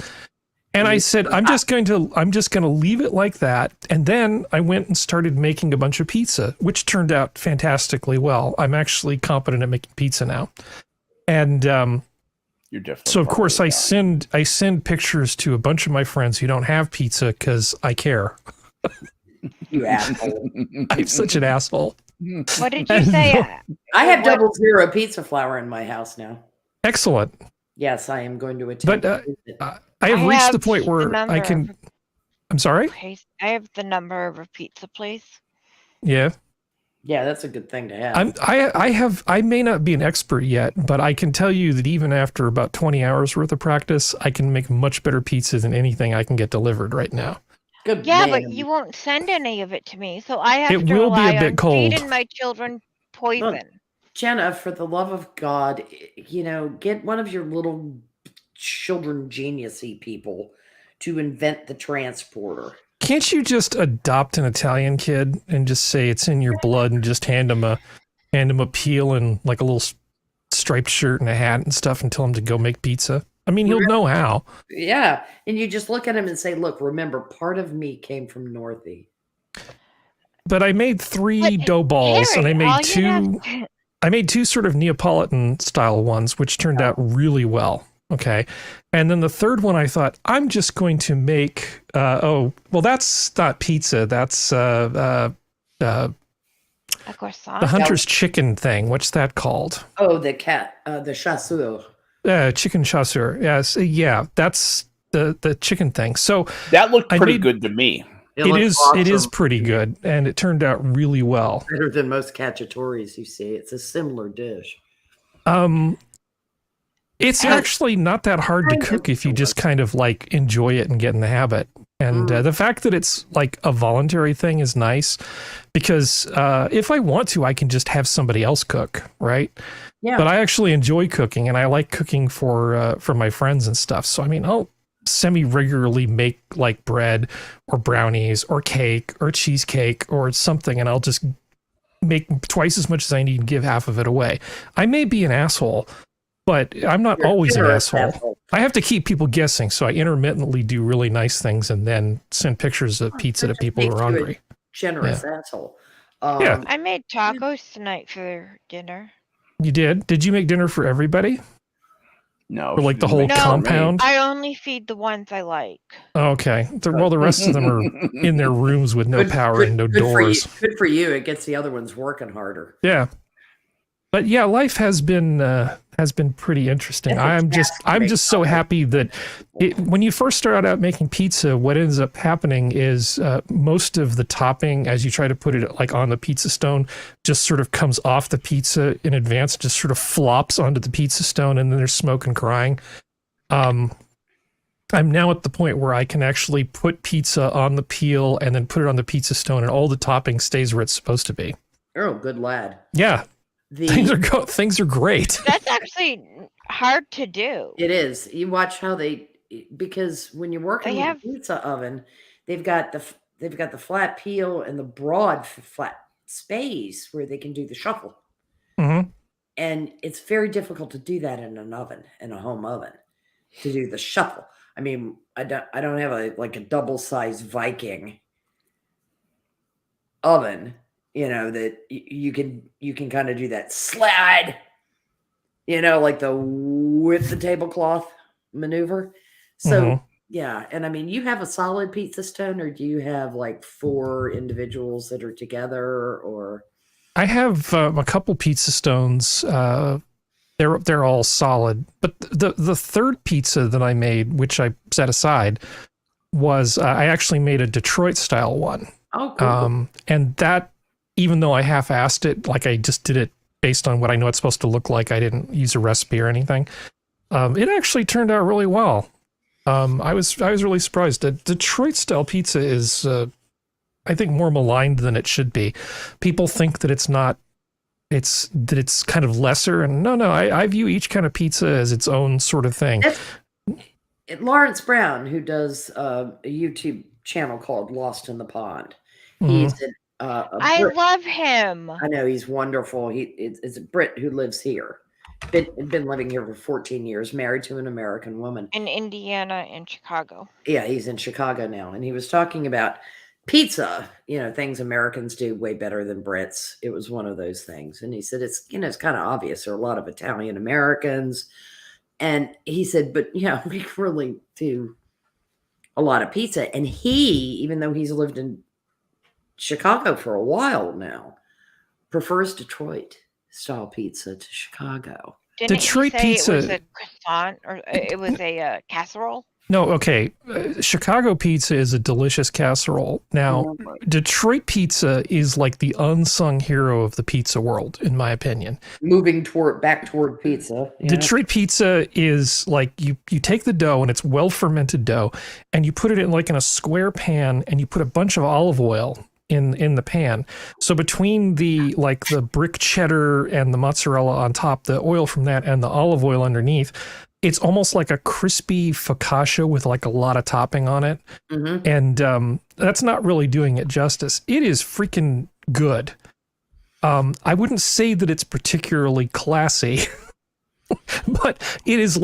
And I said, I'm just going to leave it like that. And then I went and started making a bunch of pizza, which turned out fantastically well. I'm actually competent at making pizza now. And You're definitely. so of course I probably send pictures to a bunch of my friends who don't have pizza because I care. You asshole. I'm such an asshole. What did you say? I have What- 00 pizza flour in my house now. Excellent. Yes, I am going to attempt. But to use it. I have I reached the have point the where number I can. of- I'm sorry. I have the number of a pizza place. Yeah. Yeah, that's a good thing to have. I may not be an expert yet, but I can tell you that even after about 20 hours worth of practice, I can make much better pizza than anything I can get delivered right now. Good Yeah, man. but you won't send any of it to me, so I have It to will be a rely bit on cold. feeding my children poison. Jenna, for the love of God, get one of your little children geniusy people to invent the transporter. Can't you just adopt an Italian kid and just say it's in your blood and just hand him a peel and like a little striped shirt and a hat and stuff and tell him to go make pizza? I mean, he'll know how. Yeah, and you just look at him and say, "Look, remember, part of me came from Northie." But I made 3 But, dough balls and I Harry, all made you 2 have- I made 2 sort of Neapolitan style ones, which turned out really well. Okay. And then the third one, I thought, I'm just going to make, that's not pizza. That's a croissant. the hunter's chicken thing. What's that called? Oh, the chasseur. Chicken chasseur. Yes. Yeah. That's the chicken thing. So that looked I pretty made- good to me. it is awesome. pretty good. And it turned out really well. Better than most cacciatories you see. It's a similar dish. It's And- actually not that hard to kind of cook if you just kind of like enjoy it and get in the habit. And the fact that it's like a voluntary thing is nice because if I want to, I can just have somebody else cook, right? Yeah. But I actually enjoy cooking and I like cooking for my friends and stuff. So I mean, I'll semi-regularly make like bread or brownies or cake or cheesecake or something, and I'll just make twice as much as I need and give half of it away. I may be an asshole, but I'm not You're a always an generous asshole. I have to keep people guessing, so I intermittently do really nice things and then send pictures of pizza to that just people who makes are you a hungry. Generous asshole. Yeah. I made tacos tonight for dinner. You did? Did you make dinner for everybody? No, Or like she the didn't whole make it for me. compound? I only feed the ones I like. Okay. Well, the rest of them are in their rooms with no power and no doors. Good for you. It gets the other ones working harder. Yeah. But yeah, life has been pretty interesting. It's I'm just so happy that when you first start out making pizza, what ends up happening is most of the topping, as you try to put it like on the pizza stone, just sort of comes off the pizza in advance, just sort of flops onto the pizza stone, and then there's smoke and crying. I'm now at the point where I can actually put pizza on the peel and then put it on the pizza stone, and all the topping stays where it's supposed to be. Oh, good lad. Yeah. Things are great. That's actually hard to do. It is. You watch how because when you're working They with have- a pizza oven, they've got the flat peel and the broad flat space where they can do the shuffle. Mm-hmm. And it's very difficult to do that in an oven, in a home oven, to do the shuffle. I mean, I don't have a double-sized Viking oven, that you can kind of do that slide You know, like the with the tablecloth maneuver. So Mhm. yeah, and I mean, you have a solid pizza stone, or do you have like 4 individuals that are together, or? I have a couple pizza stones. They're all solid, but the third pizza that I made, which I set aside, was I actually made a Detroit style one. Oh, cool. And that, even though I half-assed it, like I just did it based on what I know it's supposed to look like, I didn't use a recipe or anything. It actually turned out really well. I was really surprised. Detroit style pizza is, I think, more maligned than it should be. People think that it's not. It's kind of lesser, and no, I view each kind of pizza as its own sort of thing. Lawrence Brown, who does a YouTube channel called Lost in the Pond. Mhm. He's I Brit. love him. I know, he's wonderful. It's a Brit who lives here. Been living here for 14 years, married to an American woman. In Indiana and Chicago. Yeah, he's in Chicago now. And he was talking about pizza, you know, things Americans do way better than Brits. It was one of those things. And he said, it's, you know, it's kind of obvious. There are a lot of Italian Americans. And he said, but yeah, we really do a lot of pizza. And he, even though he's lived in Chicago for a while now, prefers Detroit style pizza to Chicago. Didn't Detroit he say pizza. it was a croissant or it was a casserole? No, okay. Chicago pizza is a delicious casserole. Now, Detroit pizza is like the unsung hero of the pizza world, in my opinion. Moving back toward pizza. Yeah. Detroit pizza is like you take the dough, and it's well fermented dough, and you put it in like in a square pan, and you put a bunch of olive oil in the pan. So between the brick cheddar and the mozzarella on top, the oil from that and the olive oil underneath, it's almost like a crispy focaccia with like a lot of topping on it. Mm-hmm. And that's not really doing it justice. It is freaking good. I wouldn't say that it's particularly classy, but it's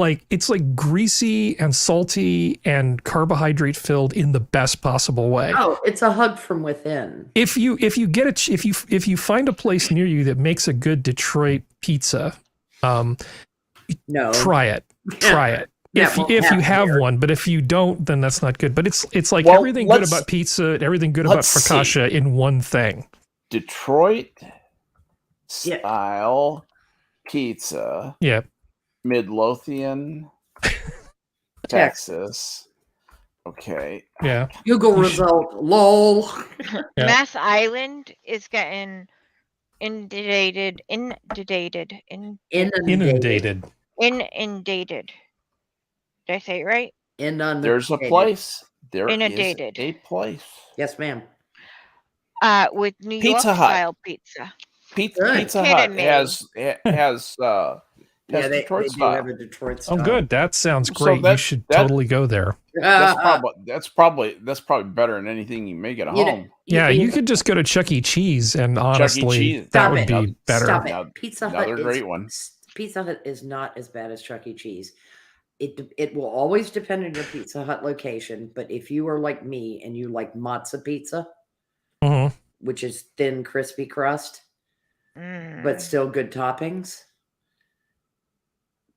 like greasy and salty and carbohydrate filled in the best possible way. Oh, it's a hug from within. If you find a place near you that makes a good Detroit pizza, no, try it. If you have one, but if you don't, then that's not good. But it's like everything good about pizza, everything good about focaccia in one thing. Detroit style pizza. Yeah. Midlothian, Texas. Okay. Yeah. Google result. Lol. Yeah. Mass Island is getting inundated. Did I say it right? There's a place. There Inundated. is a place. Yes, ma'am. With New Pizza York Hut. style pizza. Pizza Hut has Yeah, they Detroit do style. have a Detroit style. Oh, good. That sounds So great. You should totally go there. That's probably better than anything you make at home. You could just go to Chuck E. Cheese, and honestly, that would be better. Stop it. Now- Pizza Hut Another great one. Pizza Hut is not as bad as Chuck E. Cheese. It will always depend on your Pizza Hut location, but if you are like me and you like MotZ pizza, Mhm. which is thin, crispy crust, but still good toppings,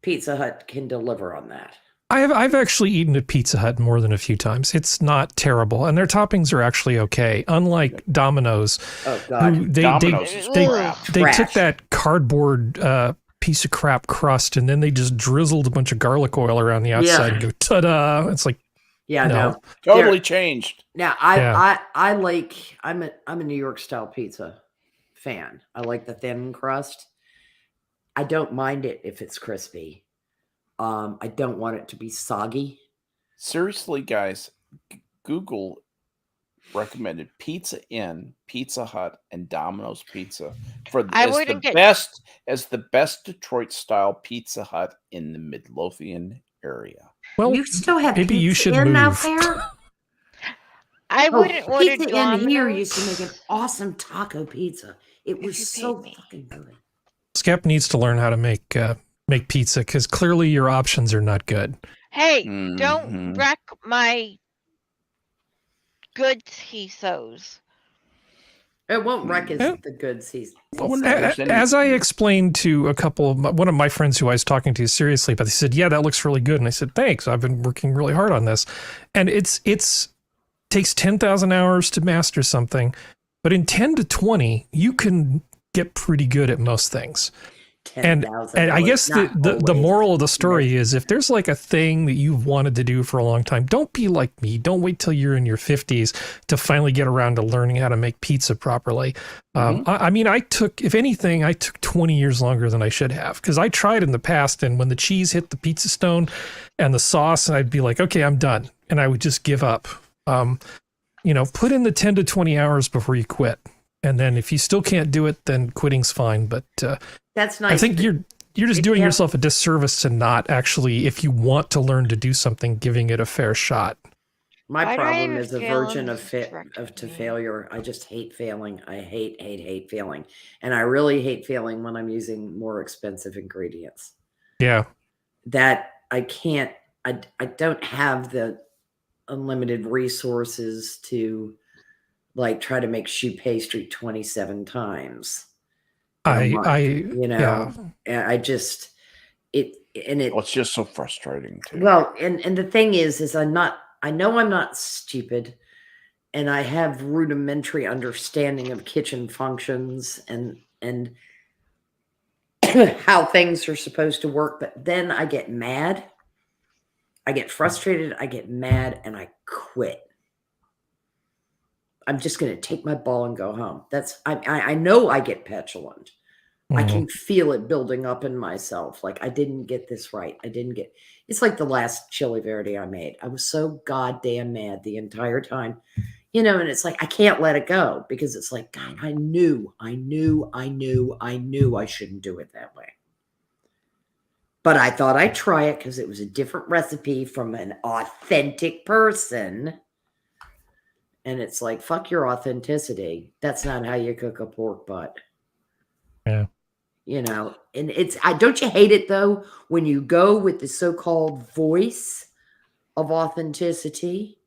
Pizza Hut can deliver on that. I've actually eaten at Pizza Hut more than a few times. It's not terrible, and their toppings are actually okay. Unlike Domino's, Oh God, who Domino's is crap. they took Trash. that cardboard piece of crap crust, and then they just drizzled a bunch of garlic oil around the outside and go ta-da. It's like, yeah, no. Totally changed. Now I like I'm a New York style pizza fan. I like the thin crust. I don't mind it if it's crispy. I don't want it to be soggy. Seriously, guys, Google recommended Pizza Inn, Pizza Hut, and Domino's Pizza as the best Detroit style Pizza Hut in the Midlothian area. well, You still have maybe Pizza you should Inn move. out there? I wouldn't order Pizza Domino's. Inn here used to make an awesome taco pizza. It was you so paid me. fucking good. Skep needs to learn how to make pizza, because clearly your options are not good. Hey, Mhm. don't wreck my goods he sews. It won't wreck Yeah. the goods he's Well, selling. there's any- As I explained to one of my friends who I was talking to seriously, but they said, "Yeah, that looks really good," and I said, "Thanks. I've been working really hard on this," and it's takes 10,000 hours to master something, but in 10 to 20, you can get pretty good at most things. And 10,000. I guess the always. moral of the story is, if there's like a thing that you've wanted to do for a long time, don't be like me. Don't wait till you're in your 50s to finally get around to learning how to make pizza properly. I mean, if anything, I took 20 years longer than I should have, because I tried in the past, and when the cheese hit the pizza stone and the sauce, and I'd be like, okay, I'm done. And I would just give up. Put in the 10 to 20 hours before you quit. And then if you still can't do it, then quitting's fine. But That's nice. I think you're just doing yourself a disservice to not actually, if you want to learn to do something, giving it a fair shot. My Why do I problem even is a feel version of failure. I just hate failing. I hate failing. And I really hate failing when I'm using more expensive ingredients. Yeah. That I can't, I don't have the unlimited resources to like try to make choux pastry 27 times. It's just so frustrating too. Well, and the thing is I know I'm not stupid, and I have rudimentary understanding of kitchen functions and how things are supposed to work, but then I get mad. I get frustrated, I get mad, and I quit. I'm just going to take my ball and go home. I know I get petulant. I can feel it building up in myself. Like, I didn't get this right. It's like the last chili verde I made. I was so goddamn mad the entire time, and it's like, I can't let it go, because it's like, God, I knew I shouldn't do it that way. But I thought I'd try it because it was a different recipe from an authentic person. And it's like, fuck your authenticity. That's not how you cook a pork butt. Yeah. And don't you hate it though, when you go with the so-called voice of authenticity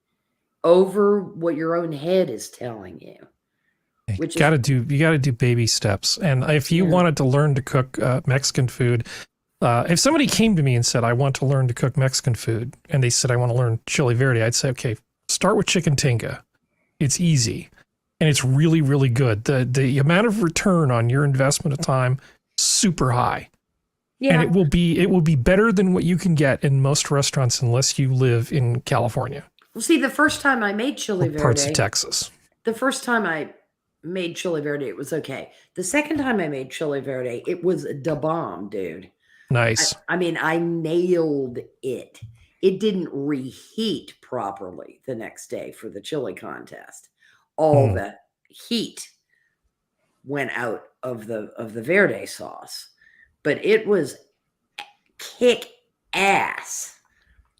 over what your own head is telling you? You got to do baby steps. And if you wanted to learn to cook Mexican food, if somebody came to me and said, I want to learn to cook Mexican food, and they said, I want to learn chili verde, I'd say, okay, start with chicken tinga. It's easy, and it's really, really good. The amount of return on your investment of time, super high. Yeah. And it will be better than what you can get in most restaurants, unless you live in California. Well, see, the first time I made chili verde, parts of Texas. The first time I made chili verde, it was okay. The second time I made chili verde, it was da bomb, dude. Nice. I mean, I nailed it. It didn't reheat properly the next day for the chili contest. All the heat went out of the verde sauce, but it was kick ass.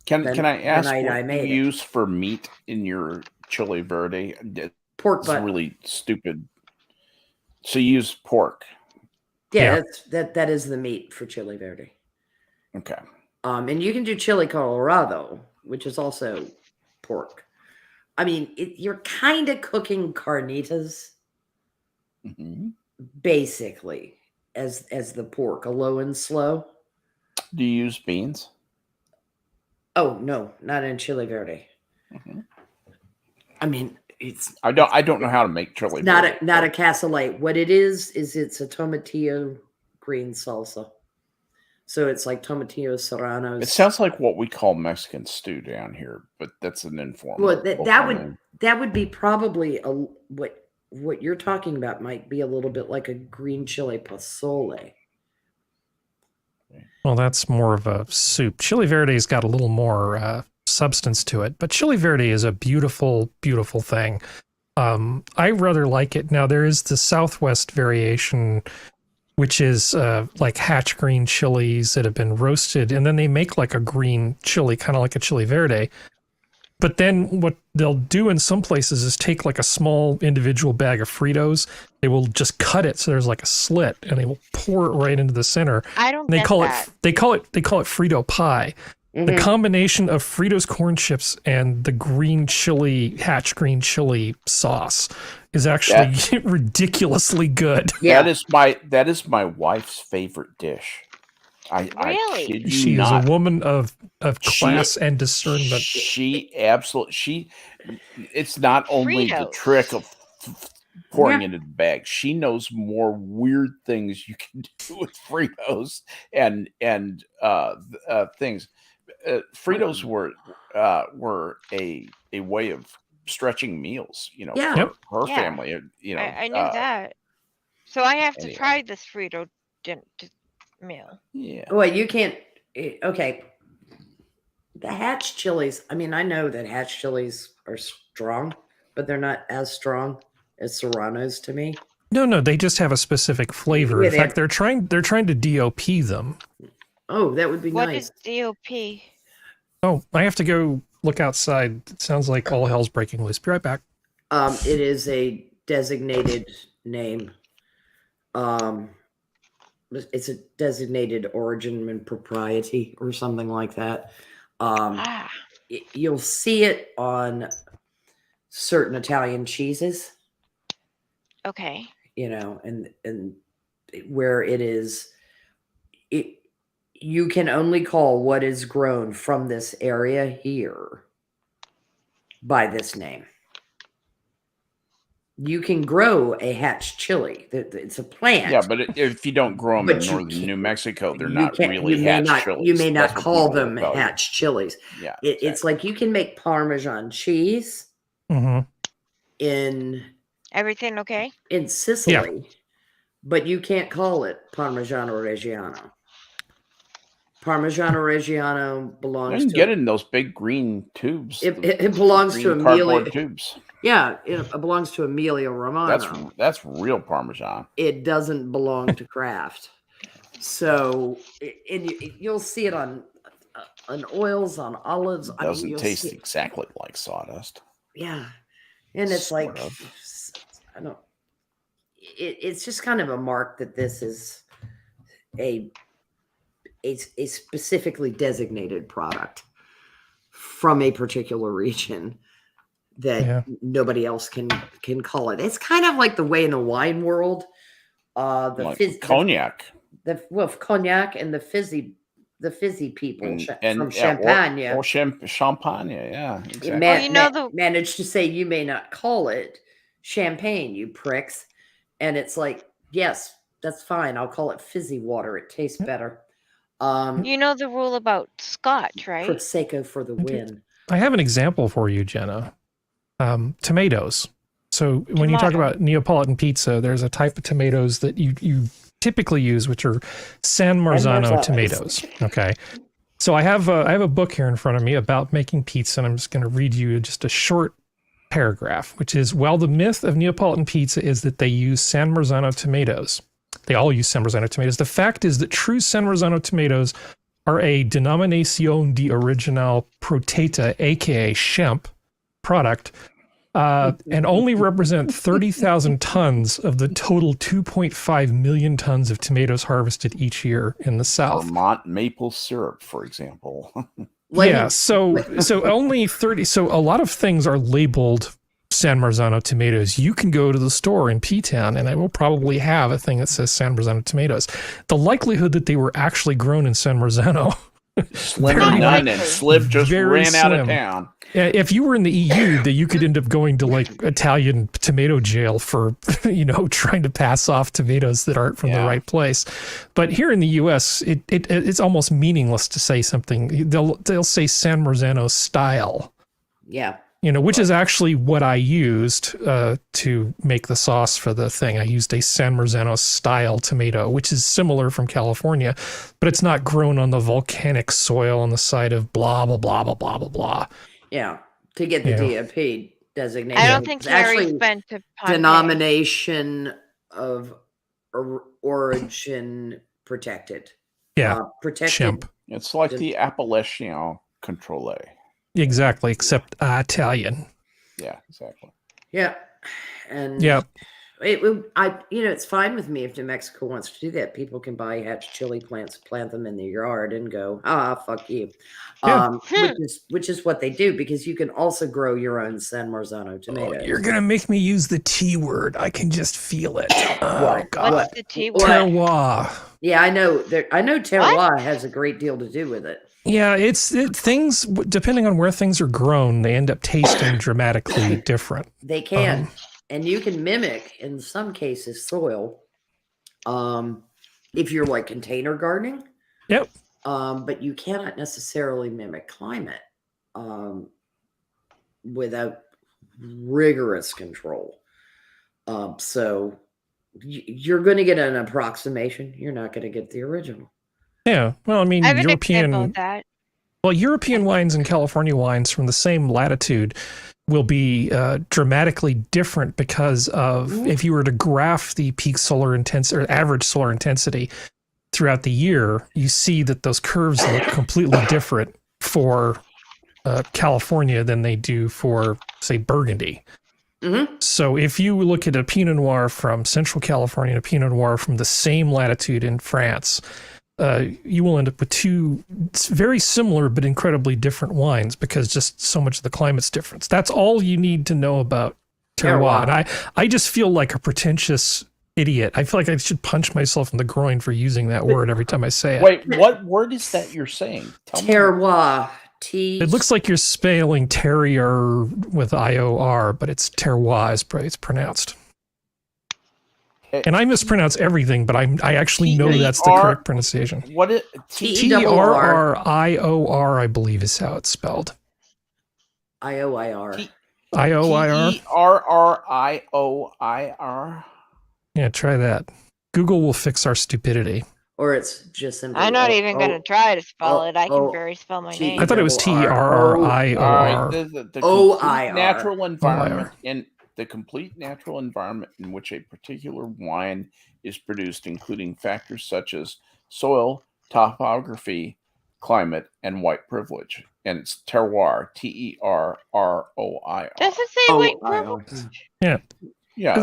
Can I ask what you use for meat in your chili verde? Pork butt. It's really stupid. So you use pork. Yeah. That is the meat for chili verde. Okay. And you can do chili colorado, which is also pork. I mean, you're kind of cooking carnitas, basically, as the pork, a low and slow. Do you use beans? Oh no, not in chili verde. I mean, I don't know how to make chili verde. Not a cassoulet. What it is it's a tomatillo green salsa. So it's like tomatillo serranos. It sounds like what we call Mexican stew down here, but that's an informal. Well, that would be probably what you're talking about might be a little bit like a green chili pozole. Well, that's more of a soup. Chili verde's got a little more substance to it, but chili verde is a beautiful, beautiful thing. I rather like it. Now, there is the Southwest variation, which is like hatch green chilies that have been roasted, and then they make like a green chili, kind of like a chili verde. But then what they'll do in some places is take like a small individual bag of Fritos. They will just cut it so there's like a slit, and they will pour it right into the center. I don't and they get call that. it they call it Frito pie. The Mhm. combination of Fritos corn chips and the green chili, Hatch green chili sauce is actually ridiculously good. Yeah. That is my wife's favorite dish. I Really? kid you She not. is a woman of She- class and discernment. It's not only the Fritos. trick of pouring Yeah. it in the bag. She knows more weird things you can do with Fritos and things. Fritos were a way of stretching meals, Yeah. Yep. for her Yeah. family. I knew that. So I have to anyway. try this Frito meal. Yeah. Well, you can't. Okay. The Hatch chilies. I mean, I know that Hatch chilies are strong, but they're not as strong as Serranos to me. No, they just have a specific flavor. Yeah, In they fact, have- they're trying to DOP them. Oh, that would be What nice. is DOP? Oh, I have to go look outside. It sounds like all hell's breaking loose. Be right back. It is a designated name. It's a designated origin and propriety or something like that. Ah, You'll see it on certain Italian cheeses, okay. and where it is, you can only call what is grown from this area here by this name. You can grow a Hatch chili. It's a plant. Yeah, but if you don't grow them in But you northern can't- New Mexico, they're you not can't- really you may Hatch not, chilies. You may not That's what call people them will tell you. Hatch chilies. Yeah, It's like you can make Parmesan cheese Hmm. in Everything okay? Sicily, but you can't call it Parmigiano Reggiano. Parmigiano Reggiano you belongs can to get it in those big green tubes. it belongs to green cardboard Emilia. tubes. Yeah, it belongs to Emilia Romano. That's real Parmesan. It doesn't belong to Kraft. So, you'll see it on oils, on olives. It doesn't you'll taste see- exactly like sawdust. Yeah, and it's Sort like of. I don't. It's just kind of a mark that this is a specifically designated product from a particular region that nobody else can call it. It's kind of like the way in the wine world, Cognac. Cognac and the fizzy people and from Champagne. or champagne. Yeah, exactly. Managed to say you may not call it champagne, you pricks, and it's like, yes, that's fine. I'll call it fizzy water. It tastes better. You know the rule about Scotch, right? Prosecco for the win. I have an example for you, Jenna. Tomatoes. So when you talk about Neapolitan pizza, there's a type of tomatoes that you typically use, which are San Marzano tomatoes. Okay. So I have a book here in front of me about making pizza, and I'm just going to read you just a short paragraph, which is, while the myth of Neapolitan pizza is that they use San Marzano tomatoes, they all use San Marzano tomatoes. The fact is that true San Marzano tomatoes are a denominación de original proteta, aka Shemp, product, and only represent 30,000 tons of the total 2.5 million tons of tomatoes harvested each year in the South. Vermont maple syrup, for example. So only 30. So a lot of things are labeled San Marzano tomatoes. You can go to the store in P-Town and I will probably have a thing that says San Marzano tomatoes. The likelihood that they were actually grown in San Marzano, Slim and none, and Slib just ran out of town. If you were in the EU, that you could end up going to like Italian tomato jail for, trying to pass off tomatoes that aren't from the right place. But here in the US, it's almost meaningless to say something. They'll say San Marzano style. Yeah. Which is actually what I used to make the sauce for the thing. I used a San Marzano style tomato, which is similar from California, but it's not grown on the volcanic soil on the side of blah, blah, blah, blah, blah, blah, blah. Yeah. To get the DOP designation. I don't think Carrie's been to Pompeii. Denomination of origin protected. Yeah. Protected. Chimp. It's like the Appellation Contrôlée. Exactly, except Italian. Yeah, exactly. Yeah. And It's fine with me if New Mexico wants to do that. People can buy hatch chili plants, plant them in their yard, and go, fuck you. Yeah. Which is what they do, because you can also grow your own San Marzano tomatoes. You're gonna make me use the T word. I can just feel it. Oh God. What's the T word? Terroir. Yeah, I know. I know terroir has a great deal to do with it. Yeah, things, depending on where things are grown, they end up tasting dramatically different. They can. And you can mimic, in some cases, soil. If you're like container gardening. Yep. But you cannot necessarily mimic climate without rigorous control. So you're going to get an approximation. You're not going to get the original. Yeah. Well, I mean, I have an example of that. Well, European wines and California wines from the same latitude will be dramatically different because of if you were to graph the peak solar intensity or average solar intensity throughout the year, you see that those curves look completely different for California than they do for, say, Burgundy. Mm-hmm. So if you look at a Pinot Noir from Central California and a Pinot Noir from the same latitude in France, you will end up with two very similar but incredibly different wines because just so much of the climate's difference. That's all you need to know about terroir. And I just feel like a pretentious idiot. I feel like I should punch myself in the groin for using that word every time I say it. Wait, what word is that you're saying? Tell terroir. It looks like you're spelling terrier with I-O-R, but it's terroir is it's pronounced. And I mispronounce everything, but I actually know that's the correct pronunciation. What is T-R-R-I-O-R, I believe is how it's spelled. I-O-I-R. I-O-I-R? T-E-R-R-I-O-I-R. Yeah, try that. Google will fix our stupidity. Or it's just simply... I'm not even going to try to spell it. I can barely spell my name. I thought it was T-R-R-I-O-R. The O-I-R. natural environment in the complete natural environment in which a particular wine is produced, including factors such as soil, topography, climate, and white privilege. And it's terroir, T-E-R-R-O-I-R. Does it say white privilege? Yeah. Yeah,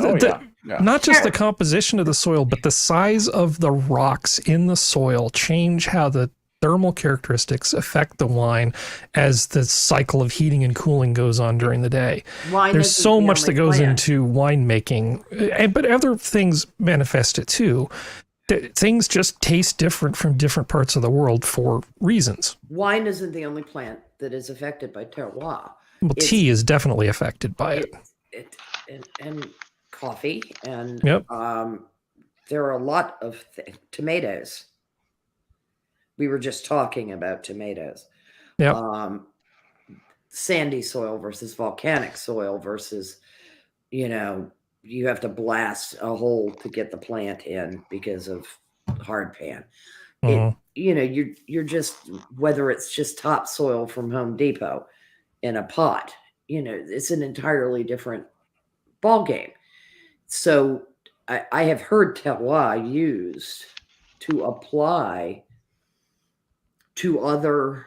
Not just the composition of the soil, but the size of the rocks in the soil change how the thermal characteristics affect the wine as the cycle of heating and cooling goes on during the day. There's so much that goes into winemaking, but other things manifest it too. Things just taste different from different parts of the world for reasons. Wine isn't the only plant that is affected by terroir. Well, tea is definitely affected by it. And coffee, and yep. There are a lot of tomatoes. We were just talking about tomatoes. Yeah. Sandy soil versus volcanic soil versus, you have to blast a hole to get the plant in because of hard pan. You're just, whether it's just topsoil from Home Depot in a pot, it's an entirely different ball game. So I have heard terroir used to apply to other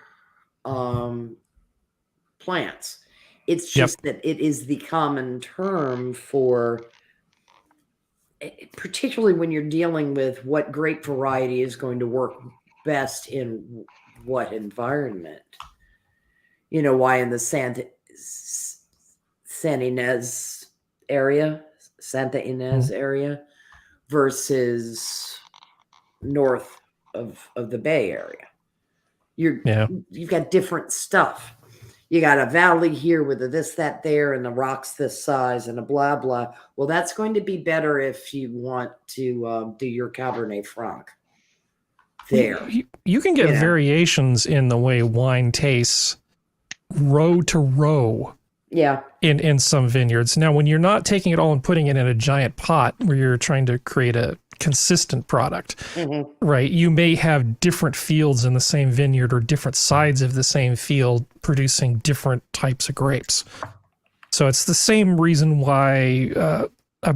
plants. It's just that it is the common term for, particularly when you're dealing with what grape variety is going to work best in what environment. Why in the Santa Ynez area versus north of the Bay Area. You've got different stuff. You got a valley here with a this, that, there, and the rocks this size and a blah, blah. Well, that's going to be better if you want to do your Cabernet Franc there. You can get variations in the way wine tastes row to row. Yeah. In some vineyards. Now, when you're not taking it all and putting it in a giant pot where you're trying to create a consistent product, right? You may have different fields in the same vineyard or different sides of the same field producing different types of grapes. So it's the same reason why a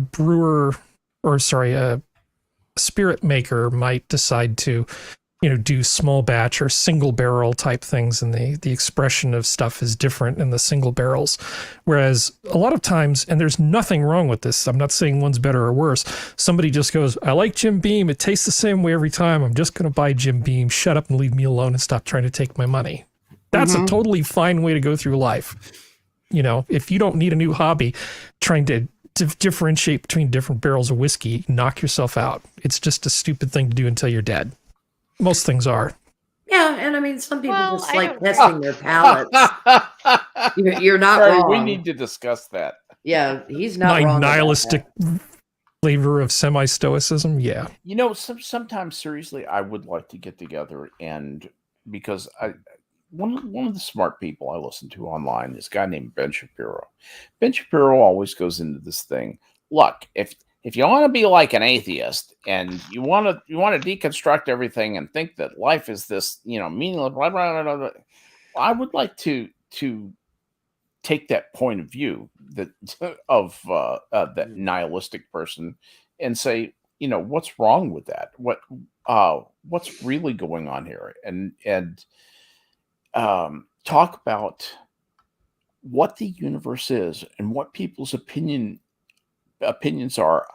spirit maker might decide to do small batch or single barrel type things, and the expression of stuff is different in the single barrels. Whereas a lot of times, and there's nothing wrong with this, I'm not saying one's better or worse, somebody just goes, I like Jim Beam, it tastes the same way every time, I'm just going to buy Jim Beam, shut up and leave me alone and stop trying to take my money. That's a totally fine way to go through life. If you don't need a new hobby, trying to differentiate between different barrels of whiskey, knock yourself out. It's just a stupid thing to do until you're dead. Most things are. Yeah, and I mean, some people Well, just I like don't- testing their palates. You're not Sorry, wrong. we need to discuss that. Yeah, he's not My wrong. about nihilistic that. flavor of semi-stoicism, yeah. Sometimes seriously, I would like to get together, and because one of the smart people I listen to online is a guy named Ben Shapiro. Ben Shapiro always goes into this thing. Look, if you want to be like an atheist and you want to deconstruct everything and think that life is this, meaningless, blah, blah, blah, blah, I would like to take that point of view that of that nihilistic person and say, what's wrong with that? What's really going on here? And talk about what the universe is and what people's opinions are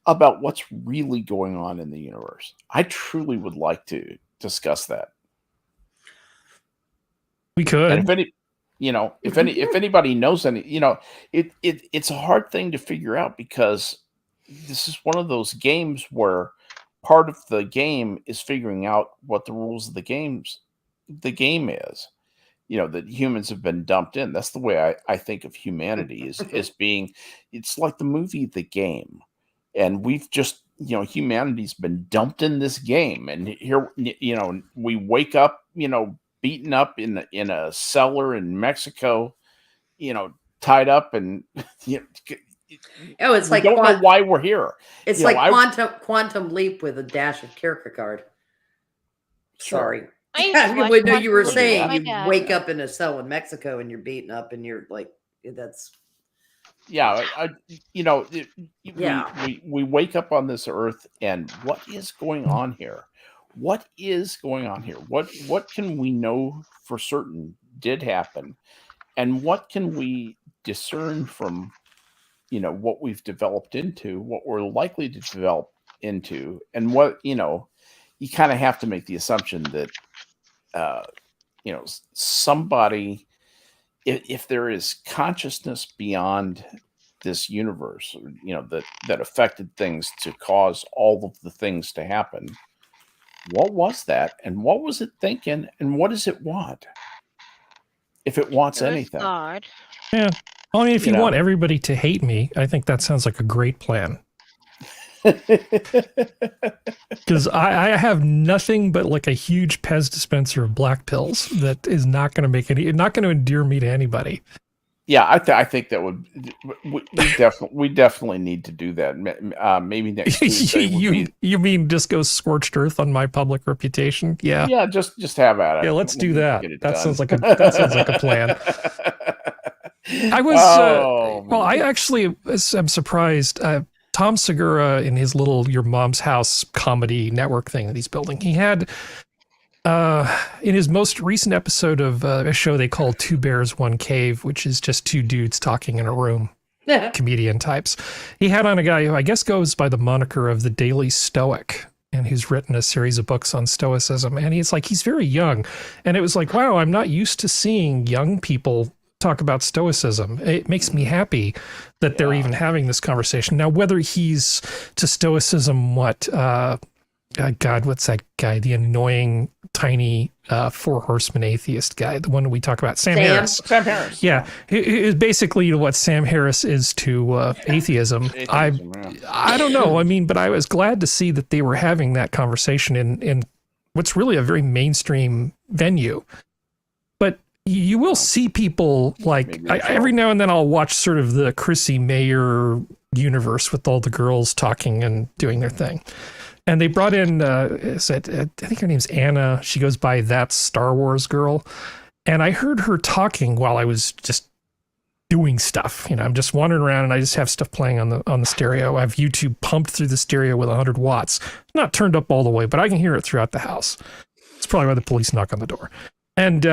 about what's really going on in the universe. I truly would like to discuss that. We could. And if anybody knows any, it's a hard thing to figure out, because this is one of those games where part of the game is figuring out what the rules of the game is. That humans have been dumped in. That's the way I think of humanity as being, it's like the movie The Game. And we've just, humanity's been dumped in this game. And here, we wake up, beaten up in a cellar in Mexico, tied up, and, It's we like don't know why we're here. It's like quantum leap with a dash of Kierkegaard. Sorry. I used to watch No, you were Quantum Leap with saying my you dad. wake up in a cell in Mexico and you're beaten up and you're like, that's. Yeah, Yeah. we wake up on this earth, and what is going on here? What is going on here? What can we know for certain did happen, and what can we discern from, what we've developed into, what we're likely to develop into, and what, you kind of have to make the assumption that, somebody, if there is consciousness beyond this universe, that affected things to cause all of the things to happen, what was that, and what was it thinking, and what does it want? If it wants It was anything. God. Yeah. I mean, if you want everybody to hate me, I think that sounds like a great plan. Because I have nothing but like a huge Pez dispenser of black pills that is not going to not going to endear me to anybody. Yeah, I think that would we definitely need to do that. Maybe next Tuesday. You mean just go scorched earth on my public reputation? Yeah. Yeah, just have at it. Yeah, let's do that. Get it That done. sounds like a plan. I was I actually am surprised. Tom Segura, in his little Your Mom's House comedy network thing that he's building, he had in his most recent episode of a show they call Two Bears, One Cave, which is just two dudes talking in a room, comedian types. He had on a guy who I guess goes by the moniker of the Daily Stoic, and who's written a series of books on Stoicism. And he's very young. And it was like, wow, I'm not used to seeing young people talk about Stoicism. It makes me happy that they're even having this conversation. Now, whether he's to Stoicism, what's that guy? The annoying, tiny, Four Horsemen atheist guy, the one we talk about, Sam Harris. Sam Harris. Yeah, it is basically what Sam Harris is to atheism. I don't know. I mean, but I was glad to see that they were having that conversation in what's really a very mainstream venue. But you will see people like every now and then I'll watch sort of the Chrissy Mayer universe with all the girls talking and doing their thing. And they brought in, I think her name's Anna. She goes by That Star Wars Girl. And I heard her talking while I was just doing stuff. I'm just wandering around and I just have stuff playing on the stereo. I have YouTube pumped through the stereo with 100 watts. Not turned up all the way, but I can hear it throughout the house. It's probably why the police knock on the door. And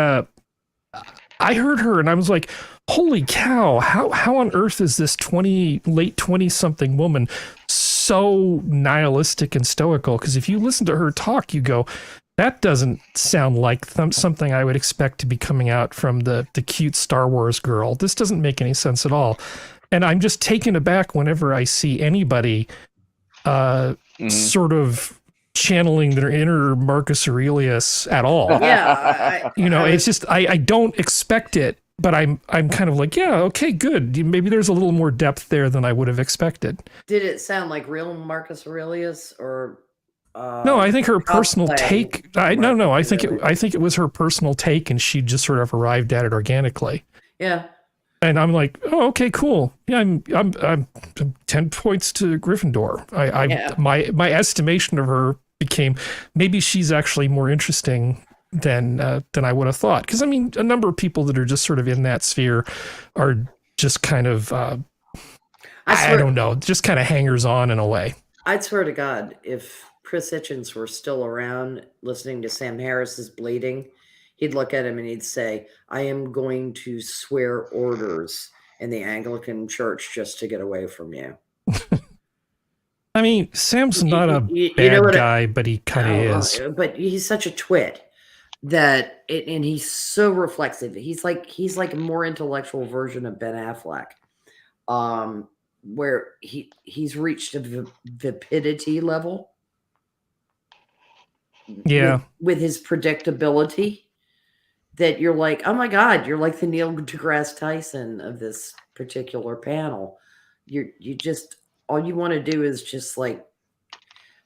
I heard her and I was like, holy cow, how on earth is this late 20-something woman so nihilistic and stoical? Because if you listen to her talk, you go, that doesn't sound like something I would expect to be coming out from the cute Star Wars girl. This doesn't make any sense at all. And I'm just taken aback whenever I see anybody sort of channeling their inner Marcus Aurelius at all. Yeah. It's just, I don't expect it, but I'm kind of like, yeah, okay, good. Maybe there's a little more depth there than I would have expected. Did it sound like real Marcus Aurelius or? No, I think her personal take. I think Aurelius. it was her personal take, and she just sort of arrived at it organically. Yeah. And I'm like, oh, okay, cool. Yeah, I'm 10 points to Gryffindor. My estimation of her became maybe she's actually more interesting than I would have thought. Because I mean, a number of people that are just sort of in that sphere are just kind of I don't know, just kind of hangers on in a way. I'd swear to God, if Chris Hitchens were still around listening to Sam Harris's bleeding, he'd look at him and he'd say, I am going to swear orders in the Anglican church just to get away from you. I mean, Sam's not a bad guy, but he kind of is. But he's such a twit and he's so reflexive. He's like a more intellectual version of Ben Affleck, where he's reached a vapidity level. Yeah. With his predictability, that you're like, oh my God, you're like the Neil deGrasse Tyson of this particular panel. You just, all you want to do is just like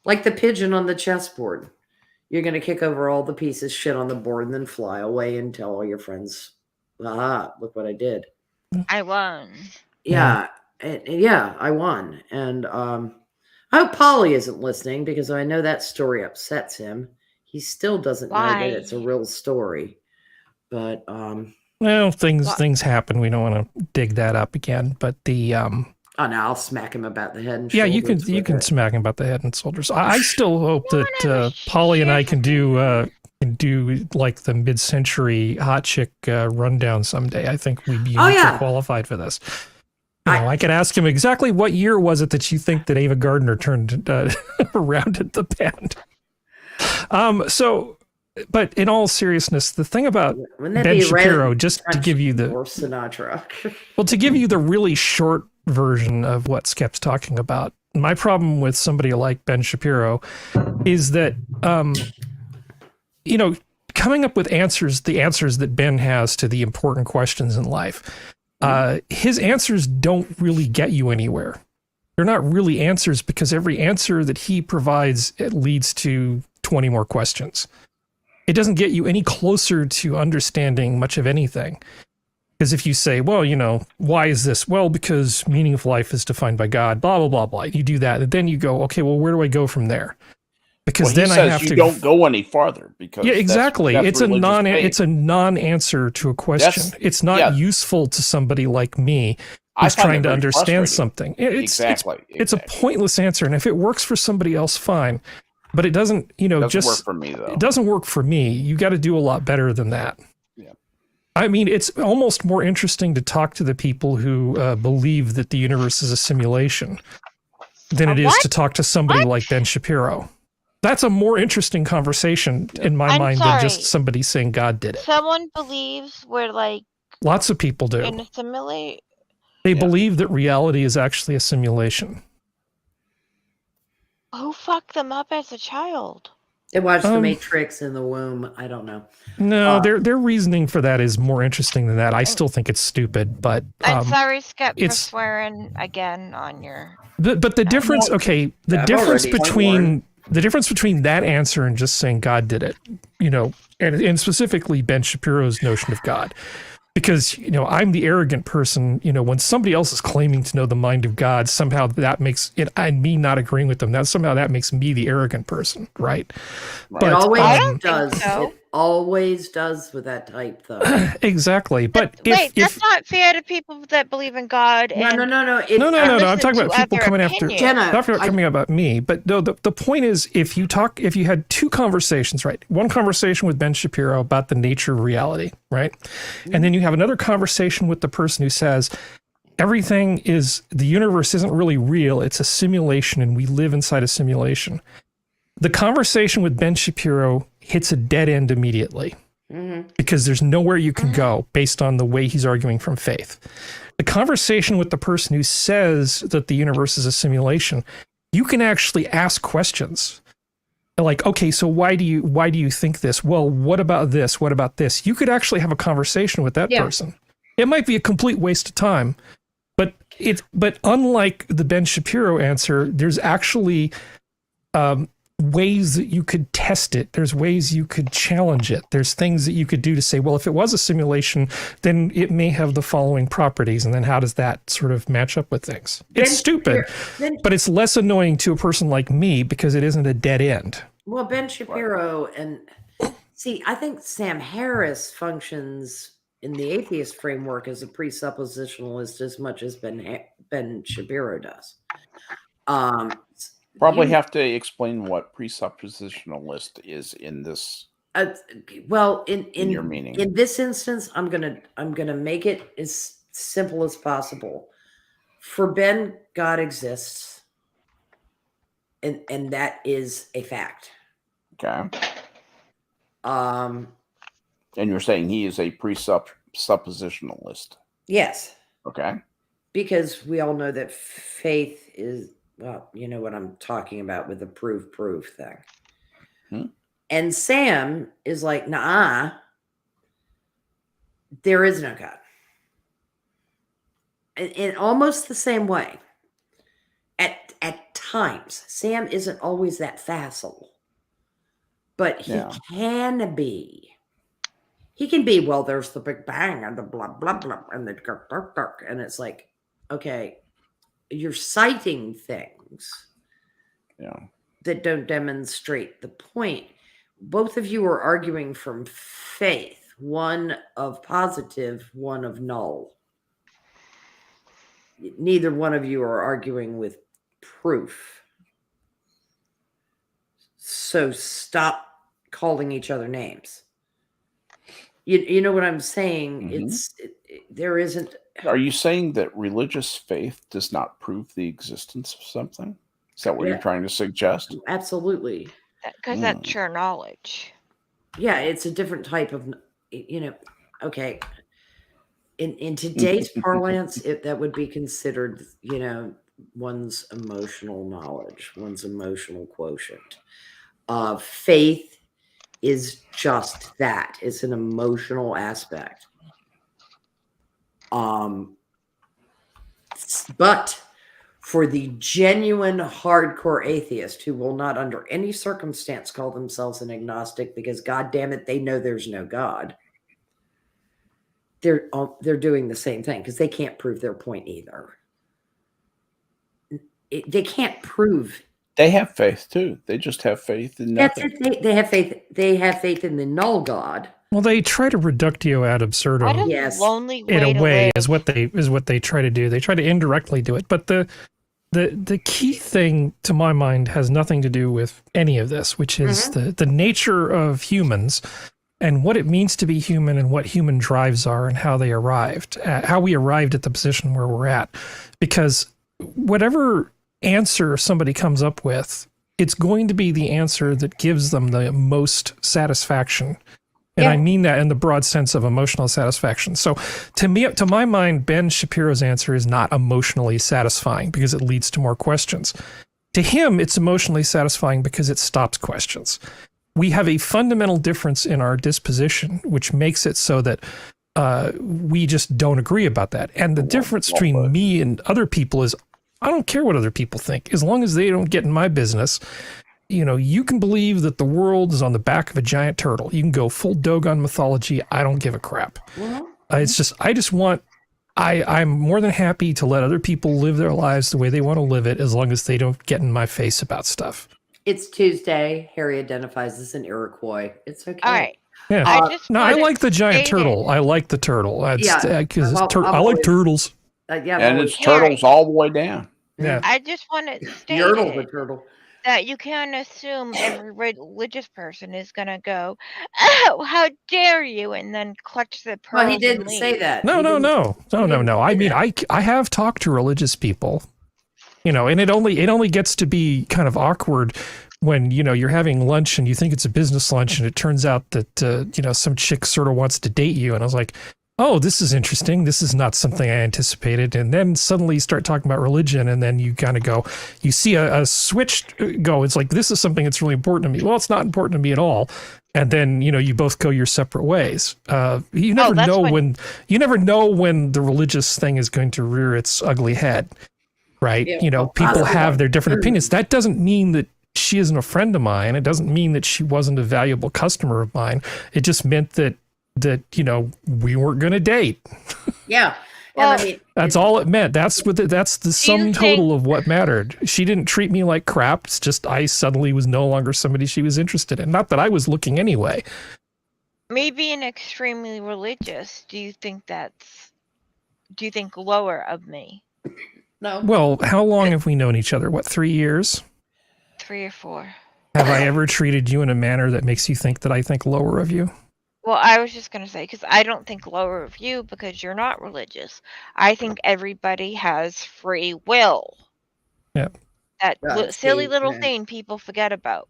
the pigeon on the chessboard. You're going to kick over all the pieces, shit on the board, and then fly away and tell all your friends, aha, look what I did. I won. Yeah. Yeah, I won. And I hope Polly isn't listening, because I know that story upsets him. He still doesn't know that it's a real story. But well, things happen. We don't want to dig that up again. But the oh no, I'll smack him about the head and yeah, shoulders. you can smack him about the head and shoulders. I still hope that Polly and I can do like the mid-century hot chick rundown someday. I think we'd be uniquely qualified for this. I could ask him exactly what year was it that you think that Ava Gardner turned around at the band. But in all seriousness, the thing about Ben Shapiro, just to give you the Sinatra. well, to give you the really short version of what Skep's talking about, my problem with somebody like Ben Shapiro is that coming up with the answers that Ben has to the important questions in life, his answers don't really get you anywhere. They're not really answers, because every answer that he provides, it leads to 20 more questions. It doesn't get you any closer to understanding much of anything. Because if you say, well, why is this? Well, because meaning of life is defined by God, blah, blah, blah, blah. You do that. And then you go, okay, well, where do I go from there? Because then I have to. You don't go any farther. Because yeah, exactly. It's a non-answer to a question. It's not useful to somebody like me who's trying to understand something. It's a pointless answer. And if it works for somebody else, fine. But it doesn't, doesn't work for me, though. It doesn't work for me. You got to do a lot better than that. Yeah. I mean, it's almost more interesting to talk to the people who believe that the universe is a simulation than it is to talk to somebody like Ben Shapiro. That's a more interesting conversation in my mind than just somebody saying God did it. Someone believes we're like... Lots of people do. In a simulation. They believe that reality is actually a simulation. Who fucked them up as a child? They watched The Matrix in the womb. I don't know. No, their reasoning for that is more interesting than that. I still think it's stupid, but I'm sorry, Skep, for swearing again on your. But the difference, the difference between that answer and just saying God did it, and specifically Ben Shapiro's notion of God. Because, I'm the arrogant person, when somebody else is claiming to know the mind of God, somehow that makes it, and me not agreeing with them, that makes me the arrogant person, right? It always does. always does with that type, though. Exactly. But Wait, that's not fair to people that believe in God. No. No. I'm listen talking to about people other coming after. opinions. Jenna, Not coming about me, but no. The point is, if you had two conversations, right? One conversation with Ben Shapiro about the nature of reality, right, and then you have another conversation with the person who says the universe isn't really real; it's a simulation, and we live inside a simulation. The conversation with Ben Shapiro hits a dead end immediately. Because there's nowhere you can go based on the way he's arguing from faith. The conversation with the person who says that the universe is a simulation, you can actually ask questions. Like, okay, so why do you think this? Well, what about this? What about this? You could actually have a conversation with that person. It might be a complete waste of time, but unlike the Ben Shapiro answer, there's actually ways that you could test it. There's ways you could challenge it. There's things that you could do to say, well, if it was a simulation, then it may have the following properties. And then how does that sort of match up with things? It's stupid, but it's less annoying to a person like me because it isn't a dead end. Well, Ben Shapiro I think Sam Harris functions in the atheist framework as a presuppositionalist as much as Ben Shapiro does. Probably have to explain what presuppositionalist is in this. Well, in your meaning. In this instance, I'm gonna make it as simple as possible. For Ben, God exists, and that is a fact. Okay. And you're saying he is a presuppositionalist. Yes. Okay. Because we all know that faith is. Well, you know what I'm talking about with the proof thing. And Sam is like, nah, there is no God. In almost the same way. At times, Sam isn't always that facile. But he can be. He can be, well, there's the Big Bang and the blah, blah, blah, and the dark. And it's like, okay, you're citing things that don't demonstrate the point. Both of you are arguing from faith, one of positive, one of null. Neither one of you are arguing with proof. So stop calling each other names. You know what I'm saying? There isn't. Are you saying that religious faith does not prove the existence of something? Is that what you're trying to suggest? Absolutely. Because that's your knowledge. Yeah, it's a different type of, okay. In today's parlance, that would be considered, one's emotional knowledge, one's emotional quotient. Faith is just that. It's an emotional aspect. But for the genuine hardcore atheist who will not under any circumstance call themselves an agnostic because God damn it, they know there's no God. They're doing the same thing because they can't prove their point either. They can't prove. They have faith too. They just have faith in nothing. That's it. They have faith. They have faith in the null God. Well, they try to reductio ad absurdum. Yes, lonely way in a way is what they try to do. They try to indirectly do it, but the key thing to my mind has nothing to do with any of this, which is the nature of humans and what it means to be human and what human drives are and how we arrived at the position where we're at. Because whatever answer somebody comes up with, it's going to be the answer that gives them the most satisfaction. And I mean that in the broad sense of emotional satisfaction. So to my mind, Ben Shapiro's answer is not emotionally satisfying because it leads to more questions. To him, it's emotionally satisfying because it stops questions. We have a fundamental difference in our disposition, which makes it so that we just don't agree about that. And the difference between me and other people is I don't care what other people think. As long as they don't get in my business, you can believe that the world is on the back of a giant turtle. You can go full Dogon mythology. I don't give a crap. I'm more than happy to let other people live their lives the way they want to live it, as long as they don't get in my face about stuff. It's Tuesday. Harry identifies as an Iroquois. It's okay. All right. Yeah. I just No, I want it like the giant stated. turtle. I like the turtle. Yeah. Because I've I like always- turtles. Yeah, I've And always- it's turtles all the way down. Yeah. I just want it Yertle the stated turtle. that you can't assume every religious person is gonna go, "Oh, how dare you!" and then clutch the pearls. Well, he and didn't say leave. that. No. He didn't I say mean, that. I have talked to religious people, you know, and it only gets to be kind of awkward when, you know, you're having lunch and you think it's a business lunch and it turns out that, you know, some chick sort of wants to date you. And I was like, oh, this is interesting. This is not something I anticipated. And then suddenly you start talking about religion and then you kind of go, you see a switch go. It's like, this is something that's really important to me. Well, it's not important to me at all. And then, you know, you both go your separate ways. You never that's know when- you never know when the religious thing is going to rear its ugly head, right? Yeah, You know, well, people possibly. have their different opinions. That doesn't mean that she isn't a friend of mine. It doesn't mean that she wasn't a valuable customer of mine. It just meant that you know, we weren't going to date. Yeah. Well, and I mean, That's all it meant. That's the sum you total think- of what mattered. She didn't treat me like crap. It's just I suddenly was no longer somebody she was interested in. Not that I was looking anyway. Me being extremely religious, do you think lower of me? no. Well, how long have we known each other? What, 3 years? 3 or 4. Have I ever treated you in a manner that makes you think that I think lower of you? Well, I was just gonna say, because I don't think lower of you because you're not religious. I think everybody has free will. Yeah. That silly Steve, little man. thing people forget about.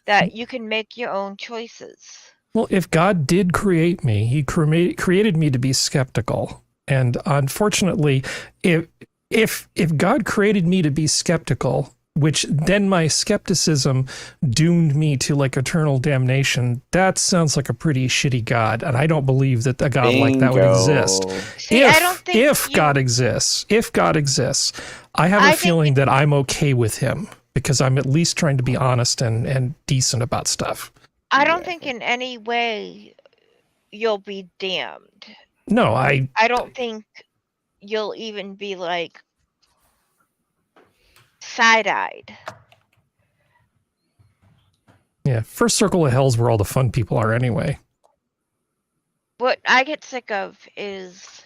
That you can make your own choices. Well, if God did create me, he created me to be skeptical. And unfortunately, if God created me to be skeptical, which then my skepticism doomed me to like eternal damnation, that sounds like a pretty shitty God. And I don't believe that a God like that would exist. See, I don't think if you- God exists, I have a think feeling that I'm okay with him because I'm at least trying to be honest and decent about stuff. I don't think in any way you'll be damned. No, I don't think you'll even be like side-eyed. yeah, first circle of hell's where all the fun people are anyway. What I get sick of is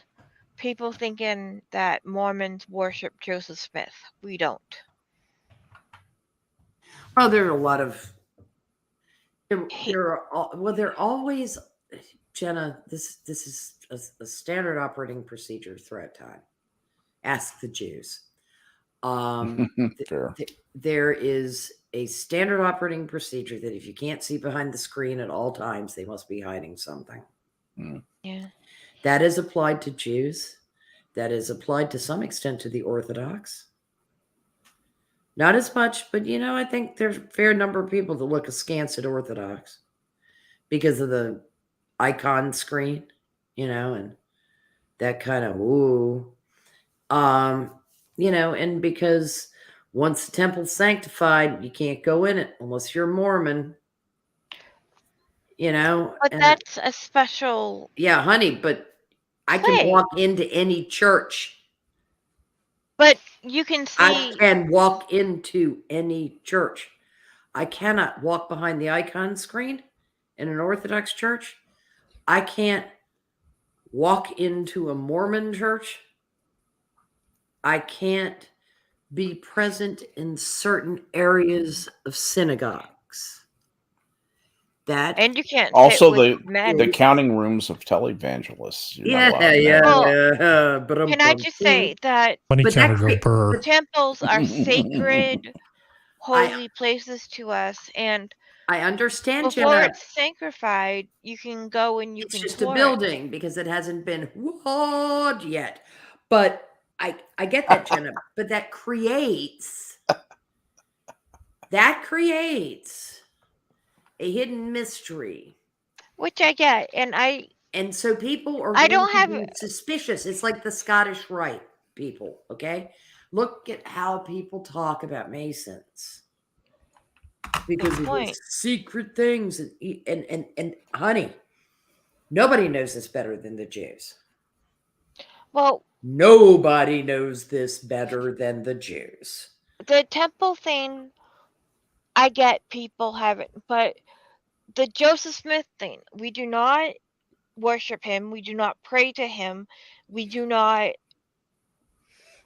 people thinking that Mormons worship Joseph Smith. We don't. Oh, there are a lot of. They're always, Jenna. This is a standard operating procedure throughout time. Ask the Jews. Sure. There is a standard operating procedure that if you can't see behind the screen at all times, they must be hiding something. Yeah. That is applied to Jews. That is applied to some extent to the Orthodox. Not as much, but I think there's a fair number of people that look askance at Orthodox because of the icon screen, and that kind of and because once the temple's sanctified, you can't go in it unless you're a Mormon. But that's a special. Yeah, honey, but I can walk into any church. But you can see. I can walk into any church. I cannot walk behind the icon screen in an Orthodox church. I can't walk into a Mormon church. I can't be present in certain areas of synagogues. And you can't. Also, sit with men. the counting rooms of televangelists. Yeah. Well, can I just say that Funny But counter that go cre- burr. the temples are sacred, holy places to us, and I understand, before Jenna. it's sanctified, you can go and you It's can. just a tour it. building because it hasn't been walled yet. But I get that, Jenna. But that creates a hidden mystery. Which I get, And so people are I going don't to have- be suspicious. It's like the Scottish Rite people, okay? Look at how people talk about Masons. Because Good of point. these secret things. And honey, nobody knows this better than the Jews. well, Nobody knows this better than the Jews. the temple thing, I get people have it, but the Joseph Smith thing. We do not worship him. We do not pray to him. We do not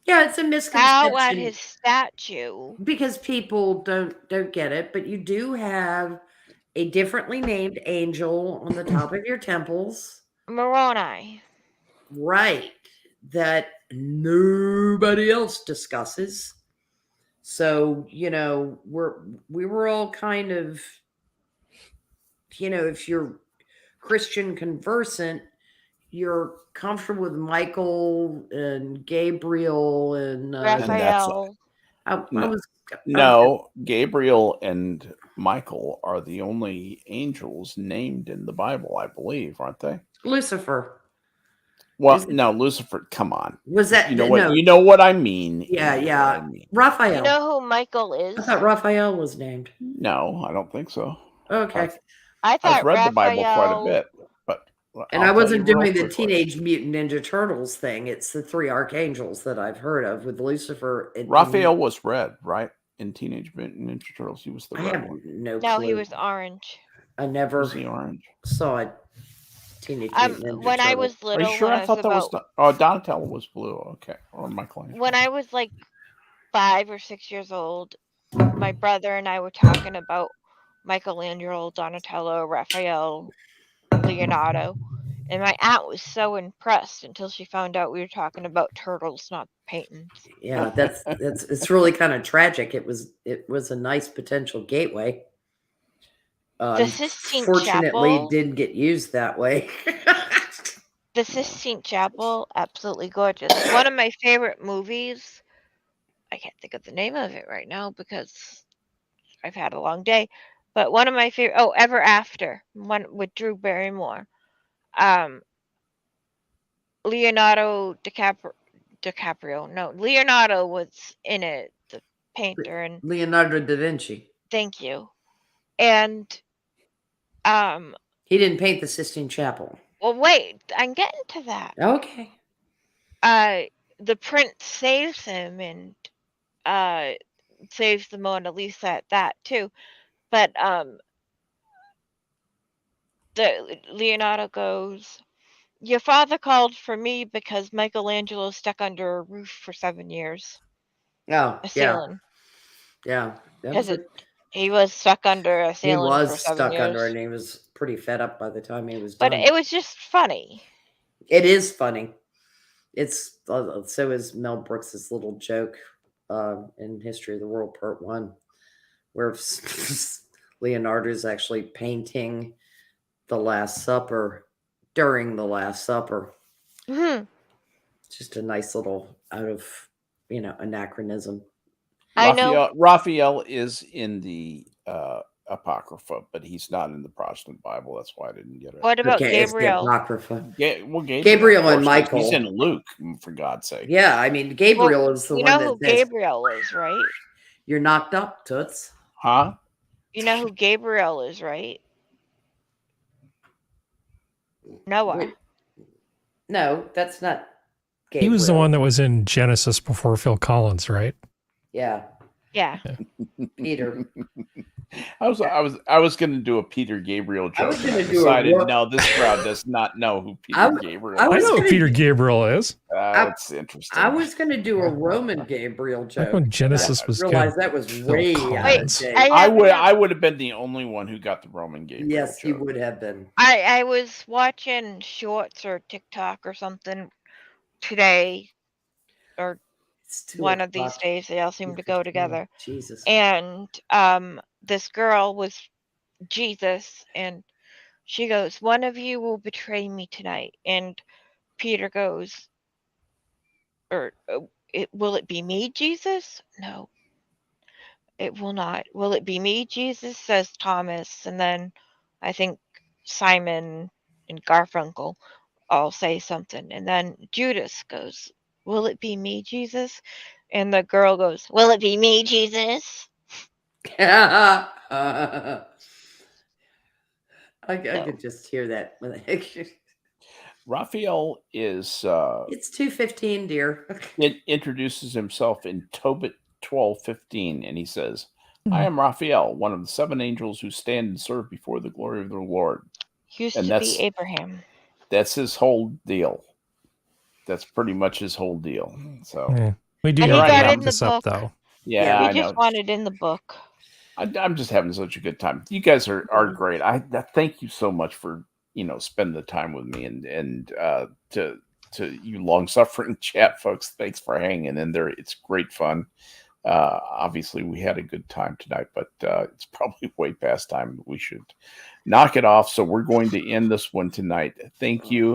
Yeah, it's a bow at misconception his statue. because people don't get it, but you do have a differently named angel on the top of your temples. Moroni. Right. That nobody else discusses. So, we were all kind of, if you're Christian conversant, you're comfortable with Michael and Gabriel and Raphael. I was No, Gabriel and Michael are the only angels named in the Bible, I believe, aren't they? Lucifer. Well, Is it- no, Lucifer. Come on, Was that you know what? no? You know what I mean. Yeah, You know yeah. what I mean. Raphael. You know who Michael is? I thought Raphael was named. No, I don't think so. Okay. I thought I've read the Bible quite a Raphael. bit, but And I'll I tell wasn't you real doing the quickly. Teenage Mutant Ninja Turtles thing. It's the three archangels that I've heard of with Lucifer. Raphael was red, right? In Teenage Mutant Ninja Turtles, he was the I red have one. no No, clue. he was orange. I never Was he orange? saw a Teenage Mutant Ninja When I Turtle. was Are you little, sure? when I I thought was that was about Donatello was blue. Okay, or Michelangelo. when I was like 5 or 6 years old, my brother and I were talking about Michelangelo, Donatello, Raphael, Leonardo, and my aunt was so impressed until she found out we were talking about turtles, not paintings. Yeah, it's really kind of tragic. It was a nice potential gateway. The Sistine Fortunately, Chapel. it didn't get used that way. The Sistine Chapel, absolutely gorgeous. One of my favorite movies. I can't think of the name of it right now because I've had a long day. But one of my favorite. Oh, Ever After, one with Drew Barrymore. Leonardo DiCaprio. No, Leonardo was in it, the painter, and Leonardo da Vinci. thank you. And he didn't paint the Sistine Chapel. Well, wait, I'm getting to that. Okay. The prince saves him and saves the Mona Lisa at that too. But the Leonardo goes, your father called for me because Michelangelo stuck under a roof for 7 years. Oh, A ceiling. Yeah. Because he was stuck under a ceiling. He was for 7 stuck years. under, and he was pretty fed up by the time he was But done. it was just funny. It is funny. It's so is Mel Brooks's little joke in History of the World Part 1, where Leonardo is actually painting the Last Supper during the Last Supper. Mm-hmm. Just a nice little out of anachronism. I know Raphael is in the Apocrypha, but he's not in the Protestant Bible. That's why I didn't get it. What about Okay, Gabriel? It's the Apocrypha. Gabriel and Michael. He's in Luke, for God's sake. Yeah, I mean, Gabriel is the one that You know who Gabriel is, right? You're knocked up, Toots. Huh? You know who Gabriel is, right? Noah. Wait. No, that's not Gabriel. He was the one that was in Genesis before Phil Collins, right? Yeah. Yeah. Peter. I was going to do a Peter Gabriel joke. I was going to decided no, this crowd does not know who Peter Gabriel is. I know who Peter Gabriel is. That's interesting. I was going to do a Roman Gabriel joke. Back when Genesis was I realized that was way out of date. I would have been the only one who got the Roman Gabriel Yes, joke. you would have been. I was watching shorts or TikTok or something today, or one of these days. They all seem to go together. Jesus. And this girl was Jesus, and she goes, one of you will betray me tonight. And Peter goes, will it be me, Jesus? No, it will not. Will it be me, Jesus? Says Thomas. And then I think Simon and Garfunkel all say something. And then Judas goes, will it be me, Jesus? And the girl goes, will it be me, Jesus? I could just hear that. Raphael is it's 2:15, dear. It introduces himself in Tobit 12:15, and he says, I am Raphael, one of the 7 angels who stand and serve before the glory of the Lord. Used And to be Abraham. That's his whole deal. That's pretty much his whole deal. So Yeah. We do And have he to got it wrap in the this up, book. though. yeah, We I just know. want it in the book. I'm just having such a good time. You guys are great. I thank you so much for spending the time with me, and to you long suffering chat folks, thanks for hanging in there. It's great fun. Obviously, we had a good time tonight, but it's probably way past time. We should knock it off. So we're going to end this one tonight. Thank you.